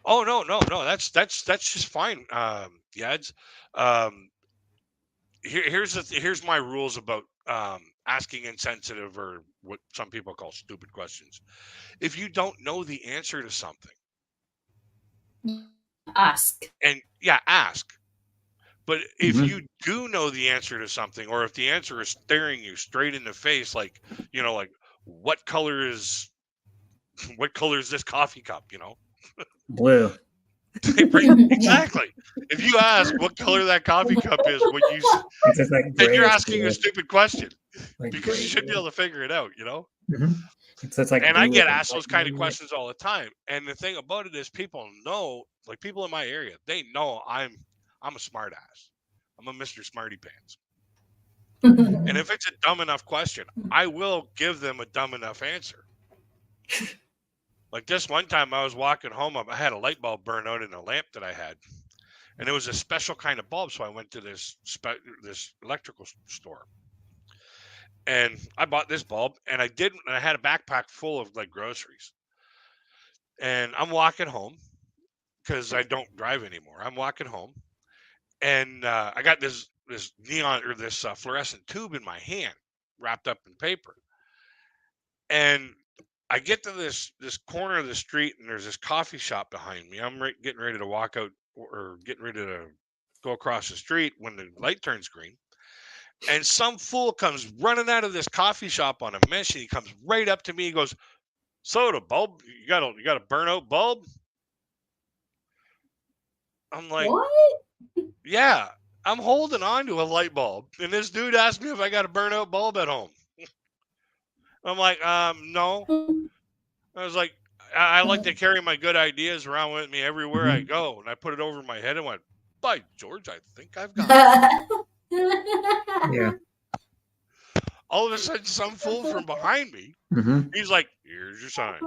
Oh, no, no, no. That's just fine. Yads. Um, here's my rules about asking insensitive, or what some people call stupid questions. If you don't know the answer to something, Ask. and yeah, ask. But if Hmm. you do know the answer to something, or if the answer is staring you straight in the face, like, like, what color is what color is this coffee cup? Blue. Right? Exactly. If you ask what color that coffee cup is when you, It's just like then you're grayish asking a blue, stupid question like because you gray should be blue. able to figure it out, you know? It's just like And I blue with get a asked white those kind of line in it. questions all the time. And the thing about it is people know, like people in my area, they know I'm a smart ass. I'm a Mr. Smarty Pants. And if it's a dumb enough question, I will give them a dumb enough answer. Like this one time I was walking home, I had a light bulb burn out in a lamp that I had. And it was a special kind of bulb, so I went to this electrical store. And I bought this bulb and I had a backpack full of like groceries. And I'm walking home because I don't drive anymore. I'm walking home and I got this neon or this fluorescent tube in my hand wrapped up in paper. And I get to this corner of the street and there's this coffee shop behind me. I'm getting ready to walk out or getting ready to go across the street when the light turns green. And some fool comes running out of this coffee shop on a mission. He comes right up to me. He goes, "Soda bulb? You got a burnout bulb?" I'm like, What? "Yeah, I'm holding on to a light bulb." And this dude asked me if I got a burnout bulb at home. I'm like, no. I was like, I like to carry my good ideas around with me everywhere I go. And I put it over my head and went, "By George, I think I've got one." Yeah. All of a sudden, some fool from behind me, he's like, "Here's your sign."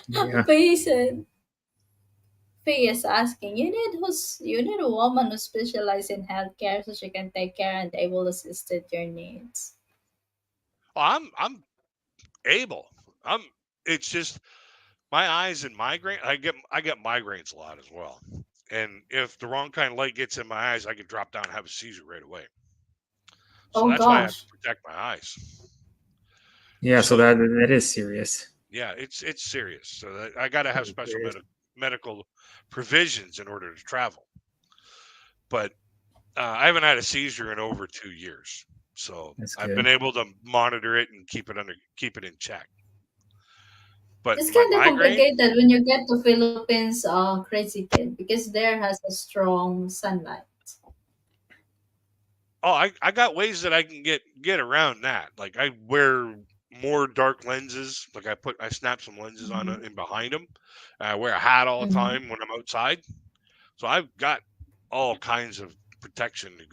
Yeah. Patient. Faye is asking, you need a woman who specializes in healthcare so she can take care and able assist at your needs. Well, I'm able. I'm. It's just my eyes and migraine. I get migraines a lot as well. And if the wrong kind of light gets in my eyes, I could drop down and have a seizure right away. So Oh that's why I have to gosh. protect my eyes. Yeah. So So that is serious. yeah, it's serious. So I got to have Pretty special serious. medical provisions in order to travel. But I haven't had a seizure in over 2 years, so That's I've been good. able to monitor it and keep it in check. But It's my kind of migraine, complicated when you get to Philippines, crazy kid, because there has a strong sunlight. oh, I got ways that I can get around that. Like I wear more dark lenses. Like I snap some lenses on Mm-hmm. in behind them. I wear a hat all the Mm-hmm. time when I'm outside. So I've got all kinds of protection to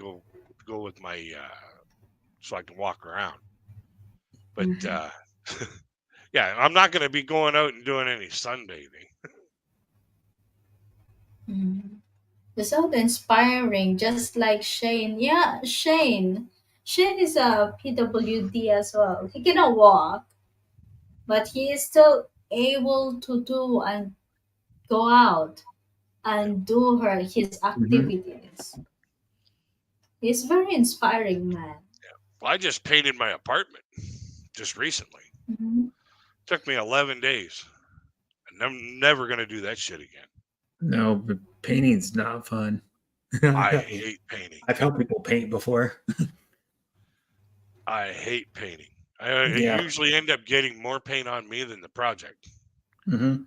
go with my so I can walk around. But Mm-hmm. yeah, I'm not going to be going out and doing any sunbathing. Mm-hmm. It's so inspiring, just like Shane. Yeah, Shane. Shane is a PWD as well. He cannot walk, but he is still able to do and go out Yeah. and do his activities. He's very inspiring man. Well, I just painted my apartment just recently. Mhm. Took me 11 days. And I'm never going to do that shit again. No, but painting's not fun. I hate painting. I've helped people paint before. I hate painting. I Yeah. usually end up getting more paint on me than the project. I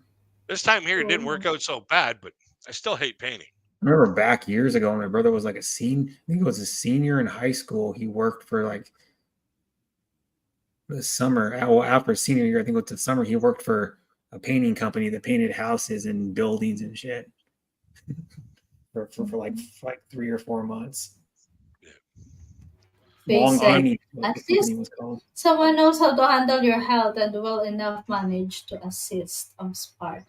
This time here, it didn't Oh. work out so bad, but I still hate painting. remember back years ago, my brother was like a senior. I think it was a senior in high school. He worked for like the summer. Well, after senior year, I think it was the summer. He worked for a painting company that painted houses and buildings and shit for like 3 or 4 months. Yeah. Faye Long said, Painting, what at the company least was called. someone knows how to handle your health and well enough manage to assist of Spark.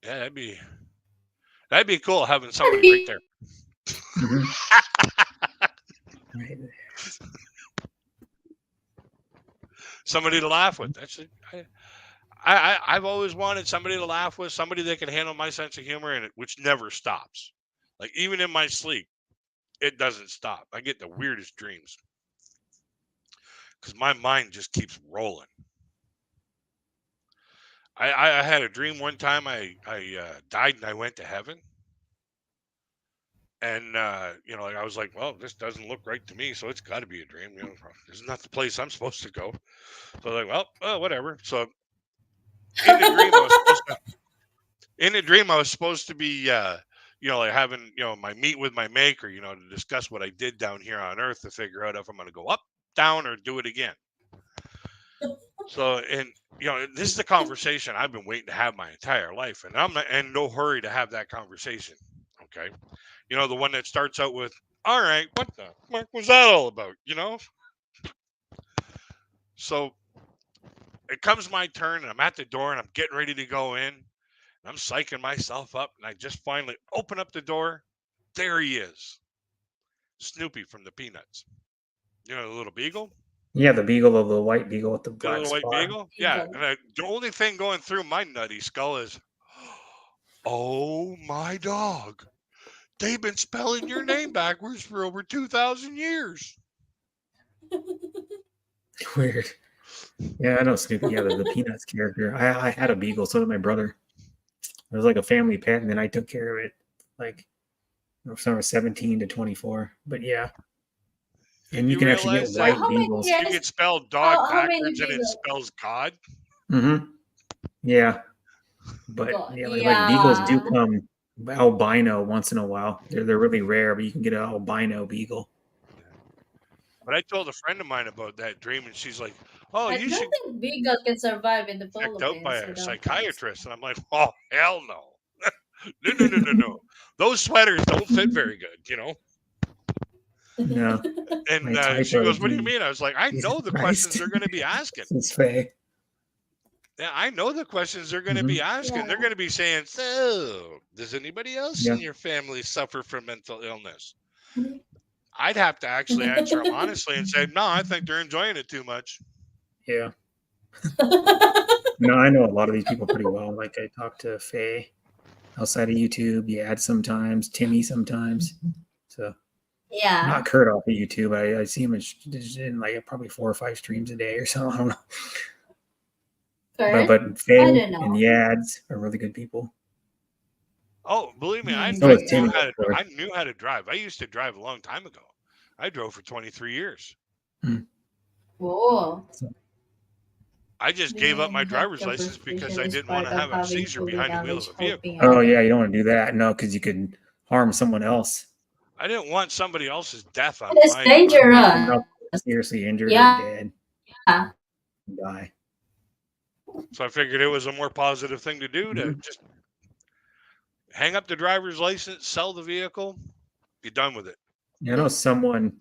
Yeah, that'd be cool having That'd somebody right be there. Right. Somebody to laugh with. That's it. I've always wanted somebody to laugh with, somebody that can handle my sense of humor, which never stops. Like even in my sleep, it doesn't stop. I get the weirdest dreams because my mind just keeps rolling. I had a dream one time. I died and I went to heaven, And like I was like, well, this doesn't look right to me, so it's got to be a dream. This is not the place I'm supposed to go. So I was like, well, whatever. So in the dream, I was supposed to. In the dream, I was supposed to be, like having, my meet with my maker, to discuss what I did down here on Earth to figure out if I'm going to go up, down, or do it again. So, and this is the conversation I've been waiting to have my entire life, and I'm not in no hurry to have that conversation. Okay, the one that starts out with, "All right, what the fuck was that all about?" So it comes my turn, and I'm at the door, and I'm getting ready to go in. And I'm psyching myself up, and I just finally open up the door. There he is, Snoopy from the Peanuts. The little beagle. Yeah, the beagle of the white beagle with the The black little white spot. beagle. Yeah, and the only thing going through my nutty skull is, oh my dog. They've been spelling your name backwards for over 2,000 years. Weird. Yeah, I know Snoopy. Yeah, the Peanuts character. I had a beagle, so did my brother. It was like a family pet, and then I took care of it, like from I was 17 to 24. But yeah, and you You can actually get realize So that white how many beagles. you years? could spell dog How many backwards and it beagles? spells God? Mm-hmm. Yeah, but yeah, like beagles do Yeah. come albino once in a while. They're really rare, but you can get an albino beagle. But I told a friend of mine about that dream, and she's like, "Oh, I you don't should think beagle can survive in the get checked out by Philippines a without pets. psychiatrist." And I'm like, "Oh, hell no. No, no, no, no, no. Those sweaters don't fit very good." No, And my she typo goes, "What do you gene. mean?" I was like, "I Jesus know the questions Christ, they're going to be asking. this is Faye. Yeah, I know the questions they're going to Mm-hmm. be asking. They're Yeah. going to be saying, so, does anybody else Yeah, in your family suffer from mental illness?" I'd have to actually answer them honestly and say, "No, I think they're enjoying it too much." yeah. No, I know a lot of these people pretty well. Like I talked to Faye outside of YouTube, Yad sometimes, Timmy sometimes. So Yeah. not Kurt off of YouTube. I see him in like probably 4 or 5 streams a day or so. I don't know. Kurt? But I Faye don't and know. Yads are really good people. Oh, believe me, I, So I is Mm, knew Timmy, how of to course. I knew how to drive. I used to drive a long time ago. I drove for 23 years. Mm. oh. So, I just gave up my Being driver's license because superficial I is didn't want part to of have a having seizure fully behind the wheel of knowledge, a vehicle. hoping oh on yeah, it. you don't want to do that. No, because you could harm someone else. I didn't want somebody else's death on It is my Someone dangerous. else seriously injured or Yeah. dead, die. so I figured it was a more positive thing to do to Mm-hmm. just hang up the driver's license, sell the vehicle, be done with it. Yeah, I know someone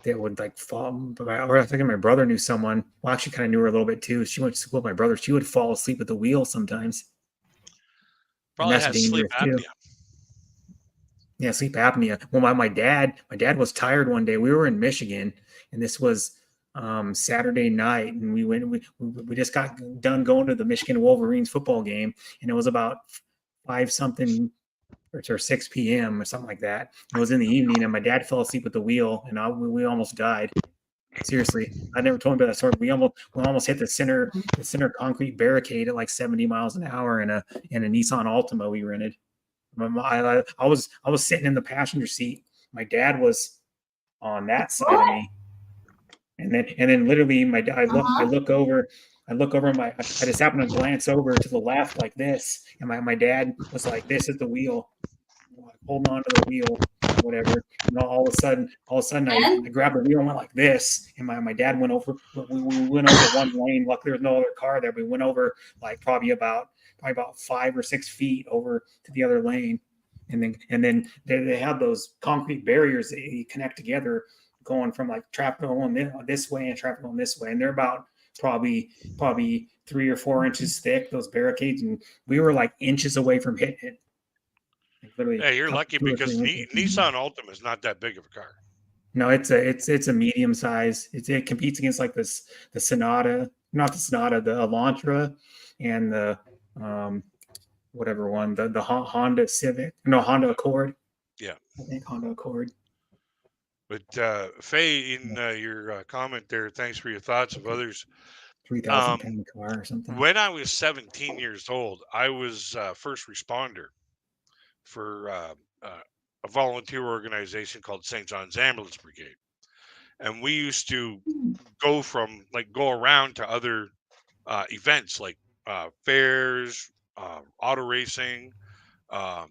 that would like fall. Or I think my brother knew someone. Well, actually, kind of knew her a little bit too. She went to school with my brother. She would fall asleep at the wheel sometimes, and Probably that's has sleep dangerous too. apnea. Yeah, sleep apnea. Well, my dad was tired one day. We were in Michigan, and this was Saturday night, and we just got done going to the Michigan Wolverines football game, and it was about 5 something or 6 p.m. or something like that. It was in the evening, and my dad fell asleep at the wheel, and we almost died. Seriously, I never told him about that story. We almost hit the center concrete barricade at like 70 miles an hour in a Nissan Altima we rented. I was sitting in the passenger seat. My dad was on that side of What? me, and then literally my dad. I Uh-huh. look over. I look over I just happen to glance over to the left like this, and my dad was like this at the wheel, like holding on to the wheel, whatever. And all of a sudden, I And grabbed the wheel and went like this. And my dad went over. We went over one lane. Luckily, there was no other car there. We went over like probably about 5 or 6 feet over to the other lane. And then they have those concrete barriers that you connect together, going from like traffic going this way and traffic going this way. And they're about probably 3 or 4 inches thick. Those barricades, and we were like inches away from hitting it. Like literally Yeah, you're a couple, lucky 2 or 3 because inches. Nissan Altima is not that big of a car. No, it's a medium size. It competes against like the Sonata, not the Sonata, the Elantra, and the um whatever one, the Honda Civic, no Honda Accord. Yeah. I think Honda Accord. But Faye, in Yeah, your comment there, thanks for your thoughts of like a others. 3,000 Um, pound car or something. when I was 17 years old, I was first responder for a volunteer organization called St. John's Ambulance Brigade, and we used to go around to other events like fairs, auto racing, um,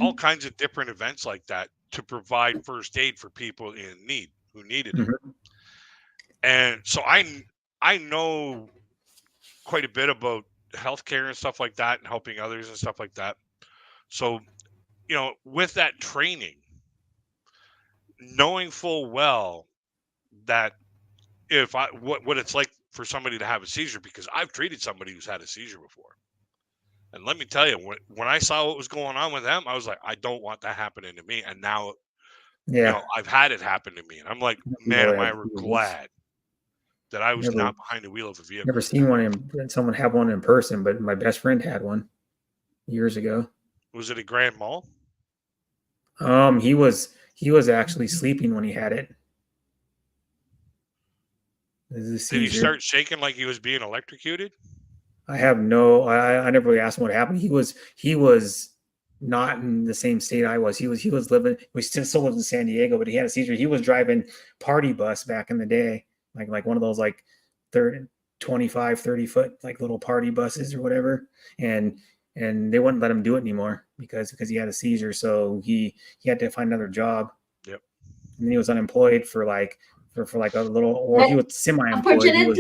all Mm-hmm. kinds of different events like that to provide first aid for people in need who needed it. Hmm. And so I know quite a bit about healthcare and stuff like that and helping others and stuff like that. So, with that training, knowing full well that if I what it's like for somebody to have a seizure, because I've treated somebody who's had a seizure before. And let me tell you, when I saw what was going on with them, I was like, I don't want that happening to me. And now, Yeah, I've had it happen to me. And I'm like, people man, that am I have seizures. glad that I was Never, not behind the wheel of a vehicle never at that seen one point. in someone have one in person, but my best friend had one years ago. Was it a grand mal? He was actually sleeping when he had it. This is a Did he seizure. start shaking like he was being electrocuted? I have no. I never really asked him what happened. He was not in the same state I was. He was living. We still lives in San Diego, but he had a seizure. He was driving party bus back in the day, like one of those like 30, 25, 30 foot like little party buses or whatever, and they wouldn't let him do it anymore because he had a seizure. So he had to find another job, Yep. and then he was unemployed for like a little, or But he was semi-employed. He unfortunately, was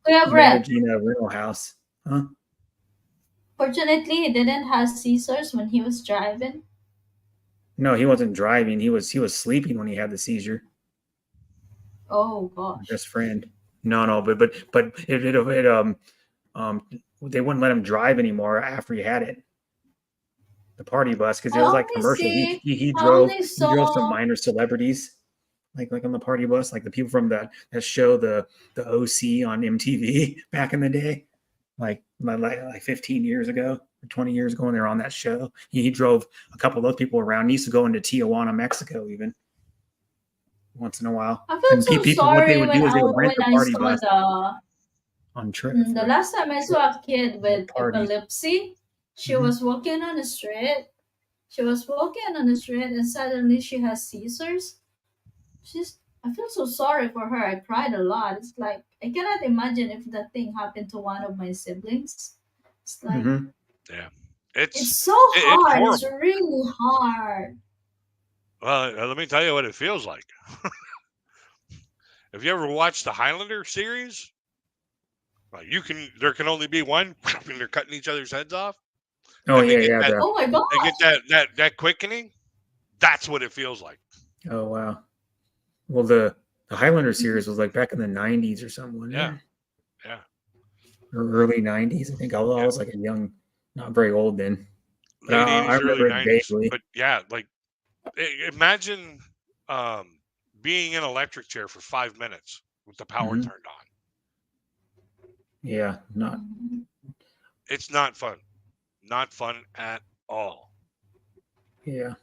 we have read. managing a rental house. Huh? Fortunately, he didn't have seizures when he was driving. No, he wasn't driving. He was sleeping when he had the seizure. Oh My gosh. best friend. No, but they wouldn't let him drive anymore after he had it. The party bus, because I it was like only commercial. He see. he he I drove only he drove some saw. minor celebrities like on the party bus, like the people from that show the OC on MTV back in the day, like 15 years ago or 20 years ago when they were on that show. He drove a couple of those people around. He used to go into Tijuana, Mexico, even once in a while. I felt And so people, what they sorry would when do is they would rent when a I party saw bus the on trip the for last time I saw a kid with parties. epilepsy. She Hmm. was walking on the street. She was walking on the street and suddenly she has seizures. She's. I feel so sorry for her. I cried a lot. It's like I cannot imagine if that thing happened to one of my siblings. It's like Hmm. Yeah. it's It's so it's hard. It's horrible. really hard. Well, let me tell you what it feels like. Have you ever watched the Highlander series? Like there can only be one, and they're cutting each other's heads off, Oh and yeah, yeah. Oh my they get gosh. that quickening. That's what it feels like. Oh wow. Well, the Highlander series was like back in the '90s or something, wasn't Yeah, it? yeah, Or early '90s. I think I yeah. was like a young, not very old then, but Late I '80s, early remember it '90s. vaguely. But yeah, like imagine um, being in an electric chair for 5 minutes with the power Hmm. turned on. Yeah, not Mhm. It's not fun. Not fun at all. yeah.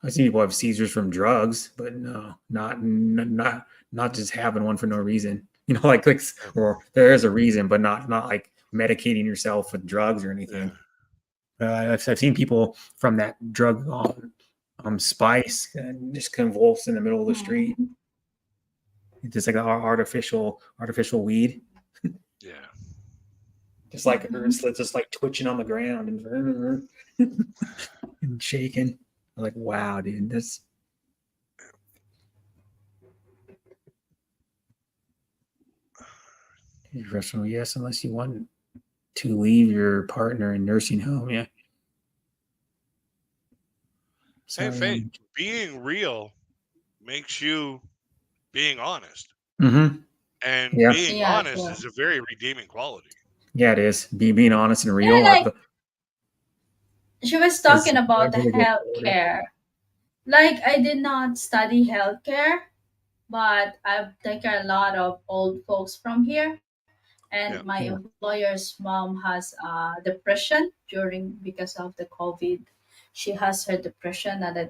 I see people have seizures from drugs, but no, not just having one for no reason. Like Yeah, or there is a reason, but not like medicating yourself with drugs or yeah. anything. I've seen people from that drug spice just convulse in the middle of the street. Mhm. It's just like an artificial weed, Yeah. just like Mhm. it's just like twitching on the ground and and shaking. I'm like, wow, dude, that's irrational. Yes, unless you want to leave your partner in nursing home. Yeah. Hey, Sorry, Faith, I'm. being real makes you being honest. Mm-hmm. And Yeah, being Yeah, honest true. is a very redeeming quality. yeah, it is. Being honest and Yeah, real. like she was Is talking about the really good quality. healthcare. Like I did not study healthcare, but I've taken a lot of old folks from here. And Yeah. my Yeah. employer's mom has depression during because of the COVID. She has her depression, and I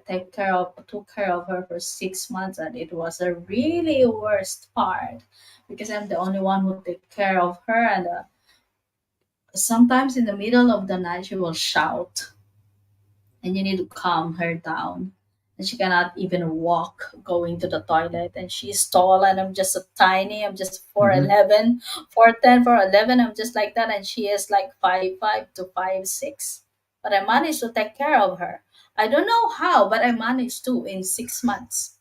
took care of her for 6 months, and it was a really worst part because I'm the only one who take care of her, and sometimes in the middle of the night she will shout and you need to calm her down. And she cannot even walk going to the toilet. And she's tall, and I'm just a tiny. I'm just Hmm. 4'11", 4'10", 4'11". I'm just like that, and she is like 5'5" to 5'6". But I managed to take care of her. I don't know how, but I managed to in 6 months.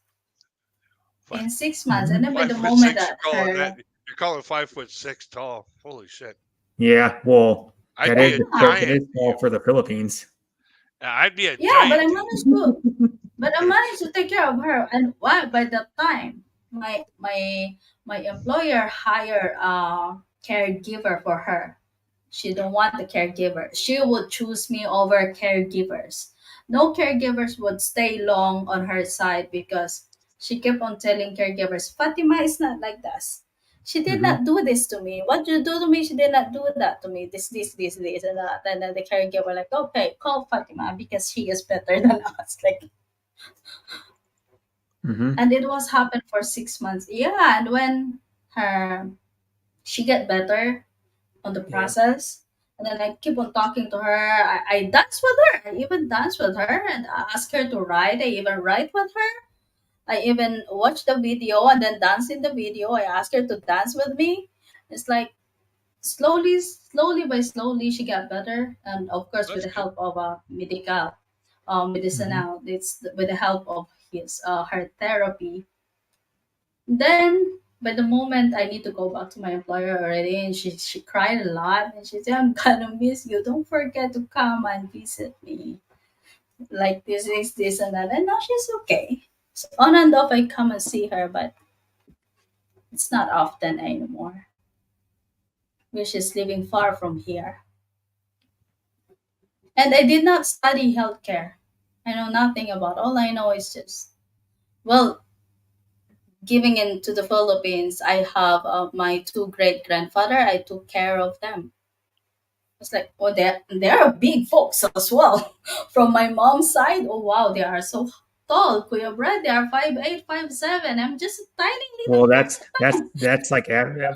Five, In 6 months, and Hmm. then by five the foot moment six. that You're calling that? her You're calling 5'6" tall? Holy shit! Yeah, well, I'd be a that yeah, giant is to all you. for the Philippines. I'd be a yeah, but giant I to you. managed to. But I managed to take care of her, and why? By that time, my employer hired a caregiver for her. She Yeah. don't want the caregiver. She would choose me over caregivers. No caregivers would stay long on her side because she kept on telling caregivers, Fatima is not like this. She did Hmm. not do this to me. What you do to me, she did not do that to me. This, and that. And then the caregiver like, okay, call Fatima because she is better than us. Like, Hmm. and it was happened for 6 months. Yeah, and when her she get better on the Yeah. process, and then I keep on talking to her. I dance with her. I even dance with her and ask her to write. I even write with her. I even watch the video and then dance in the video. I ask her to dance with me. It's like slowly by slowly, she got better, and of course with That's the good. help of Hmm. medicinal. It's with the help of his her therapy. Then by the moment I need to go back to my employer already, and she cried a lot, and she said, "I'm gonna miss you. Don't forget to come and visit me. Like this and that." And now she's okay. So on and off, I come and see her, but it's not often anymore. Because she's living far from here, and I did not study healthcare. I know nothing about. All I know is just well, giving into the Philippines. I have my two great grandfather. I took care of them. It's like, oh, they're big folks as well. From my mom's side, oh wow, they are so tall. Kuya Brad, they are 5'8", 5'7". I'm just a tiny Well, little that's like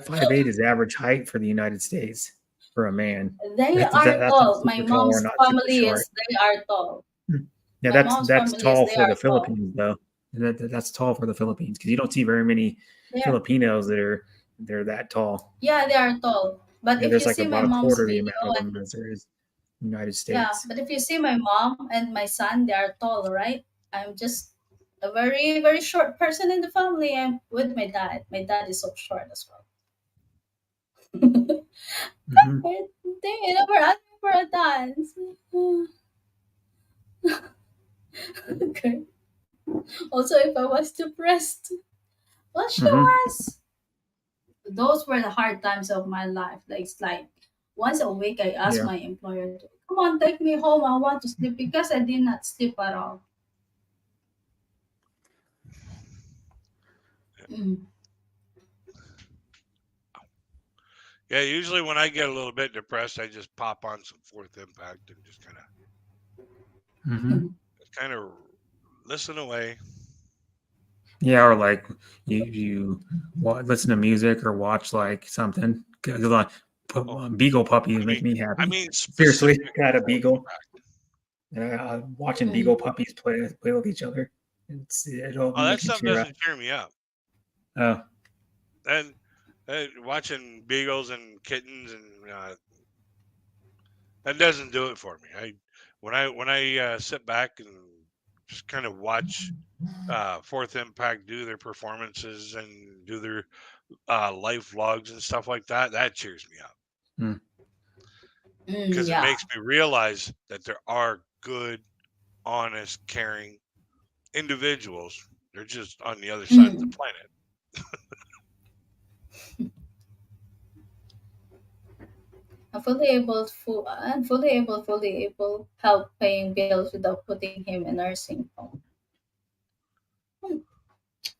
5'8" is average height for the United States for a man. They are That's not tall. My super tall or mom's not super family short. is they are tall. Yeah, My mom's that's family is tall they for are the tall. Philippines though. That's tall for the Philippines because you don't see very many They are Filipinos that are they're that tall. yeah, they are tall. But Yeah, if there's you like see my about a mom's quarter the video amount of them and as there is in the United yeah, States. but if you see my mom and my son, they are tall, right? I'm just a very short person in the family. I'm with my dad. My dad is so short as well. Hmm. They never asked me for a dance. Okay. Also, if I was depressed, well, she Hmm. was. Those were the hard times of my life. Like it's like once a week, I ask Yeah. my employer to come on, take me home. I want to sleep because I did not sleep at all. Mm. Yeah. Usually when I get a little bit depressed, I just pop on some Fourth Impact and Hmm. just kind of listen away. Yeah, or like listen to music or watch like something. 'Cause, like, Oh, beagle puppies I mean, make me I happy. mean Seriously, specific got a Fourth beagle. Impact. Watching beagle Mm. puppies play with each other. It'll Oh, that make me stuff cheer up. doesn't cheer me up. Oh, And watching beagles and kittens and that doesn't do it for me. When I sit back and just kind of watch Fourth Impact do their performances and do their life vlogs and stuff like that, that cheers me up mm, Mm, because it yeah. makes me realize that there are good, honest, caring individuals. They're just on the other side of the Mm. planet. Fully able help paying bills without putting him in nursing home. Hmm.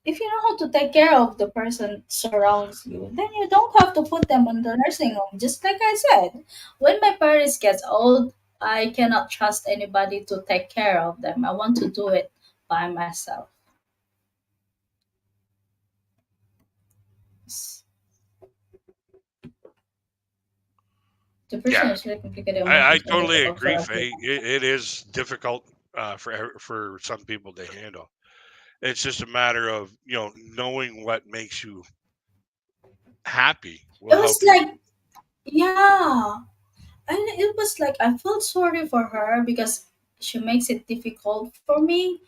If you know how to take care of the person surrounds you, then you don't have to put them on the nursing home. Just like I said, when my parents gets old, I cannot trust anybody to take care of them. I want to do it by myself. S- Depression Yeah, is really complicated I emotions when you totally take up for agree, everyone. Faye. It is difficult for some people to handle. It's just a matter of knowing what makes you happy will It help was you. like, yeah. And it was like I felt sorry for her because she makes it difficult for me.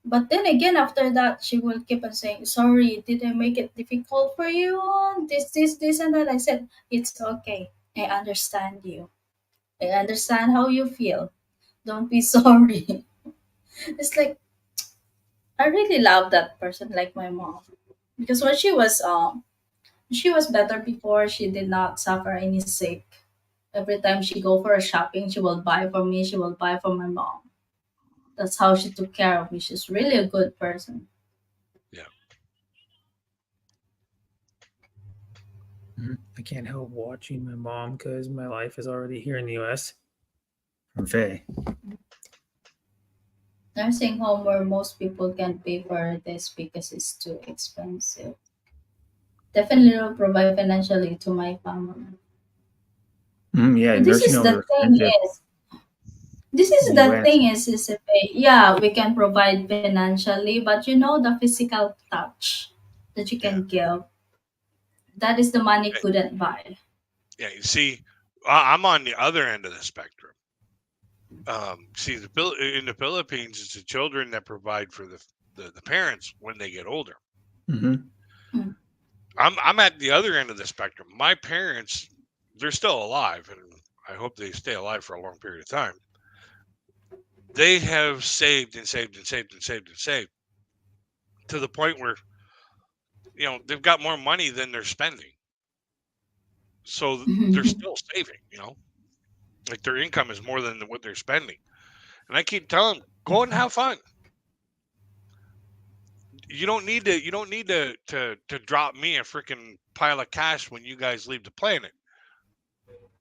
But then again, after that, she will keep on saying, "Sorry, did I make it difficult for you? This, and that." I said, "It's okay. I understand you. I understand how you feel. Don't be sorry." It's like I really love that person, like my mom, because when she was better before. She did not suffer any sick. Every time she go for a shopping, she will buy for me. She will buy for my mom. That's how she took care of me. She's really a good person. Yeah. I can't help watching my mom because my life is already here in the U.S. From Faye. Nursing home where most people can pay for this because it's too expensive. Definitely will provide financially to my family. Yeah, This nursing is homes the are thing expensive is this in is the the U.S. thing is if yeah, we can provide financially, but the physical touch that you Yeah. can give, that is the money Eh, couldn't buy. Yeah. You see, I'm on the other end of the spectrum. See, in the Philippines, it's the children that provide for the parents when they get older. Mm-hmm. Mm. I'm at the other end of the spectrum. My parents, they're still alive, and I hope they stay alive for a long period of time. They have saved and saved and saved and saved and saved to the point where they've got more money than they're spending, so they're still saving. Like their income is more than what they're spending, and I keep telling them, go and have fun. You don't need to drop me a freaking pile of cash when you guys leave the planet.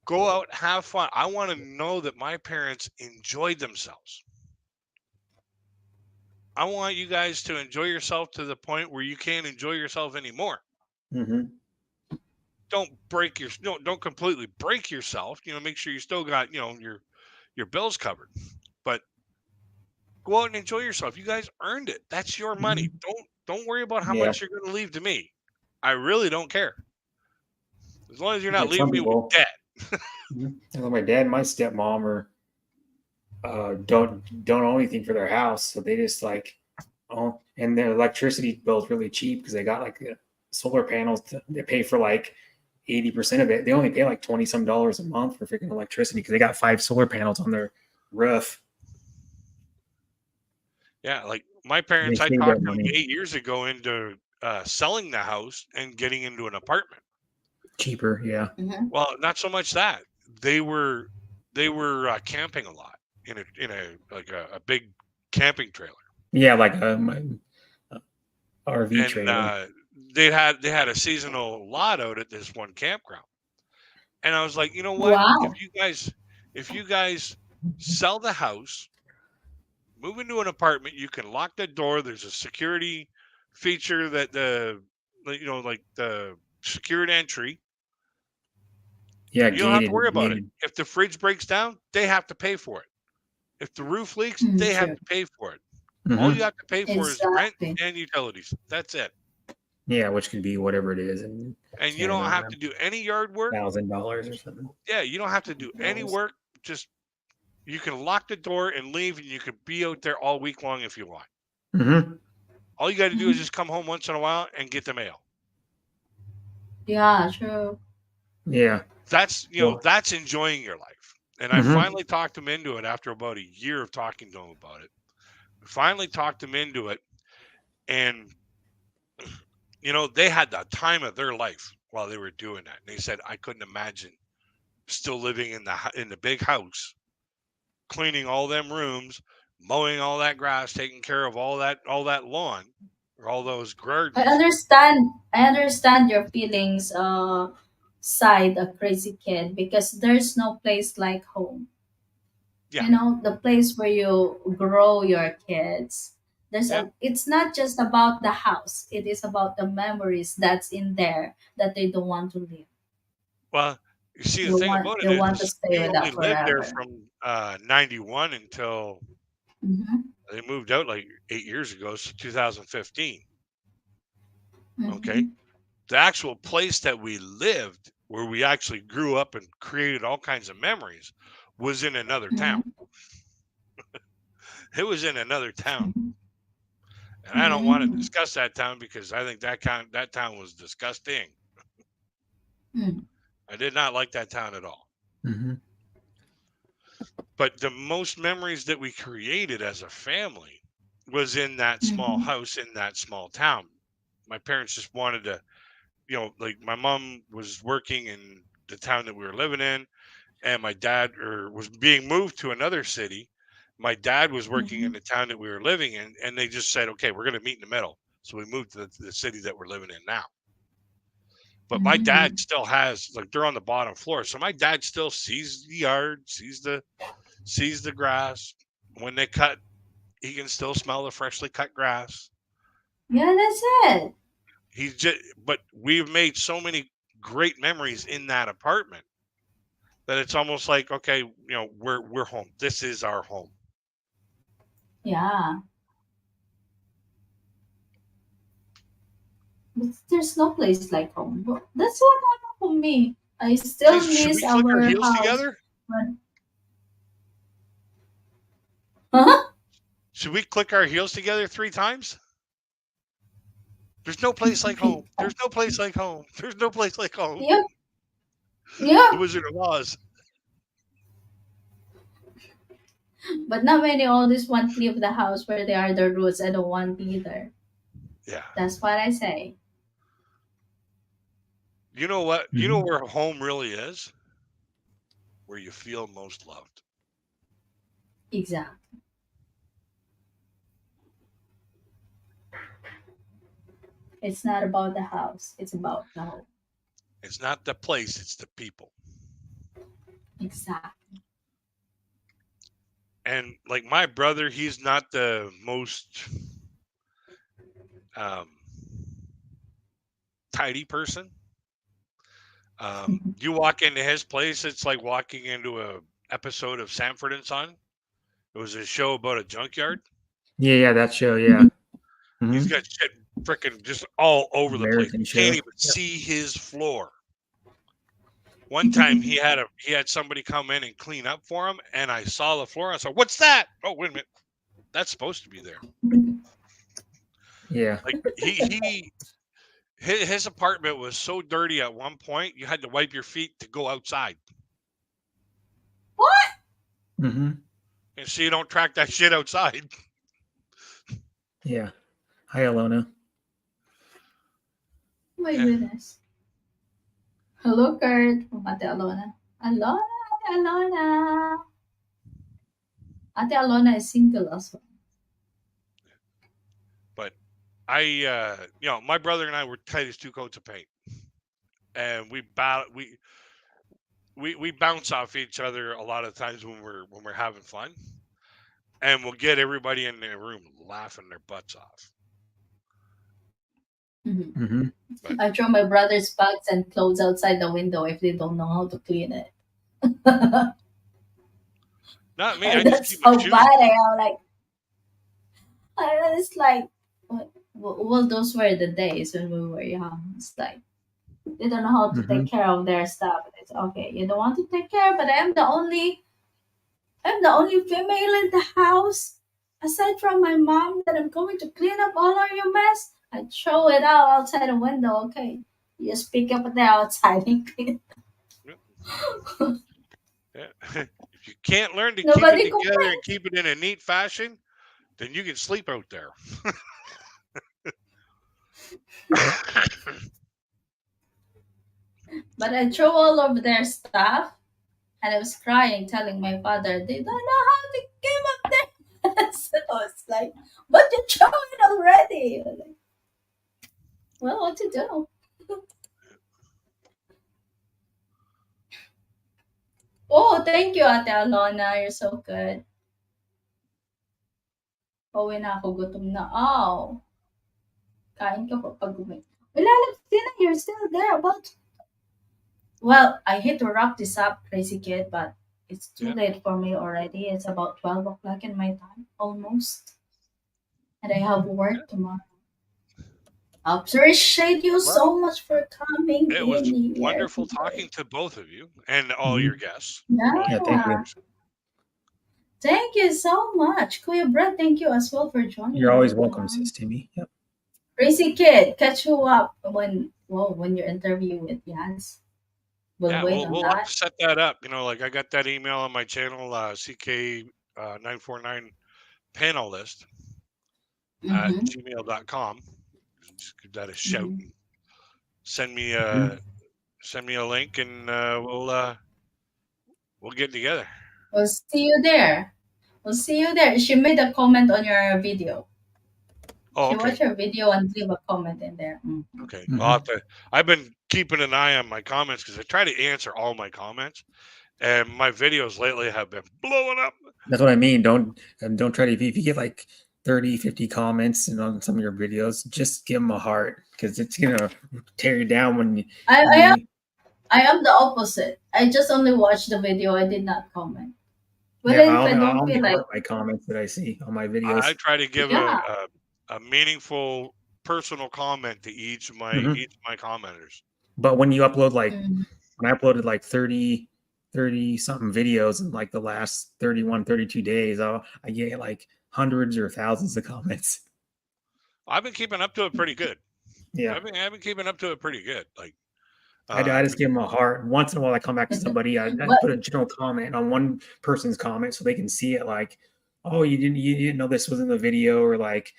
Go out, have fun. I want to know that my parents enjoyed themselves. I want you guys to enjoy yourself to the point where you can't enjoy yourself anymore. Mm-hmm. Don't completely break yourself. Make sure you still got your bills covered, but go out and enjoy yourself. You guys earned it. That's your money. Mm-hmm. Don't worry about how Yeah. much you're going to leave to me. I really don't care as long as you're not Yeah. Some leaving me with people. debt. Like my dad and my stepmom are don't own anything for their house, so they just like own, and their electricity bill is really cheap because they got like solar panels. They pay for like 80% of it. They only pay like 20 some dollars a month for freaking electricity because they got 5 solar panels on their roof. Yeah, like my They parents, I save that talked them money 8 years ago into selling the house and getting into an apartment. cheaper. Yeah. Mhm. Well, not so much that they were camping a lot in a like a big camping trailer, Yeah, like uh, RV and trailer. they had a seasonal lot out at this one campground. And I was like, you know what? If Wow. you guys if you guys sell the house, move into an apartment, you can lock the door. There's a security feature that like the secured entry. Yeah, You don't have to gated. worry about it. Gated. If the fridge breaks down, they have to pay for it. If the roof leaks, Mm, they have true. to pay for it. All you Mm-hmm. have to pay for is the rent Exactly. and utilities. That's it. Yeah, which could be whatever it is, and And you can't don't have remember to do any yard work. $1,000 or something. Yeah, you don't have to do any Dollars. work. Just you can lock the door and leave, and you can be out there all week long if you want. Mm-hmm. All you got to do is Mhm. just come home once in a while and get the mail. Yeah, true. Yeah. That's Well. that's enjoying your life. And I Mm-hmm. finally talked him into it after about a year of talking to him about it. Finally talked him into it, and they had the time of their life while they were doing that. And they said I couldn't imagine still living in the big house, cleaning all them rooms, mowing all that grass, taking care of all that lawn or all those gardens. I understand your feelings side a crazy kid because there's no place like home. Yeah, The place where you grow your kids. yeah. It's not just about the house. It is about the memories that's in there that they don't want to leave. Well, you see, the thing about They it want to is stay we with only that lived there forever. from 91 until Mhm. They moved out like 8 years ago, so 2015. Okay. Mhm. The actual place that we lived, where we actually grew up and created all kinds of memories, was in another town. Mhm. It was in another town. Mhm. And I don't want to Mhm. discuss that town because I think that town was disgusting. Mm. I did not like that town at all. Hmm. But the most memories that we created as a family was in that small Mhm. house in that small town. My parents just wanted to, like my mom was working in the town that we were living in, and my dad was being moved to another city. My dad was working in Mhm. the town that we were living in, and they just said, "Okay, we're going to meet in the middle." So we moved to the city that we're living in now. But my dad Mm. still has, like, they're on the bottom floor, so my dad still sees the yard, sees the grass. When they cut, he can still smell the freshly cut grass. Yeah, that's it. He's just, but we've made so many great memories in that apartment that it's almost like, okay, we're home. This is our home. Yeah. But there's no place like home. That's what happened for me. I Hey, still should miss we click our our heels house. together? But, huh? Should we click our heels together 3 times? There's no place like Okay. home. There's no place like home. There's no place like home. Yeah. Yeah. The Wizard of Oz. But not many always want to leave the house where they are their roots. I don't want either. Yeah. That's what I say. You know what? You know Hmm. where home really is? Where you feel most loved. Exactly. It's not about the house. It's about the home. It's not the place, it's the people. Exactly. And like my brother, he's not the most um, tidy person. You walk into his place, it's like walking into a episode of Sanford and Son. It was a show about a junkyard. Yeah, yeah, that show. Yeah. He's Hmm. got shit freaking just all over the place. American You can't show. even Yep. see his floor. One time he had somebody come in and clean up for him, and I saw the floor. I said, "What's that?" Oh, wait a minute, that's supposed to be there. Yeah. Like his apartment was so dirty at one point, you had to wipe your feet to go outside, What? Hmm. and so you don't track that shit outside. Yeah. Hi, Alona. My Yeah, goodness. Hello, Kurt. From Ate Alona. Alona, Ate Alona. Ate Alona is single also. but my brother and I were tight as two coats of paint, and we bounce off each other a lot of times when we're having fun, and we'll get everybody in the room laughing their butts off. Mhm. Hmm. But I throw my brother's bags and clothes outside the window if they don't know how to clean it. not me. I just That's keep my how shoes bad I on. am. Like, it's like, well, those were the days when we were young. It's like, they don't know how to Hmm. take care of their stuff. It's okay. You don't want to take care, but I'm the only female in the house, aside from my mom, that I'm going to clean up all of your mess. I throw it out outside the window. Okay, you just pick up the outside and clean. Yeah. If you can't learn to keep it Nobody together and complains. keep it in a neat fashion, then you can sleep out there. But I throw all of their stuff, and I was crying, telling my father they don't know how to keep up their mess. So I was like, but you throw it already. I was like, well, what to do? Oh, thank you, Ate Alona. You're so good. Pauwi na ako, gutom na. Oh, kain ka pa pag uwi. Wala lang, Tina, you're still there. Well, I hate to wrap this up, crazy kid, but It's too Yeah. late for me already. It's about 12 o'clock in my time, almost. And I have work tomorrow. Appreciate you Well, so much for coming it was in here wonderful today. talking to both of you and all Mhm. your guests, all Yeah, your thank you. Yeah. viewers. Thank you so much. Kuya Brett, thank you as well for You're joining always me. welcome, Sis Timmy. Yep. Crazy Kid, catch you up when your interview with Yas. We'll Yeah, wait on we'll have that. to set that up. Like I got that email on my channel, CK 949 panel list at Mm-hmm. gmail.com. Just give that a shout Mm-hmm. and send me Mhm. a send me a link, and we'll get together. We'll see you there. We'll see you there. She made a comment on your video. Oh, She okay. watched your video and leave a comment in there. Mm-hmm. Okay. I'll have Mhm. to. I've been keeping an eye on my comments because I try to answer all my comments, and my videos lately have been blowing up. That's what I mean. Don't try to if you get like 30, 50 comments and on some of your videos, just give them a heart because it's gonna tear you down I, when I am you I am the opposite. I just only watched the video. I did not comment. But yeah, then if I I don't only feel like, heart my comments that I see on my I videos. try to give yeah, a meaningful personal comment to Mhm. each of my commenters. But when you upload like mm, when I uploaded like 30 something videos in like the last 31, 32 days, I get like hundreds or thousands of comments. I've been keeping up to it pretty good. Yeah. I've been keeping up to it pretty good. Like, I uh, just give them a heart. Once in a while, I come back to somebody. I but put a general comment on one person's comment so they can see it. Like, oh, you didn't know this was in the video, or like,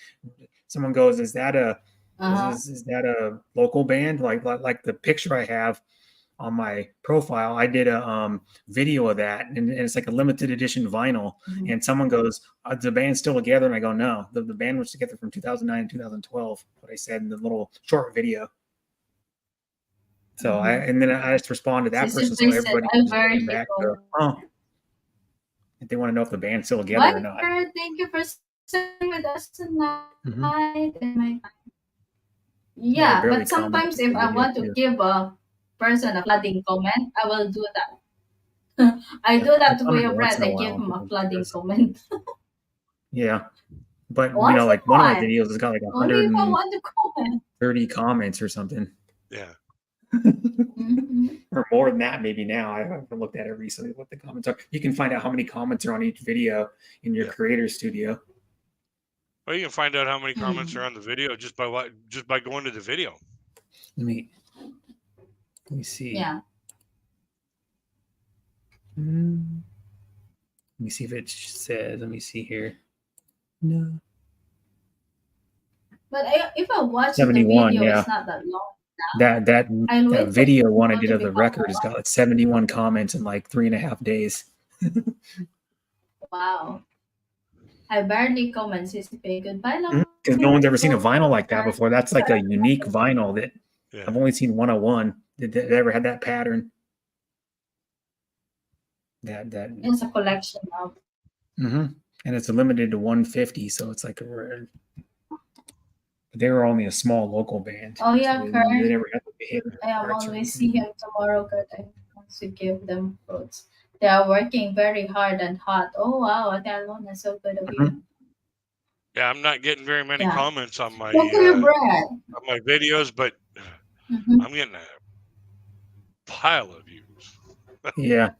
someone goes, "Is that a uh-huh. is that a local band?" Like the picture I have on my profile, I did a video of that, and it's like a limited edition vinyl. Mhm. And someone goes, "The band's still together?" And I go, "No, the band was together from 2009 and 2012." What I said in the little short video. So Mhm. and then I just respond to that Sissy person so Face said, everybody I can just look barely back and go, go. oh, if they want to know if the band's still together or not. Viper, thank you for staying with us Hmm. tonight. And my Yeah, I yeah, barely but comment sometimes on if the I video want to too. give a person a flooding comment, I will do that. I Yeah, do I that to comment Kuya once Brett. in a I give while on him a people's flooding videos. comment. Yeah, but Once in a like one of my while. videos has got like Only if I 130 want to comment. comments or something, yeah. Mm-hmm. or more than that maybe now. I haven't looked at it recently what the comments are. You can find out how many comments are on each video in your Yeah. creator studio. Well, you can find out how many comments are Mm. on the video just by going to the video. Let me let me see. Yeah. Hmm, let me see if it says. Let me see here. No, But if I watch the 71. video, Yeah. it's not that long. That that I'll that wait for video one I people did to of the become record has got like 71 comments in like 3.5 days. wow. I barely comment. Sissy, goodbye, Because no one's ever seen a love. vinyl like that before. That's like a unique vinyl that Yeah. I've only seen 101 that ever had that pattern. That It's a collection of. hmm and it's limited to 150, so it's like a rare. They were only a small local band, Oh so yeah, they Kurt. never had the hit I am charts or always see anything. him tomorrow, Kurt. I want to give them fruits. They are working very hard and hot. Oh wow, Ate Alona, so good of Mhm. you. Yeah, I'm not getting very many Yeah. comments So for your bread. on my videos, but Mm-hmm. I'm getting a pile of views. Yeah,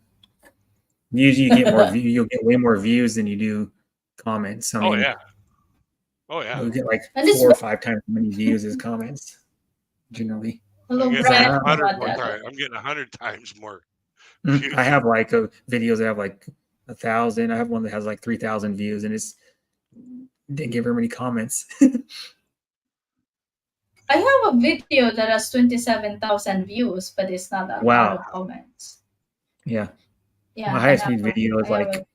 usually you get more view. You'll get way more views than you do comments. I Oh mean, yeah. Oh yeah. you'll get like And it's 4 or 5 times as many views as comments generally. I'm hello, getting So a Brad. I, hundred About more that. times. I'm getting 100 times more I views. have like videos that have like 1,000. I have one that has like 3,000 views, and it's didn't get very many comments. I have a video that has 27,000 views, but it's not a lot Wow. of comments. Yeah. My Yeah, and highest viewed video is I have a, like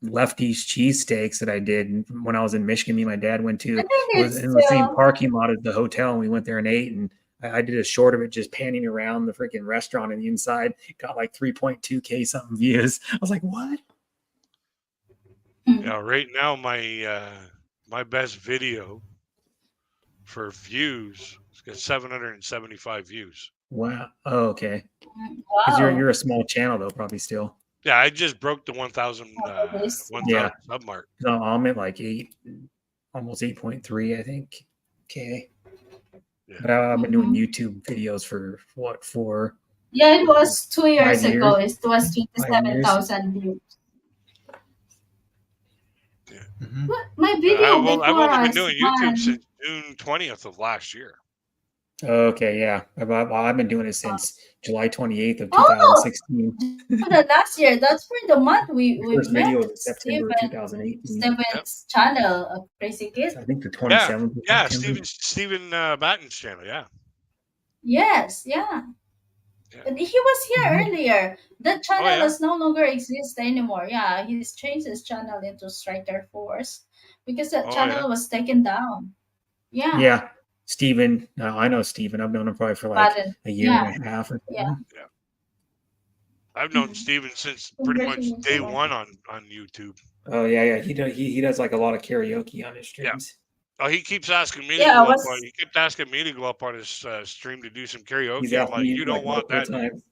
Lefty's cheesesteaks that I did when I was in Michigan. Me and my dad went I to. think It was it's in the same still, parking lot as the hotel, and we went there and ate. And I did a short of it, just panning around the freaking restaurant and the inside. Got like 3.2K something views. I was like, what? hmm, Yeah, right now my best video for views it's got 775 views. Wow. Oh, okay. Because wow. you're a small channel though, probably still. Yeah, I just broke the 1,000 after this. 1,000 Yeah. sub mark. So I'm at like almost 8.3, I think. Okay. Yeah. But I've been doing Mhm. YouTube videos for what, for Yeah, it was 2 years 5 years? ago. It was 5 years. 27,000 views. Yeah. Hmm. What? My video I've before only been us, doing YouTube man. since June 20th of last year. Okay, yeah. I've been doing it since July 28th of Oh, 2016. the last year. That's for the month we My we first video met was in September of 2018. Yep. Steven's channel, a Crazy Kid. I think the Yeah. 27th of Yeah. September. Steven Batten's channel. Yeah. Yes, yeah. Yeah. But he was here Mhm. earlier. That Oh channel yeah. does no longer exist anymore. Yeah, he's changed his channel into Striker Force because that Oh yeah. channel was taken down. Yeah, Yeah. Steven. I know Steven. I've known him probably for like Baden. a year and Yeah, a half or yeah. something. Yeah. I've known Steven since pretty much Congratulations. day one on YouTube. Oh yeah, yeah. He does like a lot of karaoke on his Yeah. streams. Oh, he keeps asking me to Yeah, I go up on. was. He kept asking me to go up on his stream to do some He's karaoke. I'm asked like, me you like don't want multiple that, dude. times.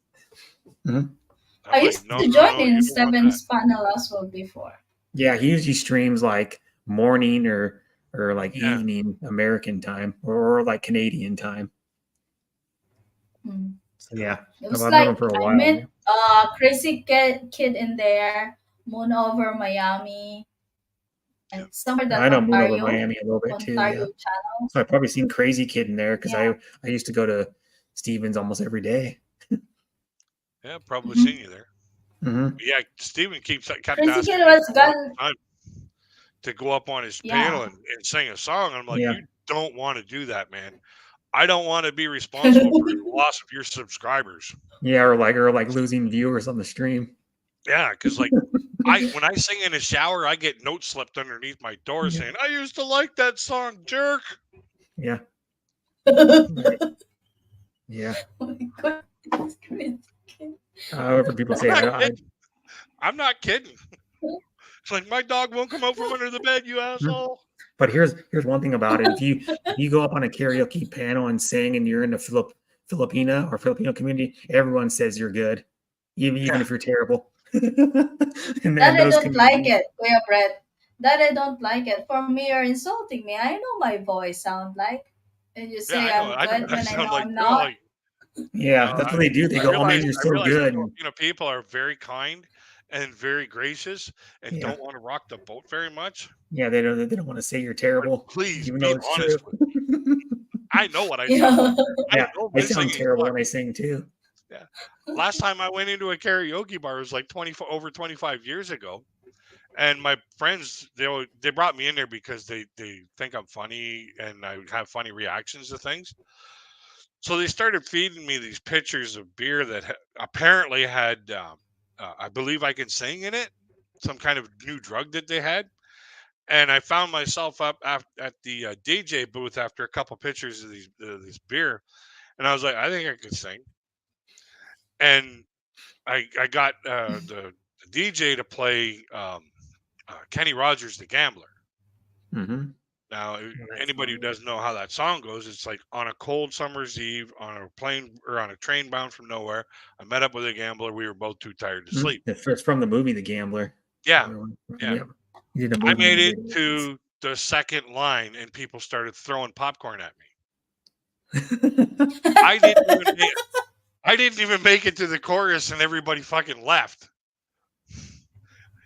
Mhm. I'm I like, used no, to no, join no, you in don't want that. Steven's panel as well before. Yeah, he usually streams like morning or like Yeah. evening American time or like Canadian time. Hmm. So yeah, It I've was known him like for a I while met now. Crazy Kid in there, Moon Over Miami, Yeah. and somewhere I that know Moon over Miami a little bit too. Ontario Yeah, channel. so I've probably seen Crazy Kid in there because Yeah. I used to go to Stevens almost every day. Yeah, probably Mhm. seen you there. Hmm. But yeah, Steven kept Crazy asking Kid me was for a long gone. time to go up on his Yeah. panel and sing a song. And I'm like, Yeah, you don't want to do that, man. I don't want to be responsible for the loss of your subscribers. yeah, or like losing viewers on the stream. Yeah, because like when I sing in the shower, I get notes slipped underneath my door Yeah, saying, "I used to like that song, jerk." yeah, right. Yeah. Oh my God. It's Crazy Kid. However, people I'm say not kidding. I'm not kidding. It's like my dog won't come out from under the bed, you Mhm. asshole. But here's one thing about it. If you go up on a karaoke panel and sing and you're in the Filipina or Filipino community, everyone says you're good, even Yeah, if you're terrible. And That then I those don't like communities, it, Kuya Brett. That I don't like it. For me, you're insulting me. I know my voice sound like. And you yeah, say I know. I'm I know good what I when I sound know like I'm too. not. Like, yeah, that's what they do. They go, "Oh man, you're I so realize good." And Filipino people are very kind and very gracious and yeah, don't want to rock the boat very much. yeah, they don't want to say you're Like, terrible, please even be though it's true. honest with me. I know what I sound Yeah. like. I Yeah, know I my sound singing terrible sucks. when I sing too. Yeah. Last time I went into a karaoke bar was like over 25 years ago. And my friends, they brought me in there because they think I'm funny and I have funny reactions to things. So they started feeding me these pitchers of beer that apparently had, I believe I can sing in it, some kind of new drug that they had. And I found myself up at the DJ booth after a couple pitchers of this beer, and I was like, I think I can sing. And I got the DJ to play Kenny Rogers, the Gambler. Mm-hmm. Now, That's anybody who doesn't know how that song goes, it's like on a cold summer's eve on a plane or on a train bound from nowhere. I met up with a gambler. We were both too tired to sleep. It's from the movie The Gambler. Yeah, yeah. Yeah, he did a I movie made and it did to the second line, and people started throwing popcorn at me. it. I didn't even make, I didn't even make it to the chorus, and everybody fucking left.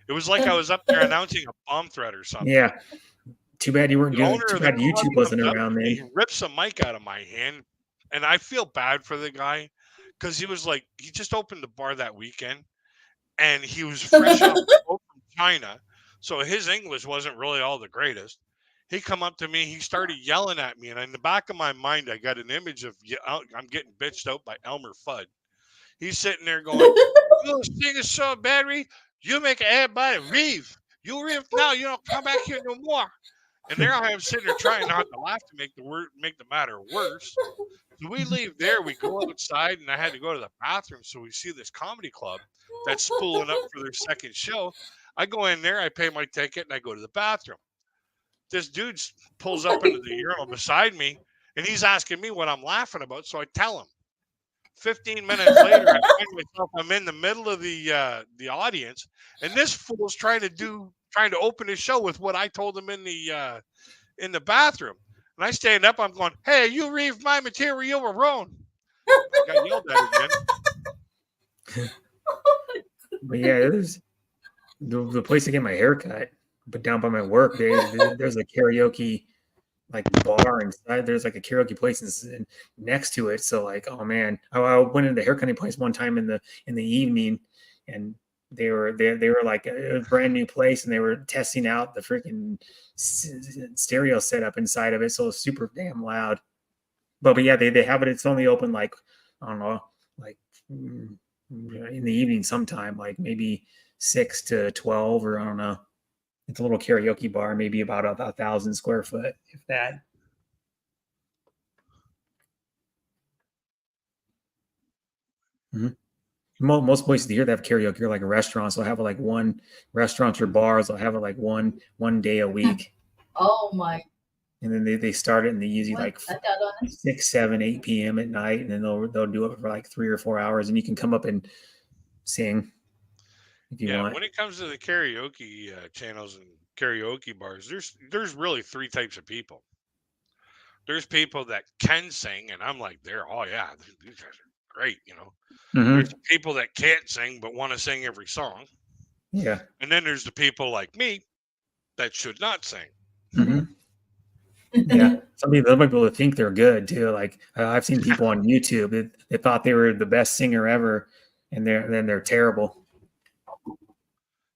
It was like I was up there announcing a bomb threat or something. Yeah, too bad you weren't The doing. owner Too of the bad club YouTube wasn't comes up around to me, then. he rips a mic out of my hand, and I feel bad for the guy because he was like, he just opened the bar that weekend, and he was fresh off the boat from China, so his English wasn't really all the greatest. He come up to me, he started yelling at me, and in the back of my mind, I got an image of I'm getting bitched out by Elmer Fudd. He's sitting there going, "You gonna sing a song, Barry? You make everybody leave. You leave now. You don't come back here no more." And there I am sitting there trying not to laugh to make the matter worse. So we leave there, we go outside, and I had to go to the bathroom. So we see this comedy club that's spooling up for their second show. I go in there, I pay my ticket, and I go to the bathroom. This dude pulls up into the urinal beside me, and he's asking me what I'm laughing about. So I tell him. 15 minutes later, I find myself, I'm in the middle of the audience, and this fool's trying to open his show with what I told him in the bathroom. And I stand up, I'm going, "Hey, you read my material wrong." I got yelled at again. But yeah, there's the place to get my hair cut, but down by my work, there's a karaoke like bar inside. There's like a karaoke place next to it. So like, oh man, I went into the hair cutting place one time in the evening, and they were like a brand new place, and they were testing out the freaking stereo setup inside of it, so it's super damn loud. But yeah, they have it. It's only open like, I don't know, like in the evening sometime, like maybe 6 to 12, or I don't know. It's a little karaoke bar, maybe about 1,000 square foot, if that. Most places here that have karaoke are like restaurants. They'll have like one restaurants or bars. They'll have it like one day a week, Oh my. and then they start it, and they usually What? like I don't know. 6, 7, 8 p.m. at night, and then they'll do it for like 3 or 4 hours, and you can come up and sing if you Yeah, want. when it comes to the karaoke channels and karaoke bars, there's really three types of people. There's people that can sing, and I'm like, oh yeah, these guys are great, you know. There's Mm-hmm. the people that can't sing but want to sing every song, Yeah. and then there's the people like me that should not sing. Mm-hmm. Yeah, some people think they're good too. Like I've seen people on YouTube that they thought they were the best singer ever, and they're terrible.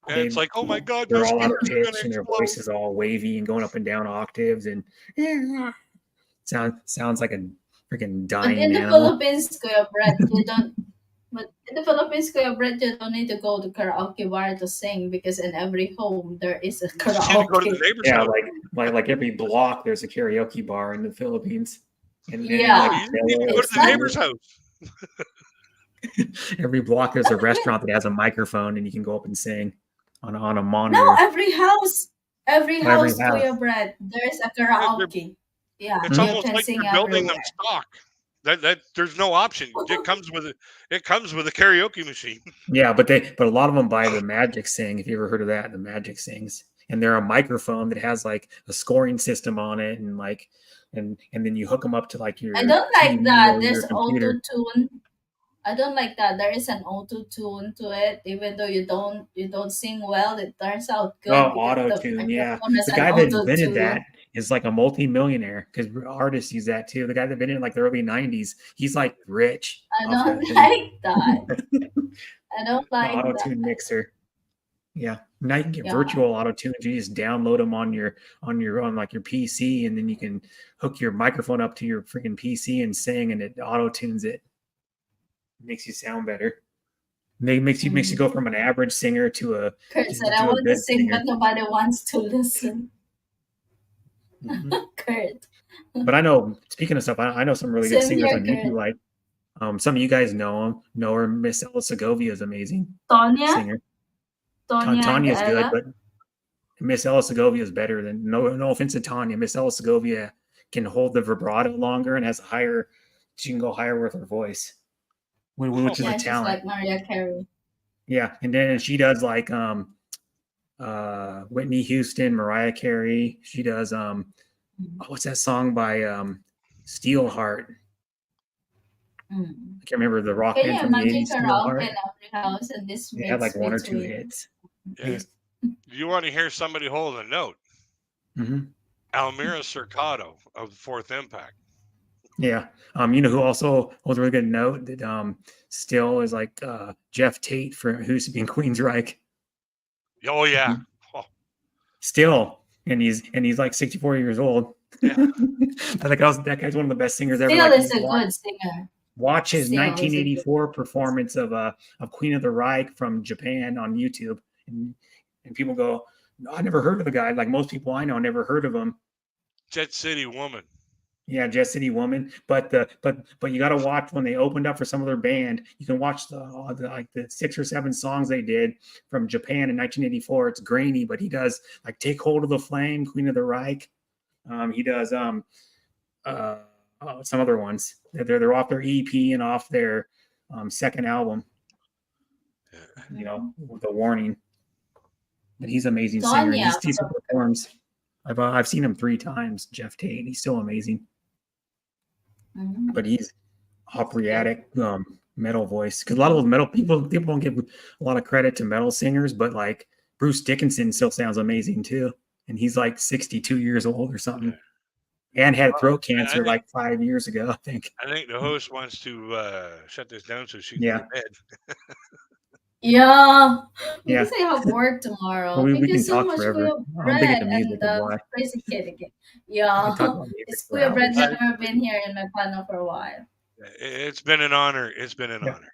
And it's like, oh my God, They're your all out of speakers are going pitch, to and their explode. voice is all wavy and going up and down octaves, and sounds like a freaking But dying in the animal. Philippines, Kuya Brett, you don't. But in the Philippines, Kuya Brett, you don't need to go to karaoke bar to sing because in every home there is a You just need to go to the karaoke. neighbor's Yeah, house. like every block there's a karaoke bar in the Philippines, and No, Yeah, you just need to go to it's the not. neighbor's house. every block there's a restaurant that has a microphone, and you can go up and sing on a No, monitor. every house, Every house. Kuya Brett, there's a They're- karaoke. Yeah, It's you almost can like sing they're building them everywhere. stock. That there's no option. It comes with a karaoke machine. Yeah, but a lot of them buy the Magic Sing. If you ever heard of that, the Magic Sings, and they're a microphone that has like a scoring system on it, and like and then you hook them up to like your I don't like TV that. or your There's auto computer. tune. I don't like that. There is an auto tune to it. Even though you don't sing well, it turns out Oh, good because auto the tune, yeah. microphone has The an guy that auto invented that tune. is like a multi-millionaire because artists use that too. The guy that invented it in like the early '90s, he's like rich I off don't that thing. like that. I don't The like auto that. tune mixer. Yeah, now you can get Yeah. virtual auto tunes. You just download them on like your PC, and then you can hook your microphone up to your freaking PC and sing, and it auto tunes it. Makes you sound better. Makes you go from an average singer to a Kurt said, I to a want to good sing, singer. but nobody wants to listen. Mhm. Kurt. But I know, speaking of stuff, I know some really good Same singers here, on YouTube. Kurt. Like some of you guys know her. Miss Ella Segovia is amazing Tonya? singer. Tonya and Tanya's good, Ella? but Miss Ella Segovia is better than no offense to Tanya. Miss Ella Segovia can hold the vibrato longer and has a higher. She can go higher with her voice, which is a Yeah, she's talent. like Mariah Carey. Yeah, and then she does like Whitney Houston, Mariah Carey. She does what's that song by Steelheart? Mm. I can't remember the rock Can band you from the imagine 80s, karaoke in Steelheart. every house and this They had mix like one or two between? hits. Yeah. You want to hear somebody hold a note? Mm-hmm. Almira Cercado of Fourth Impact. Yeah. You know who also holds a really good note that still is like Jeff Tate who used to be in Queensryche. Oh yeah. Mhm. Oh. Still, and he's like 64 years old. Yeah. that guy's one of the best singers ever. Still Like, is a good singer. watch his Still is a 1984 good performance of Queen of the Reich from Japan on YouTube, and people go, no, I never heard of the guy. Like most people I know, never heard of him. Jet City Woman. Yeah, Jet City Woman. But you got to watch when they opened up for some of their band. You can watch the 6 or 7 songs they did from Japan in 1984. It's grainy, but he does like Take Hold of the Flame, Queen of the Reich. He does some other ones. They're off their EP and off their second album. You know, with the Warning. But he's an amazing singer. And Tonya. he still performs. I've seen him 3 times. Jeff Tate. He's still amazing. But he's operatic metal voice, because a lot of those metal people don't give a lot of credit to metal singers, but like Bruce Dickinson still sounds amazing too, and he's like 62 years old or something, and had throat cancer like 5 years ago, I think. I think the host wants to shut this down so she can go to bed. Yeah, Yeah. because I have work tomorrow. Well, we Thank you can so talk much, forever. Kuya I'm Brett, thinking the music and is why. Crazy Kid again. We Yeah, can talk about music it's for Kuya Brett hours. never been here in my panel for a while. It's been an honor. It's been an honor.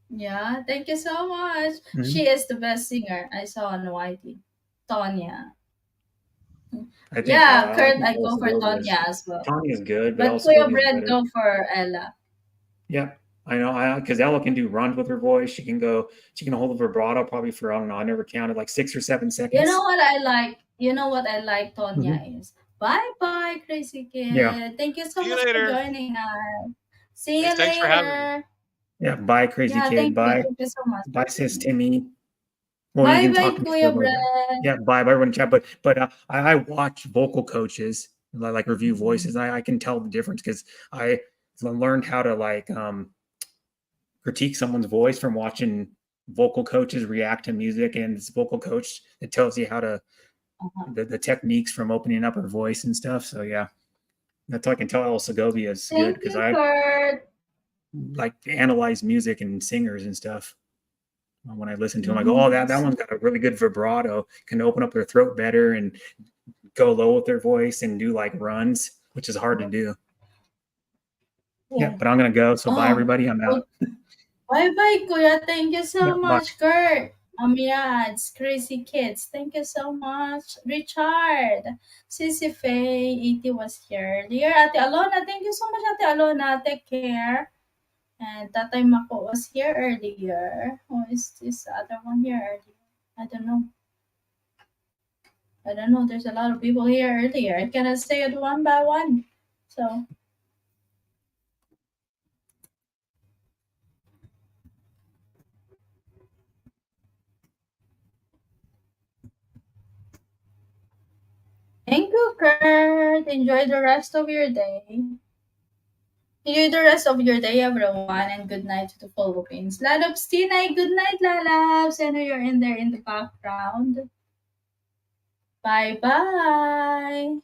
Yeah, thank you so much. She is the best singer I saw on YT. Tonya. I think, Yeah, Kurt, think I go for Elsa Tonya as well. Tony is good, but But also Kuya is Brett better. go for Ella. Yeah, I know. Because Ella can do runs with her voice. She can hold a vibrato probably for, I don't know, I never counted, like 6 or 7 seconds. You know what I like? You know what I like, Tonya, is bye-bye, Crazy Kid. Yeah. Thank you so See you much later. for joining us. See you Thanks for having me. later. Yeah, bye, Crazy Kid. Bye. Thank you so much. Bye, Sis Timmy. Well, Bye, you can bye, talk to me Kuya still, but Brett. yeah, bye, everyone in chat. But I watch vocal coaches like review voices. I can tell the difference because I learned how to like critique someone's voice from watching vocal coaches react to music, and this vocal coach that tells you how to the techniques from opening up her voice and stuff. So yeah, that's how I can tell El Segovia is good, because I like analyze music and singers and stuff. When I listen to them, I go, "Oh, that one's got a really good vibrato. Can open up their throat better and go low with their voice and do like runs, which is hard to do." Yeah, but I'm gonna go. So bye, everybody. I'm out. Bye, bye, Kuya. Thank you so Yeah, much, Kurt. Amiads, Crazy Kids. Thank you so much, Richard. Sissy Faye, E.T. was here earlier. Ate Alona, thank you so much, Ate Alona. Take care. And Tatay Mako was here earlier. Who is this other one here earlier? I don't know. There's a lot of people here earlier. I cannot say it one by one. So. Thank you, Kurt. Enjoy the rest of your day. Enjoy the rest of your day, everyone, and good night to the Philippines. Lalabs, Tinay, good night, Lalabs. I know you're in there in the background. Bye-bye.